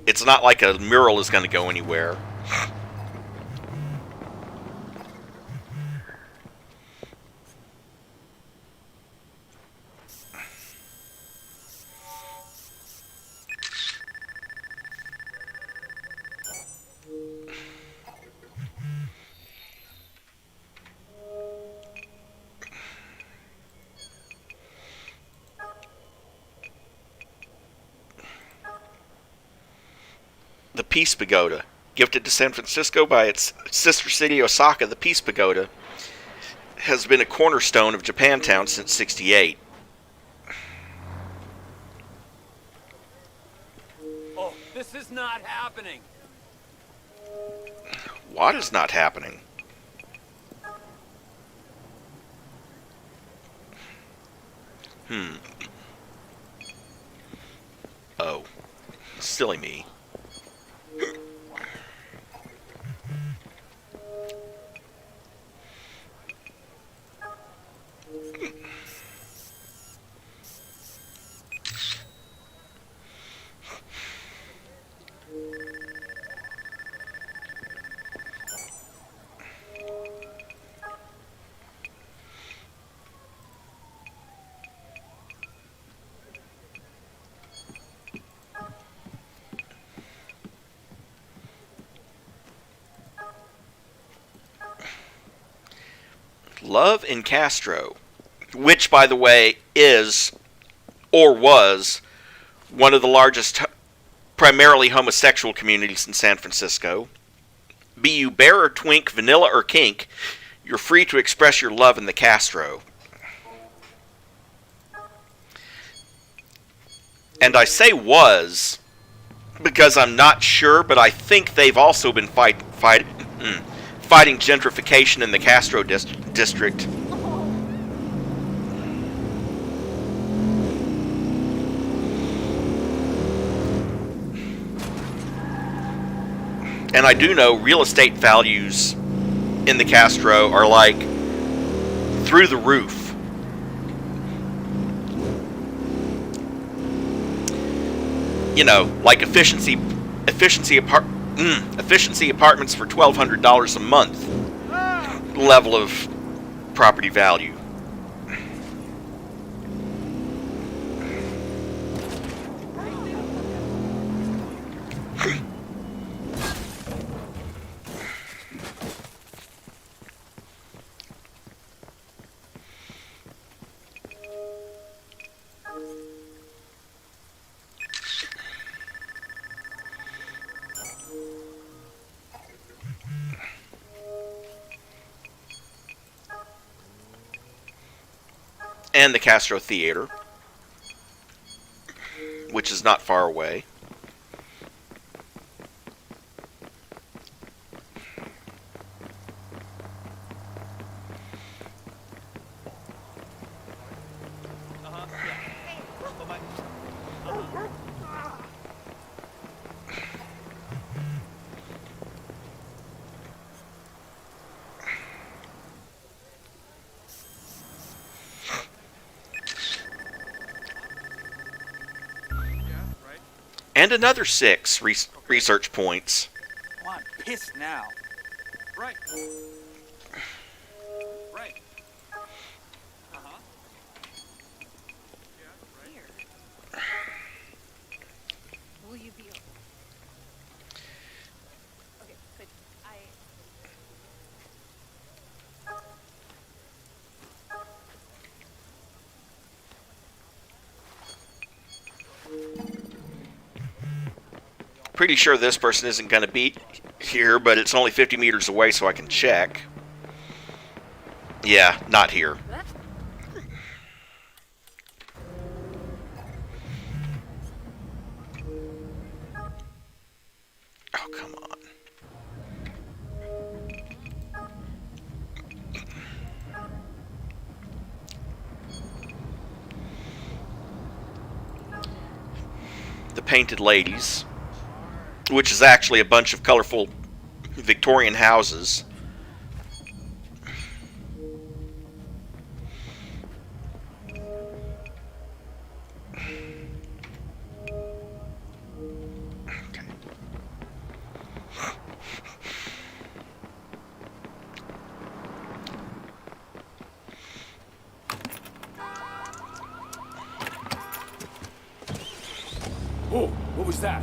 It's not like a mural is going to go anywhere. The Peace Pagoda. Gifted to San Francisco by its sister city Osaka, the Peace Pagoda has been a cornerstone of Japantown since '68. Oh, this is not happening. What is not happening? Oh. Silly me. Love in Castro, which, by the way, is, or was, one of the largest primarily homosexual communities in San Francisco. Be you bear or twink, vanilla or kink, you're free to express your love in the Castro. And I say was because I'm not sure, but I think they've also been fighting gentrification in the Castro district. And I do know real estate values in the Castro are like through the roof. You know, like efficiency apartments for $1,200 a month level of property value. And the Castro Theater, which is not far away. And another 6 research points. Oh, I'm pissed now. Right. Right. Uh-huh. Here. Will you be okay, but Pretty sure this person isn't going to be here, but it's only 50 meters away, so I can check. Yeah, not here. Oh, come on. The Painted Ladies, which is actually a bunch of colorful Victorian houses. Oh, what was that?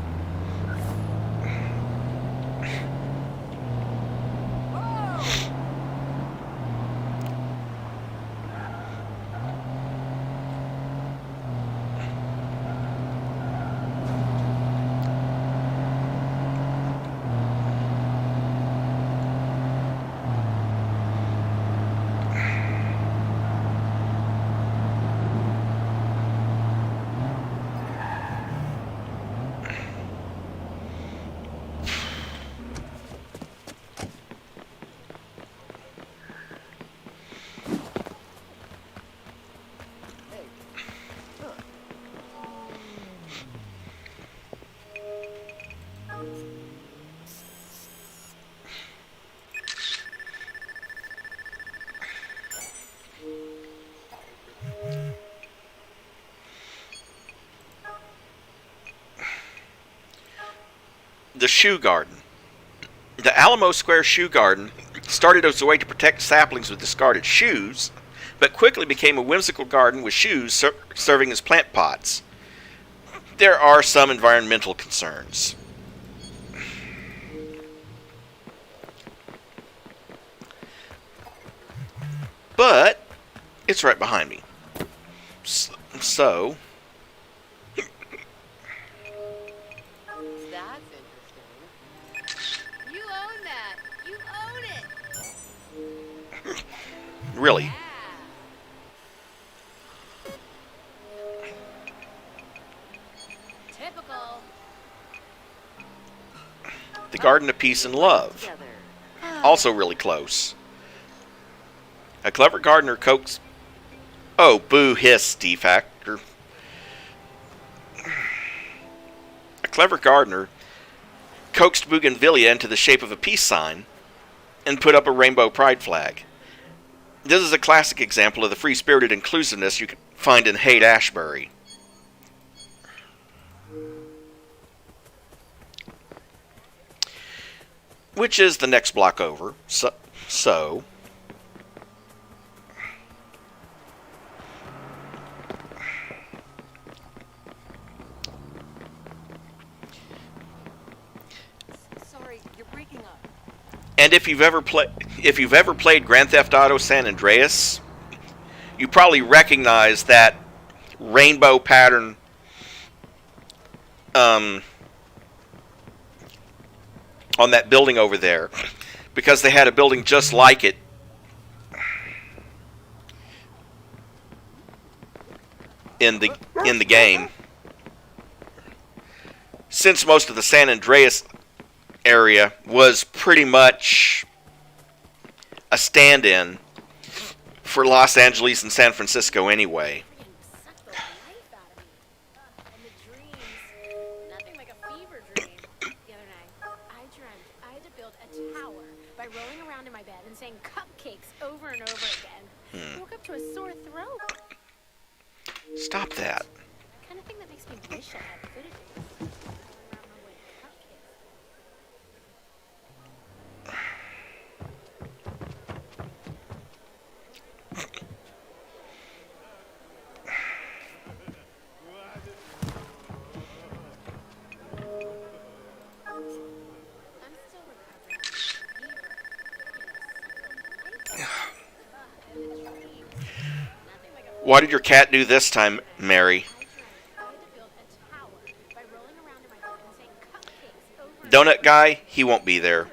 the shoe garden. The Alamo Square shoe garden started as a way to protect saplings with discarded shoes, but quickly became a whimsical garden with shoes serving as plant pots. There are some environmental concerns. But it's right behind me. So That's interesting. You own that. You own it. really, Typical. the Garden of Peace and Love. Also really close. A clever gardener coaxed... Oh, boo hiss, D-Factor. A clever gardener coaxed bougainvillea into the shape of a peace sign and put up a rainbow pride flag. This is a classic example of the free-spirited inclusiveness you can find in Haight-Ashbury. Which is the next block over. So Sorry, you're breaking up. and if you've ever played Grand Theft Auto San Andreas, you probably recognize that rainbow pattern on that building over there, because they had a building just like it in the game. Since most of the San Andreas area was pretty much a stand-in for Los Angeles and San Francisco anyway. Rolling around in my bed and saying cupcakes over and over again. Woke up to a sore throat. Stop that. Kind of thing that makes me wish I had good days. Around my way What did your cat do this time, Mary? Donut guy, he won't be there.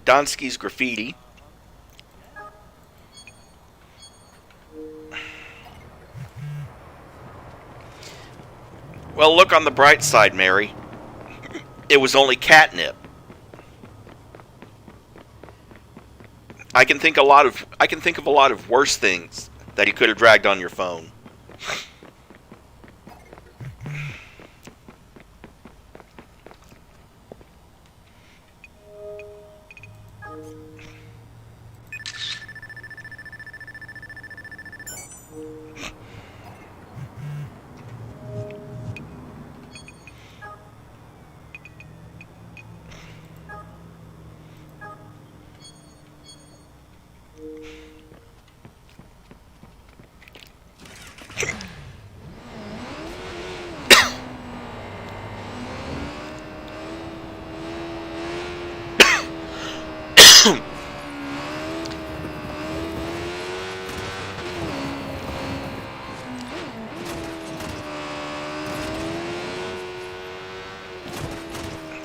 Donsky's graffiti. Well, look on the bright side, Mary. It was only catnip. I can think of a lot of worse things that you could have dragged on your phone.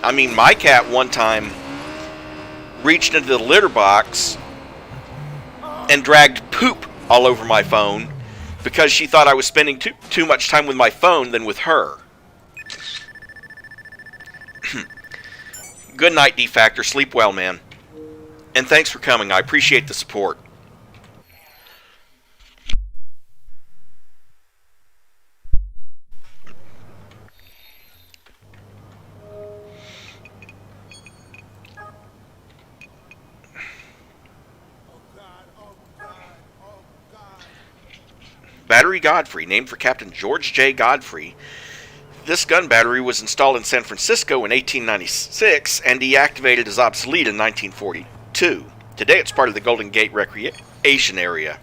I mean, my cat one time reached into the litter box and dragged poop all over my phone because she thought I was spending too much time with my phone than with her. Good night, D-Factor. Sleep well, man. And thanks for coming. I appreciate the support. Battery Godfrey, named for Captain George J. Godfrey. This gun battery was installed in San Francisco in 1896 and deactivated as obsolete in 1942. Today it's part of the Golden Gate Recreation Area.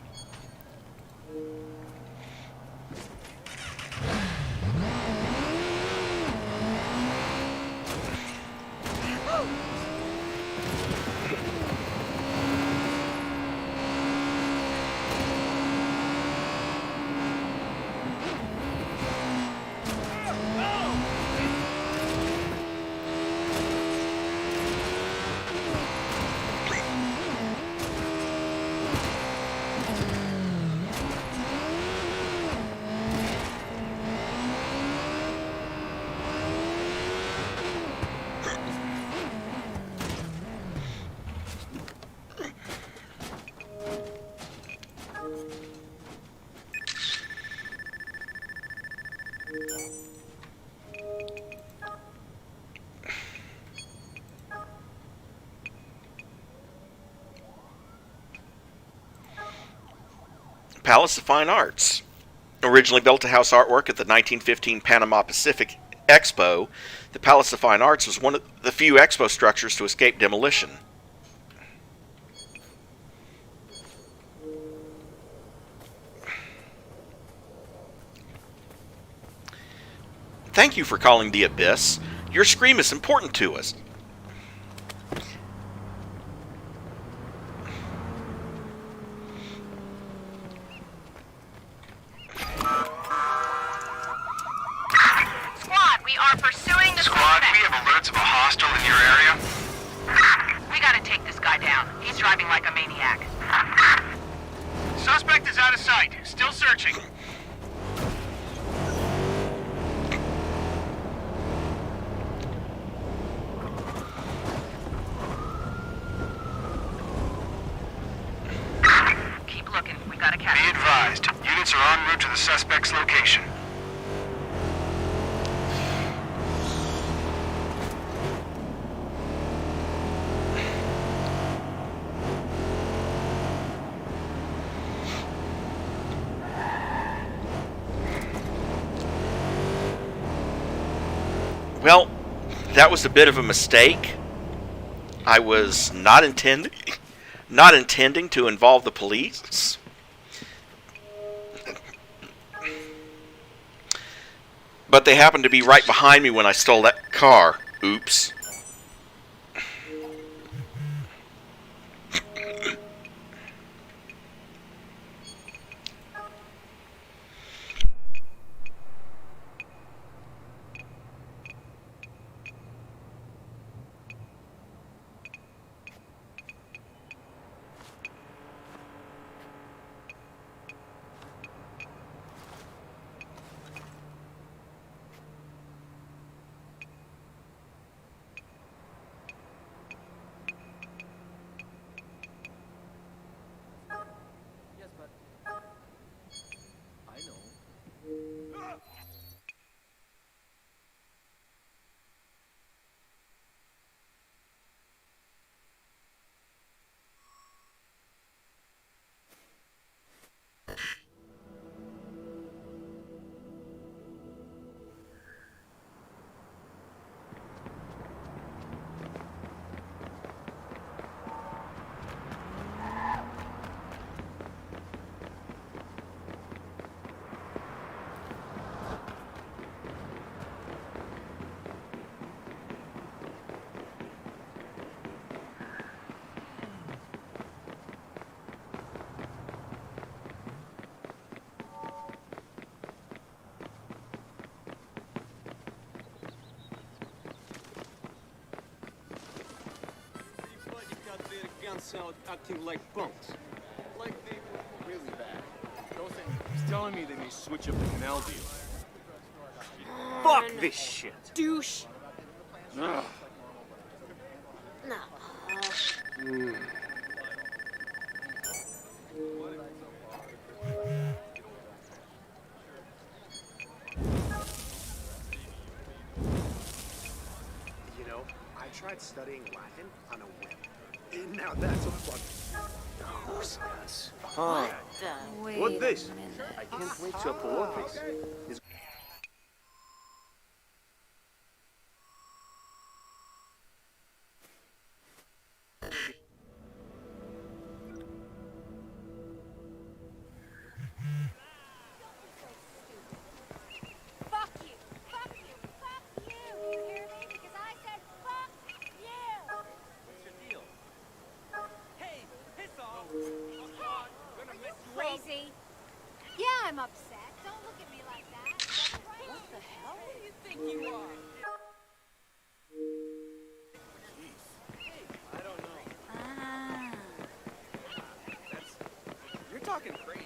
Palace of Fine Arts. Originally built to house artwork at the 1915 Panama Pacific Expo, the Palace of Fine Arts was one of the few expo structures to escape demolition. Thank you for calling the Abyss. Your scream is important to us. Squad, we are pursuing the Squad, we have alerts of a hostile in your area. We gotta take this guy down. He's driving like a maniac. Suspect is out of sight. Still searching. Keep looking. We gotta catch him. Be advised. Units are en route to the suspect's location. Well, that was a bit of a mistake. I was not intending to involve the police. But they happened to be right behind me when I stole that car. Oops. us out acting like punks. Like they were really bad. Those things telling me they may switch up the canal deal. Fuck this shit! Douche. Ugh. No. You know, I tried studying Latin on a whim. Now that's a fucking nonsense. What the? Wait What this? a minute. I can't wait to upload this. It's Fuck you! Fuck you! Fuck you! You hear me? Because I said fuck you! What's your deal? Hey, piss off! Gonna mess you up. Crazy. Yeah, I'm upset. Don't look at me like that. What the hell? Who do you think you are? I don't know. Ah. You're talking crazy.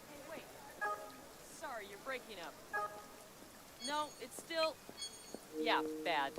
Hey, wait. Sorry, you're breaking up. No, it's still... Yeah, bad.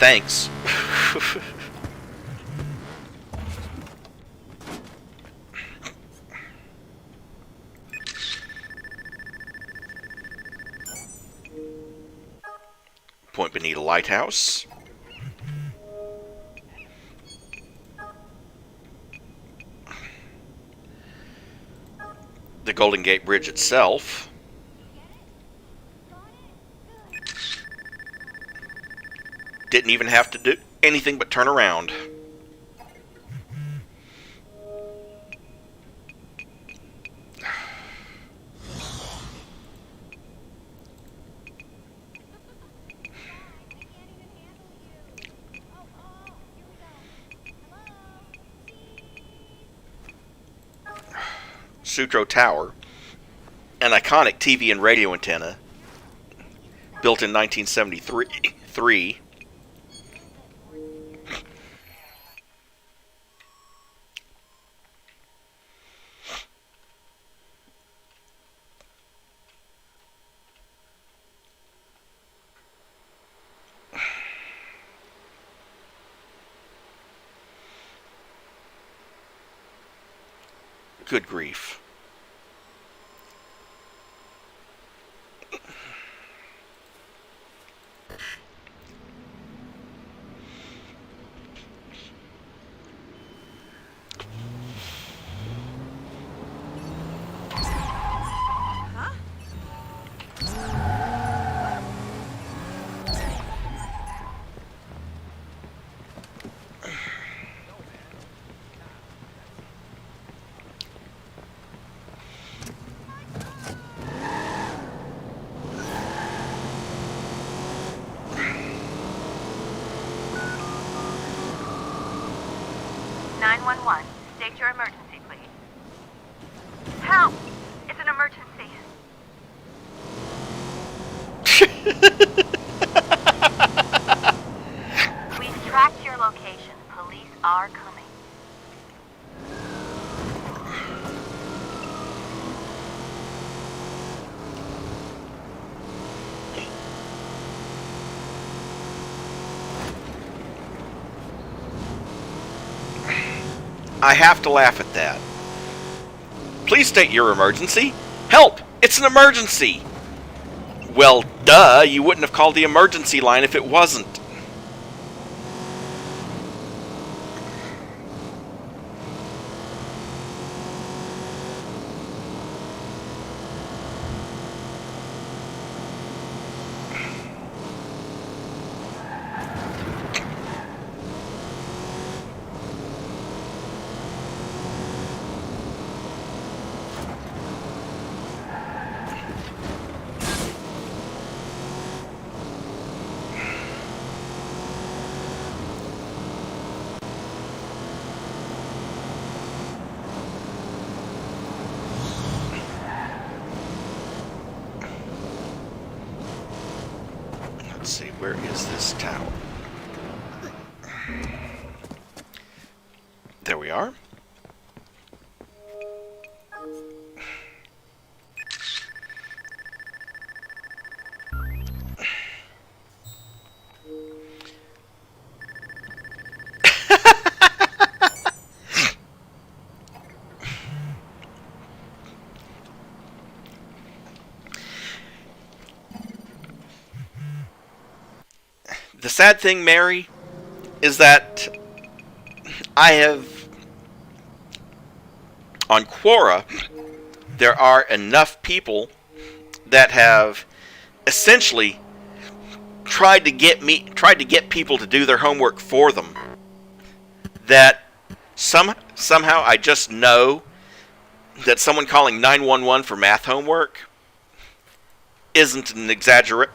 thanks. Point Bonita Lighthouse. The Golden Gate Bridge itself. Didn't even have to do anything but turn around. Sutro Tower, an iconic TV and radio antenna, built in 1973. Good grief. State your emergency, please. Help! It's an emergency. We've tracked your location. Police are coming. I have to laugh at that. Please state your emergency. Help! It's an emergency! Well, duh, you wouldn't have called the emergency line if it wasn't. Let's see, where is this tower? There we are. The sad thing, Mary, is that I have, on Quora, there are enough people that have essentially tried to get people to do their homework for them, that somehow I just know that someone calling 911 for math homework isn't an exaggeration.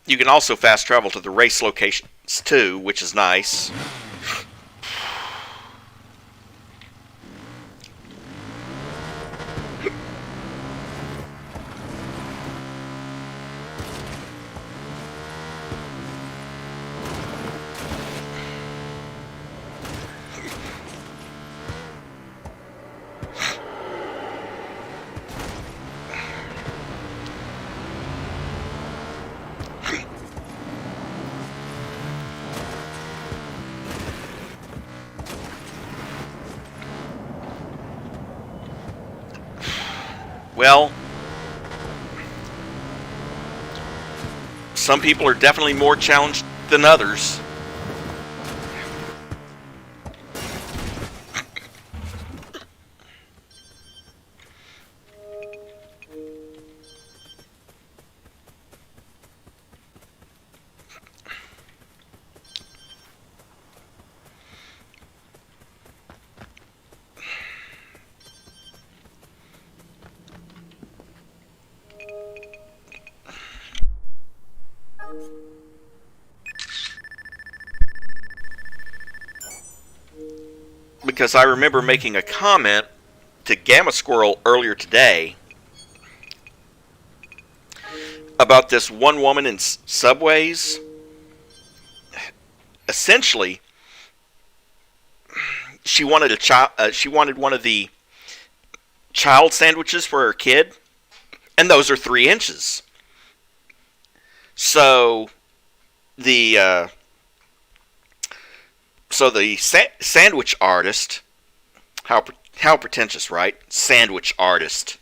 You can also fast travel to the race locations too, which is nice. well, some people are definitely more challenged than others. Because I remember making a comment to Gamma Squirrel earlier today about this one woman in Subways. Essentially, she wanted she wanted one of the child sandwiches for her kid, and those are 3 inches. So the sandwich artist, how pretentious, right? Sandwich artist.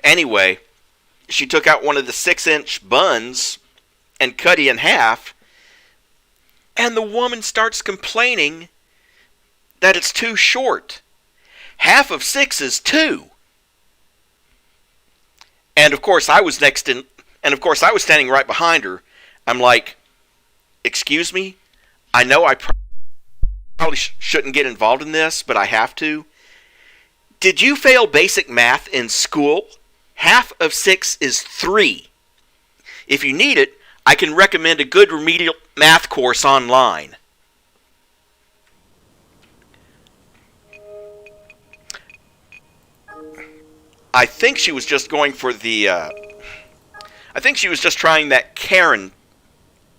Anyway, she took out one of the 6-inch buns and cut it in half, and the woman starts complaining that it's too short. Half of 6 is 2. And of course I was standing right behind her. I'm like, excuse me? I know I probably shouldn't get involved in this, but I have to. Did you fail basic math in school? Half of 6 is 3. If you need it, I can recommend a good remedial math course online. I think she was just going for the, I think she was just trying that Karen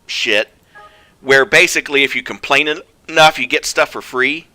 shit, where basically if you complain enough, you get stuff for free.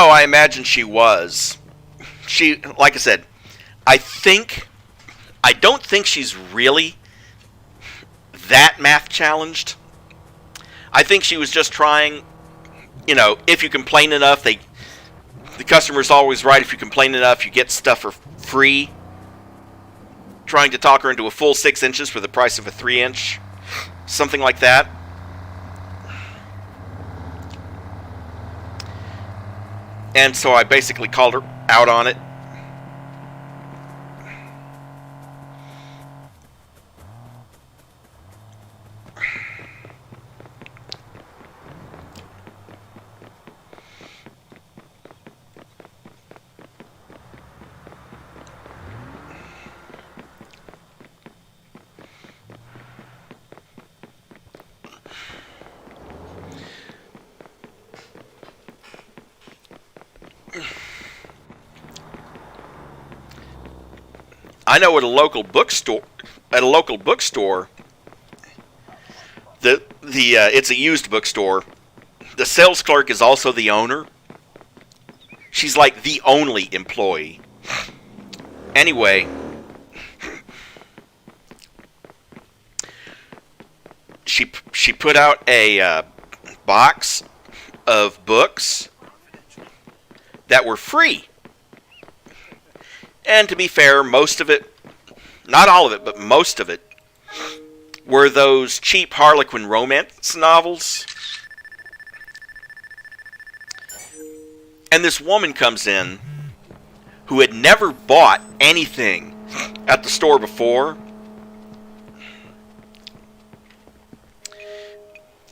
Oh, I imagine she was. She, like I said, I don't think she's really that math challenged. I think she was just trying, if you complain enough, the customer's always right. If you complain enough, you get stuff for free. Trying to talk her into a full 6 inches for the price of a 3-inch. Something like that. And so I basically called her out on it. I know at a local bookstore, it's a used bookstore. The sales clerk is also the owner. She's like the only employee. Anyway, she put out a box of books that were free. And to be fair, most of it, not all of it, but most of it, were those cheap Harlequin romance novels. And this woman comes in who had never bought anything at the store before.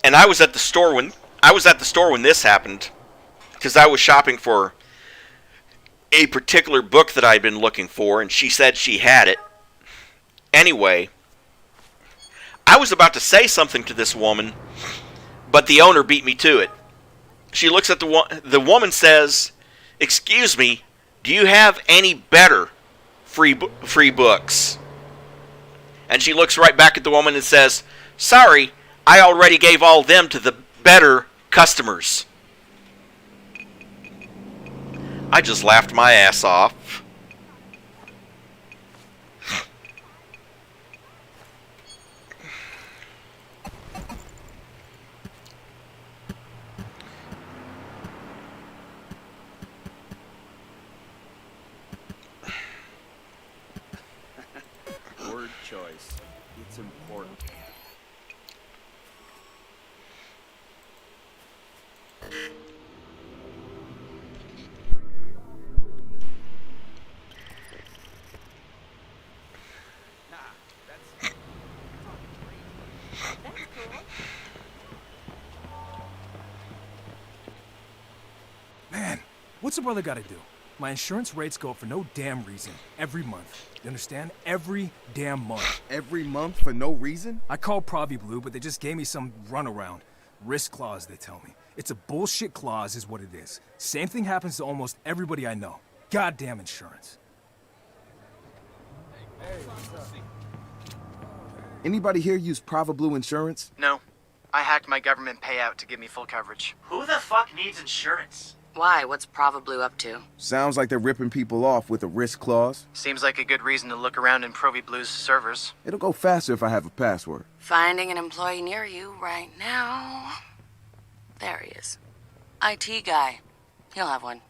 And I was at the store when this happened, because I was shopping for a particular book that I'd been looking for, and she said she had it. Anyway, I was about to say something to this woman, but the owner beat me to it. She looks at the woman says, "Excuse me, do you have any better free books?" And she looks right back at the woman and says, "Sorry, I already gave all them to the better customers." I just laughed my ass off. Word choice. It's important. Man, what's a brother gotta do? My insurance rates go up for no damn reason. Every month. You understand? Every damn month. Every month for no reason? I called Blue, but they just gave me some runaround. Risk clause, they tell me. It's a bullshit clause is what it is. Same thing happens to almost everybody I know. Goddamn insurance. Anybody here use Blue insurance? No. I hacked my government payout to give me full coverage. Who the fuck needs insurance? Why? What's Blue up to? Sounds like they're ripping people off with a risk clause. Seems like a good reason to look around in Blue's servers. It'll go faster if I have a password. Finding an employee near you right now. There he is. IT guy. He'll have one.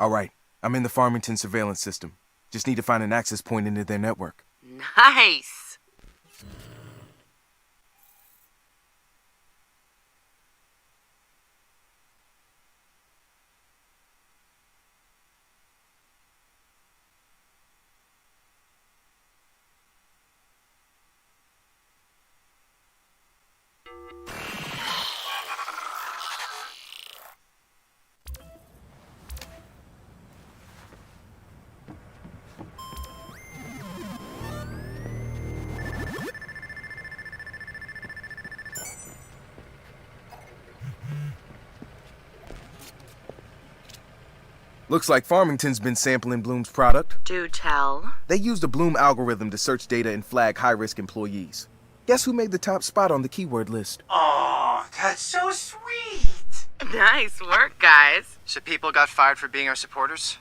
All right, I'm in the Farmington surveillance system. Just need to find an access point into their network. Nice! Looks like Farmington's been sampling Blume's product. Do tell. They used a Blume algorithm to search data and flag high-risk employees. Guess who made the top spot on the keyword list? Oh, that's so sweet. Nice work, guys. So people got fired for being our supporters?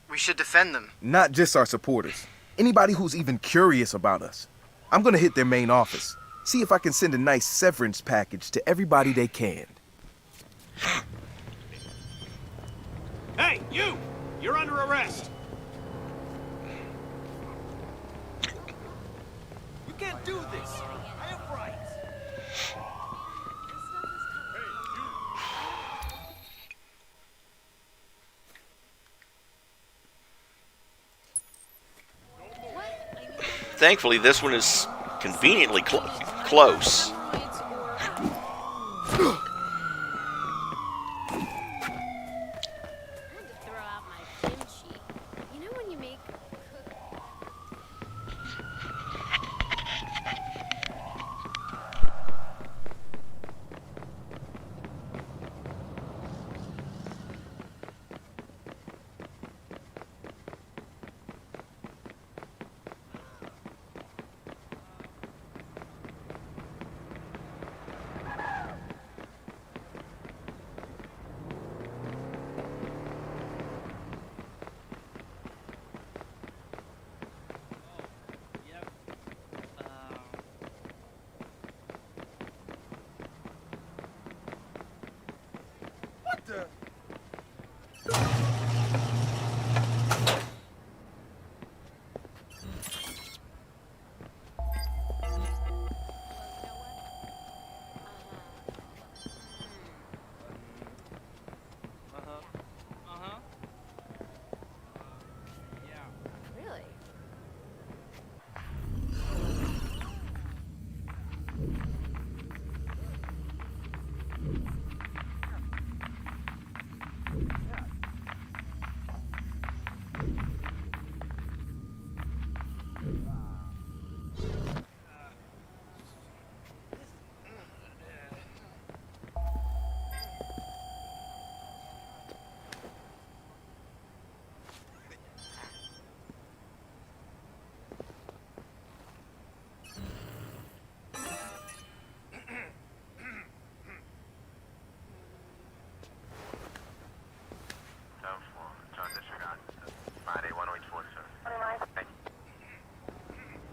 We should defend them. Not just our supporters. Anybody who's even curious about us. I'm gonna hit their main office. See if I can send a nice severance package to everybody they can. Hey, you! You're under arrest. You can't do this. I have rights. Thankfully, this one is conveniently close.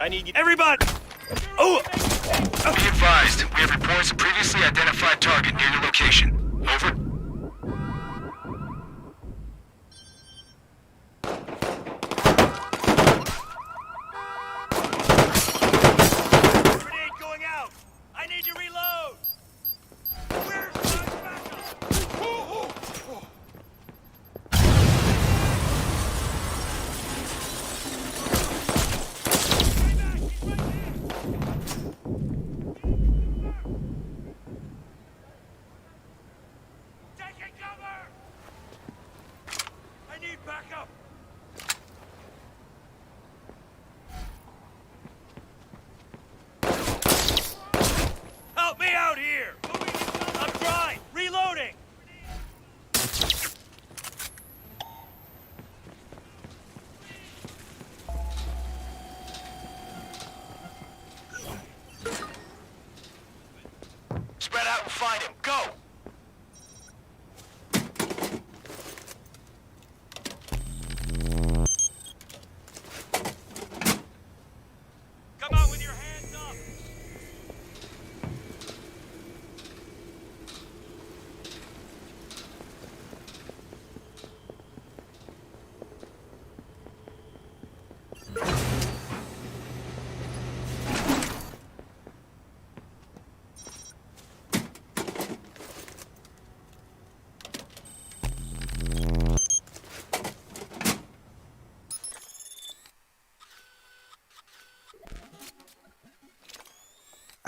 I need everybody! Oh! Be advised, we have reports of previously identified target near your location. Over. Grenade going out! I need to reload! Where's my backup? Taking cover! I need backup! Help me out here! I'm trying! Reloading! Spread out and find him. Go! Come out with your hands up!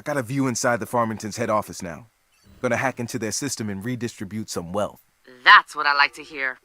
I got a view inside the Farmington's head office now. Gonna hack into their system and redistribute some wealth. That's what I like to hear.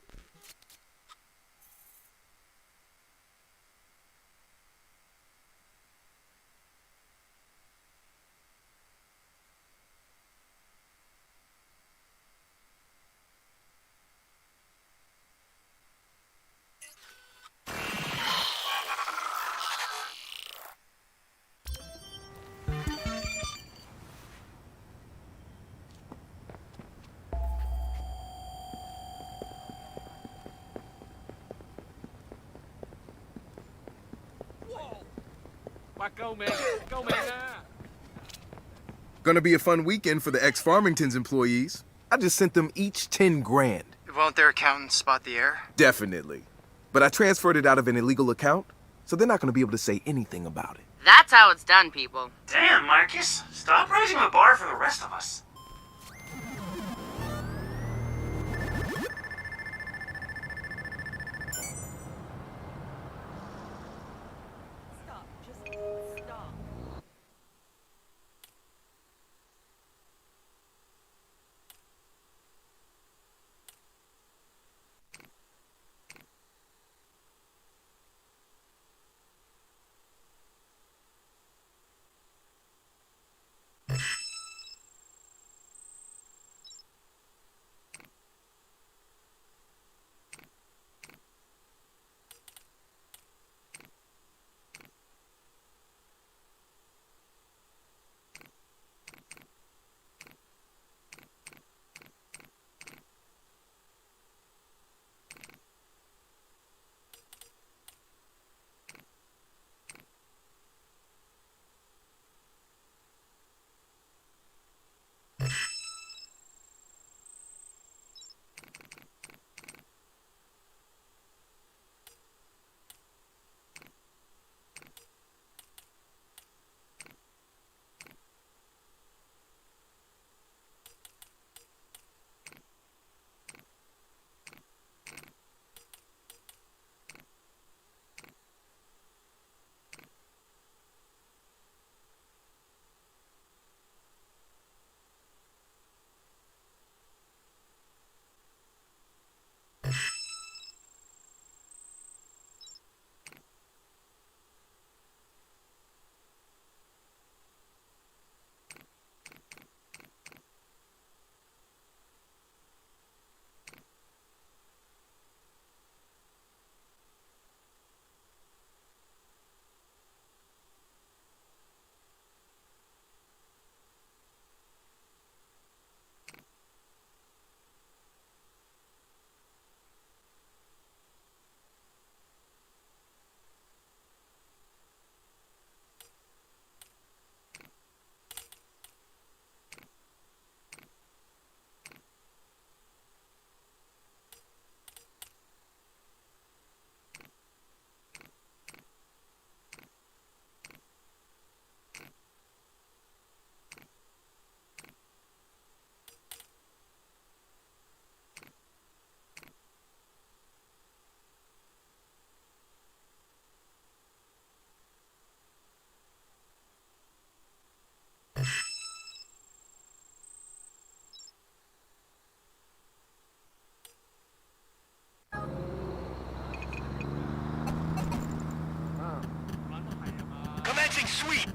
Gonna be a fun weekend for the ex-Farmington's employees. I just sent them each 10 grand. Won't their accountants spot the error? Definitely. But I transferred it out of an illegal account, so they're not gonna be able to say anything about it. That's how it's done, people. Damn, Marcus. Stop raising the bar for the rest of us. Commencing sweep.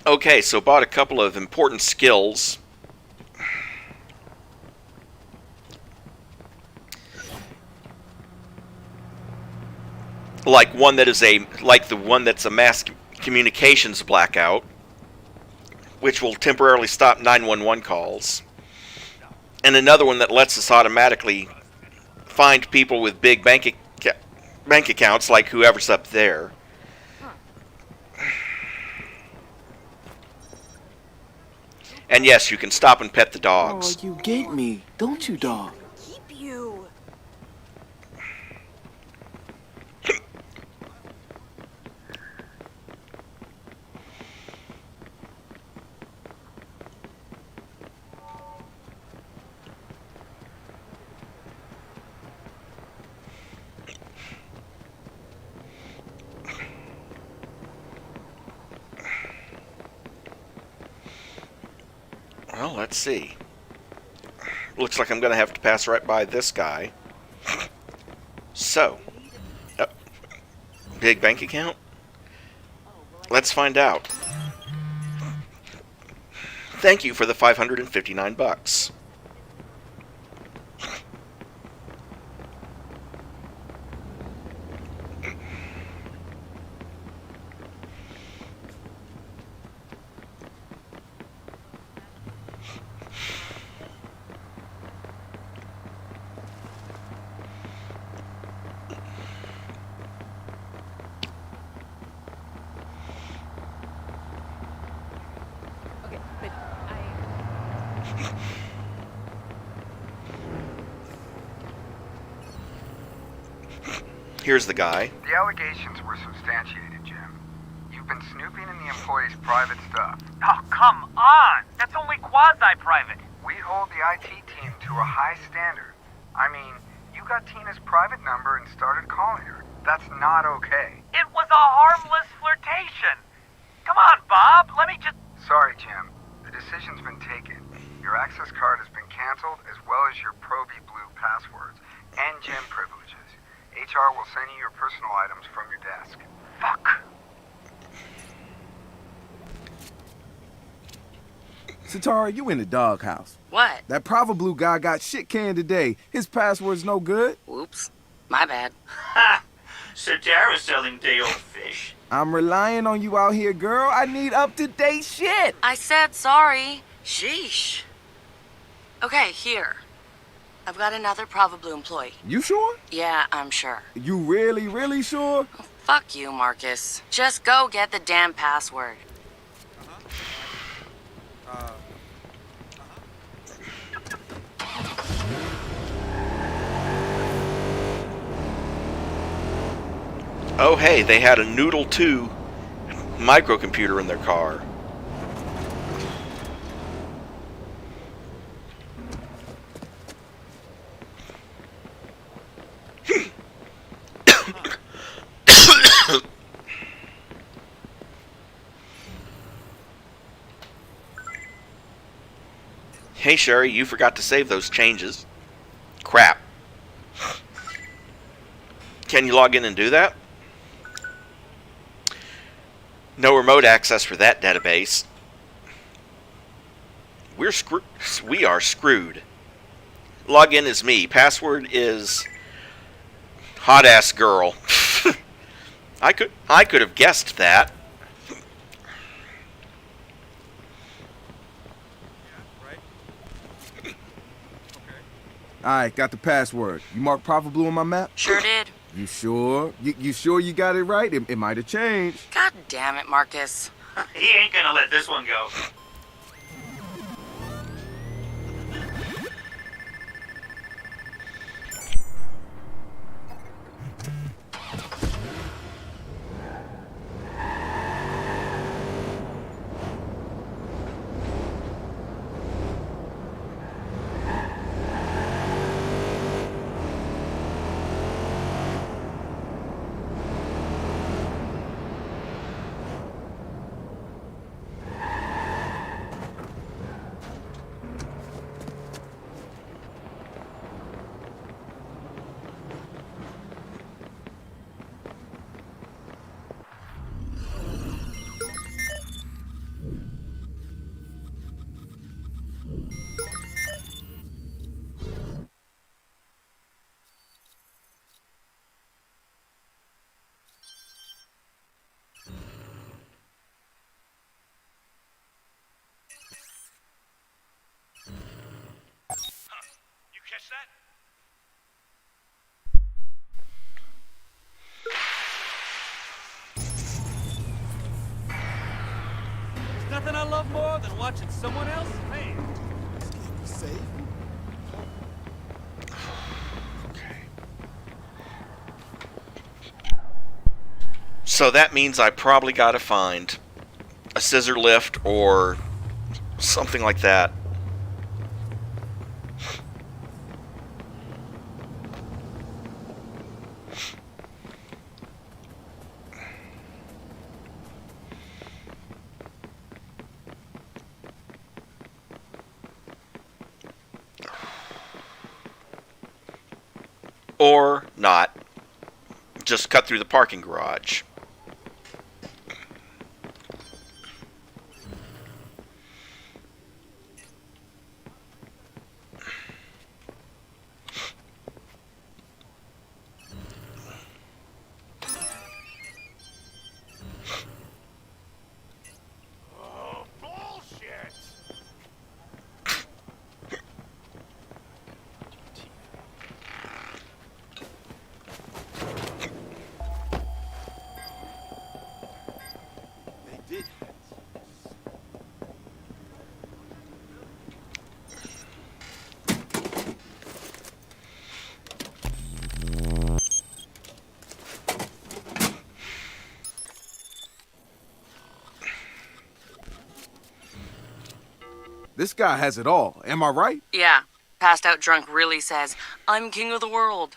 Okay, so bought a couple of important skills. Like one that is the one that's a mass communications blackout, which will temporarily stop 911 calls. And another one that lets us automatically find people with big bank accounts, like whoever's up there. And yes, you can stop and pet the dogs. Oh, you get me, don't you, dog? Keep you. Well, let's see. Looks like I'm going to have to pass right by this guy. So, big bank account? Let's find out. Thank you for the 559 bucks. Okay, but Here's the guy. The allegations were substantiated, Jim. You've been snooping in the employees' private stuff. Oh, come on! That's only quasi-private. We hold the IT team to a high standard. I mean, you got Tina's private number and started calling her. That's not okay. It was a harmless flirtation. Come on, Bob, let me just... Sorry, Jim. The decision's been taken. Your access card has been canceled, as well as your Blue passwords and gym privileges. HR will send you your personal items from your desk. Fuck. Satara, you in the doghouse. What? That Blue guy got shit canned today. His password's no good. Whoops. My bad. Ha! Satara's selling day-old fish. I'm relying on you out here, girl. I need up-to-date shit. I said sorry. Sheesh. Okay, here. I've got another Blue employee. You sure? Yeah, I'm sure. You really, really sure? Oh, fuck you, Marcus. Just go get the damn password. Oh, hey, they had a Noodle 2 microcomputer in their car. Hey, Sherry, you forgot to save those changes. Crap. Can you log in and do that? No remote access for that database. We are screwed. Login is me. Password is hot ass girl. I could have guessed that. Alright, got the password. You marked Blue on my map? Sure did. You sure? You sure you got it right? It might have changed. God damn it, Marcus. He ain't gonna let this one go. nothing I love more than watching someone else fail. Safe? So that means I probably got to find a scissor lift or something like that. Or not. Just cut through the parking garage. Oh, bullshit! They did. This guy has it all. Am I right? Yeah. Passed out drunk really says, I'm king of the world.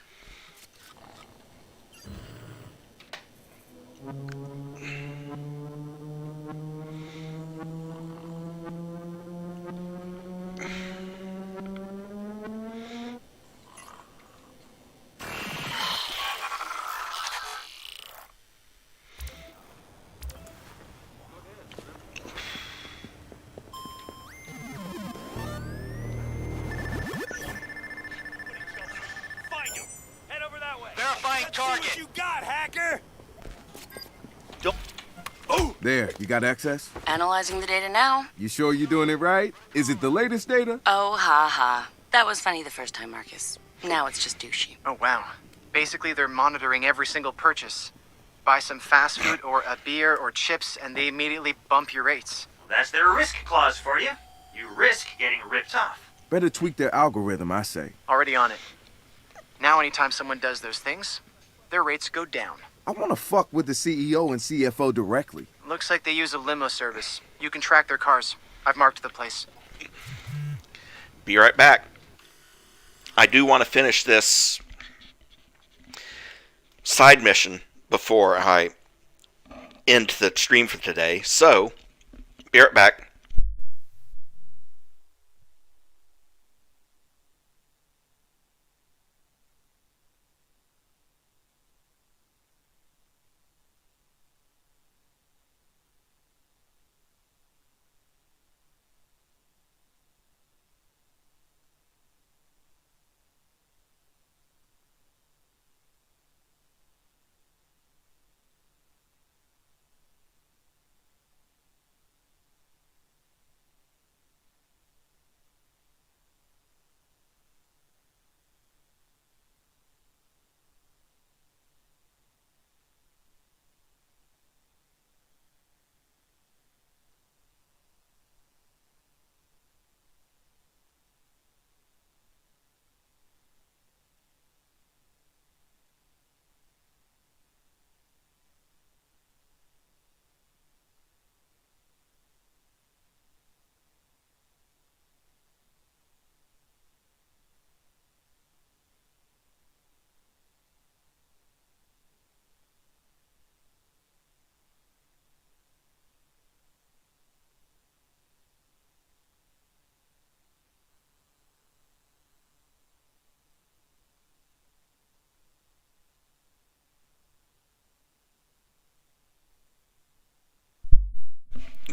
Find him. Head over that way. Verifying Let's see target. what you got, hacker. There, you got access? Analyzing the data now. You sure you're doing it right? Is it the latest data? Oh, ha ha. That was funny the first time, Marcus. Now it's just douchey. Oh, wow. Basically, they're monitoring every single purchase. Buy some fast food or a beer or chips, and they immediately bump your rates. That's their risk clause for you. You risk getting ripped off. Better tweak their algorithm, I say. Already on it. Now, anytime someone does those things, their rates go down. I want to fuck with the CEO and CFO directly. Looks like they use a limo service. You can track their cars. I've marked the place. Be right back. I do want to finish this side mission before I end the stream for today. So, be right back.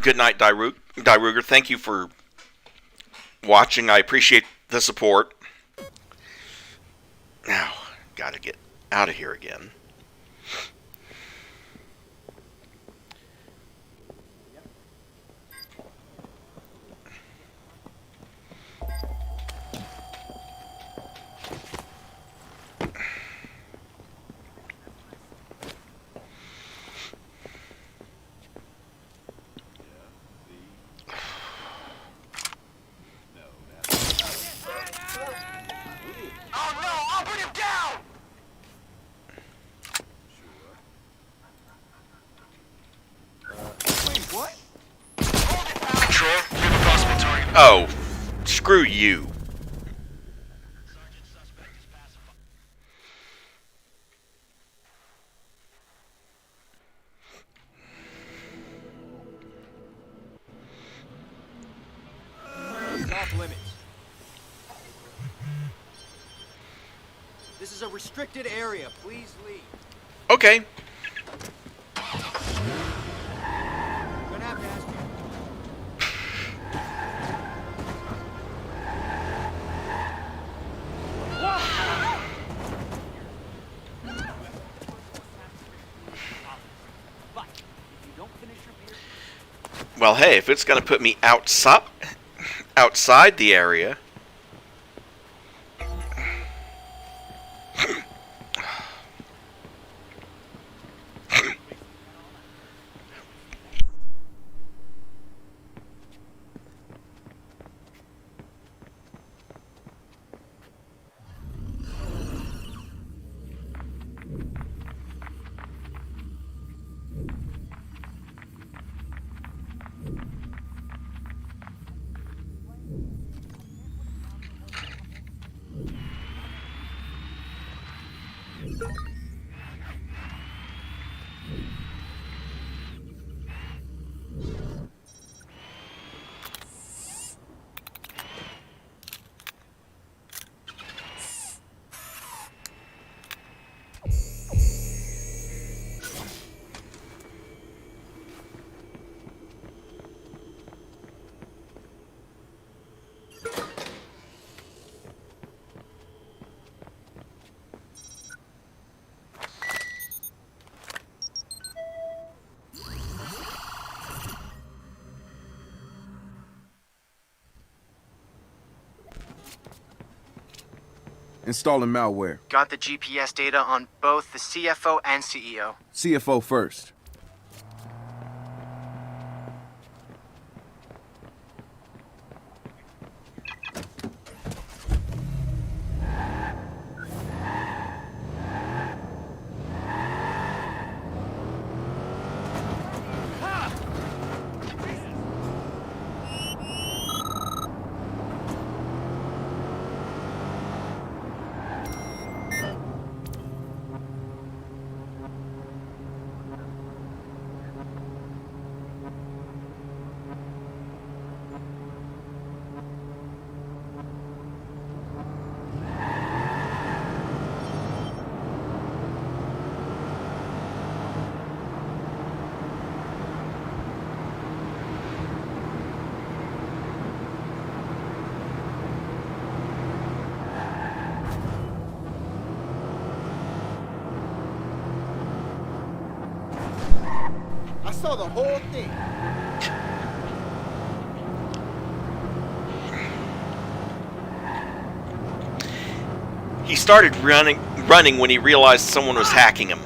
Good night, Ruger. Thank you for watching. I appreciate the support. Now, gotta get out of here again. Oh, screw you. It's off limits. This is a restricted area. Please leave. Okay. I'm gonna have to ask you. Well, hey, if it's going to put me outside the area. Installing malware. Got the GPS data on both the CFO and CEO. CFO first. I saw the whole thing. He started running when he realized someone was hacking him.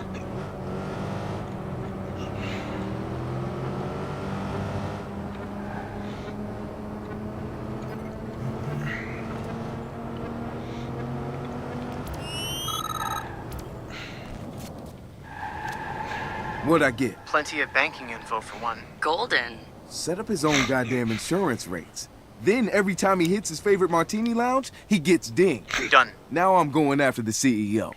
What'd I get? Plenty of banking info for one. Golden. Set up his own goddamn insurance rates. Then every time he hits his favorite martini lounge, he gets dinged. Done. Now I'm going after the CEO.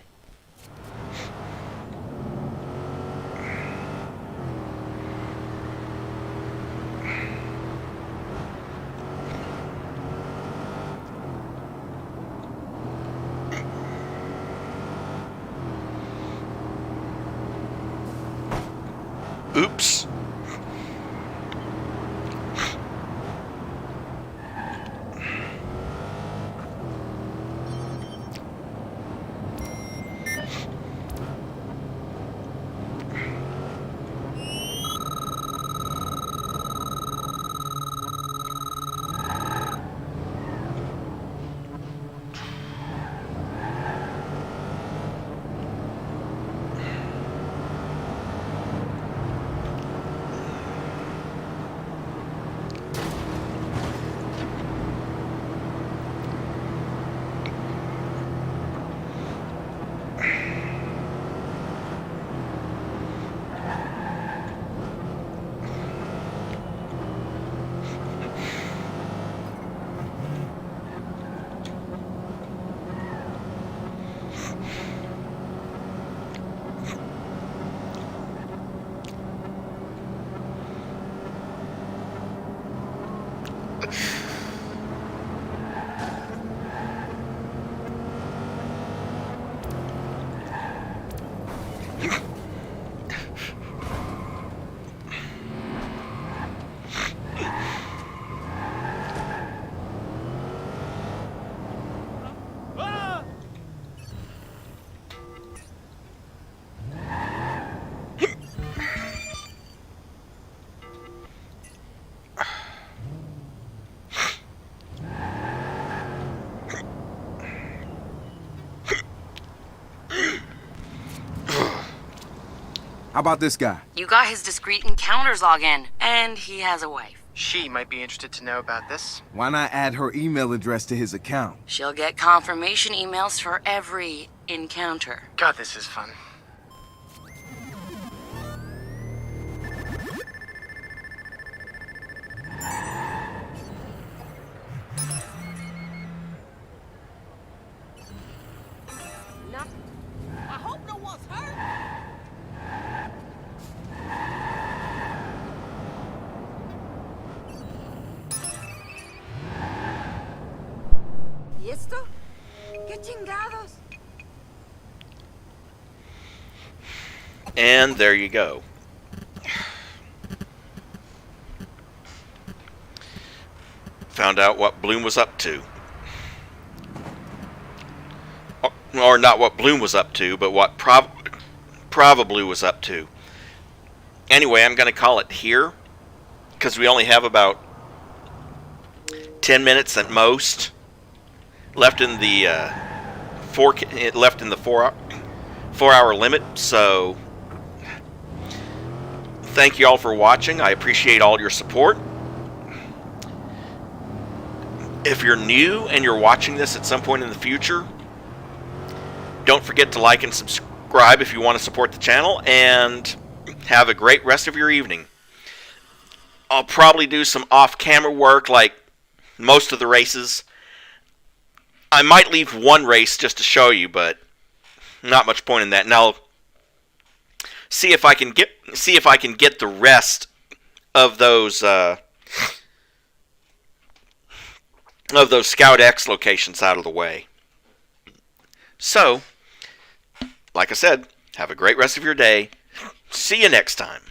Oops. How about this guy? You got his discreet encounters login, and he has a wife. She might be interested to know about this. Why not add her email address to his account? She'll get confirmation emails for every encounter. God, this is fun. I hope no one's hurt. ¿Y esto? ¿Qué chingados? And there you go. Found out what Blume was up to. Or not what Blume was up to, but what probably was up to. Anyway, I'm going to call it here, because we only have about 10 minutes at most left in the 4-hour limit. So thank you all for watching. I appreciate all your support. If you're new and you're watching this at some point in the future, don't forget to like and subscribe if you want to support the channel, and have a great rest of your evening. I'll probably do some off-camera work like most of the races. I might leave one race just to show you, but not much point in that. And I'll see if I can get the rest of those Scout X locations out of the way. So, like I said, have a great rest of your day. See you next time.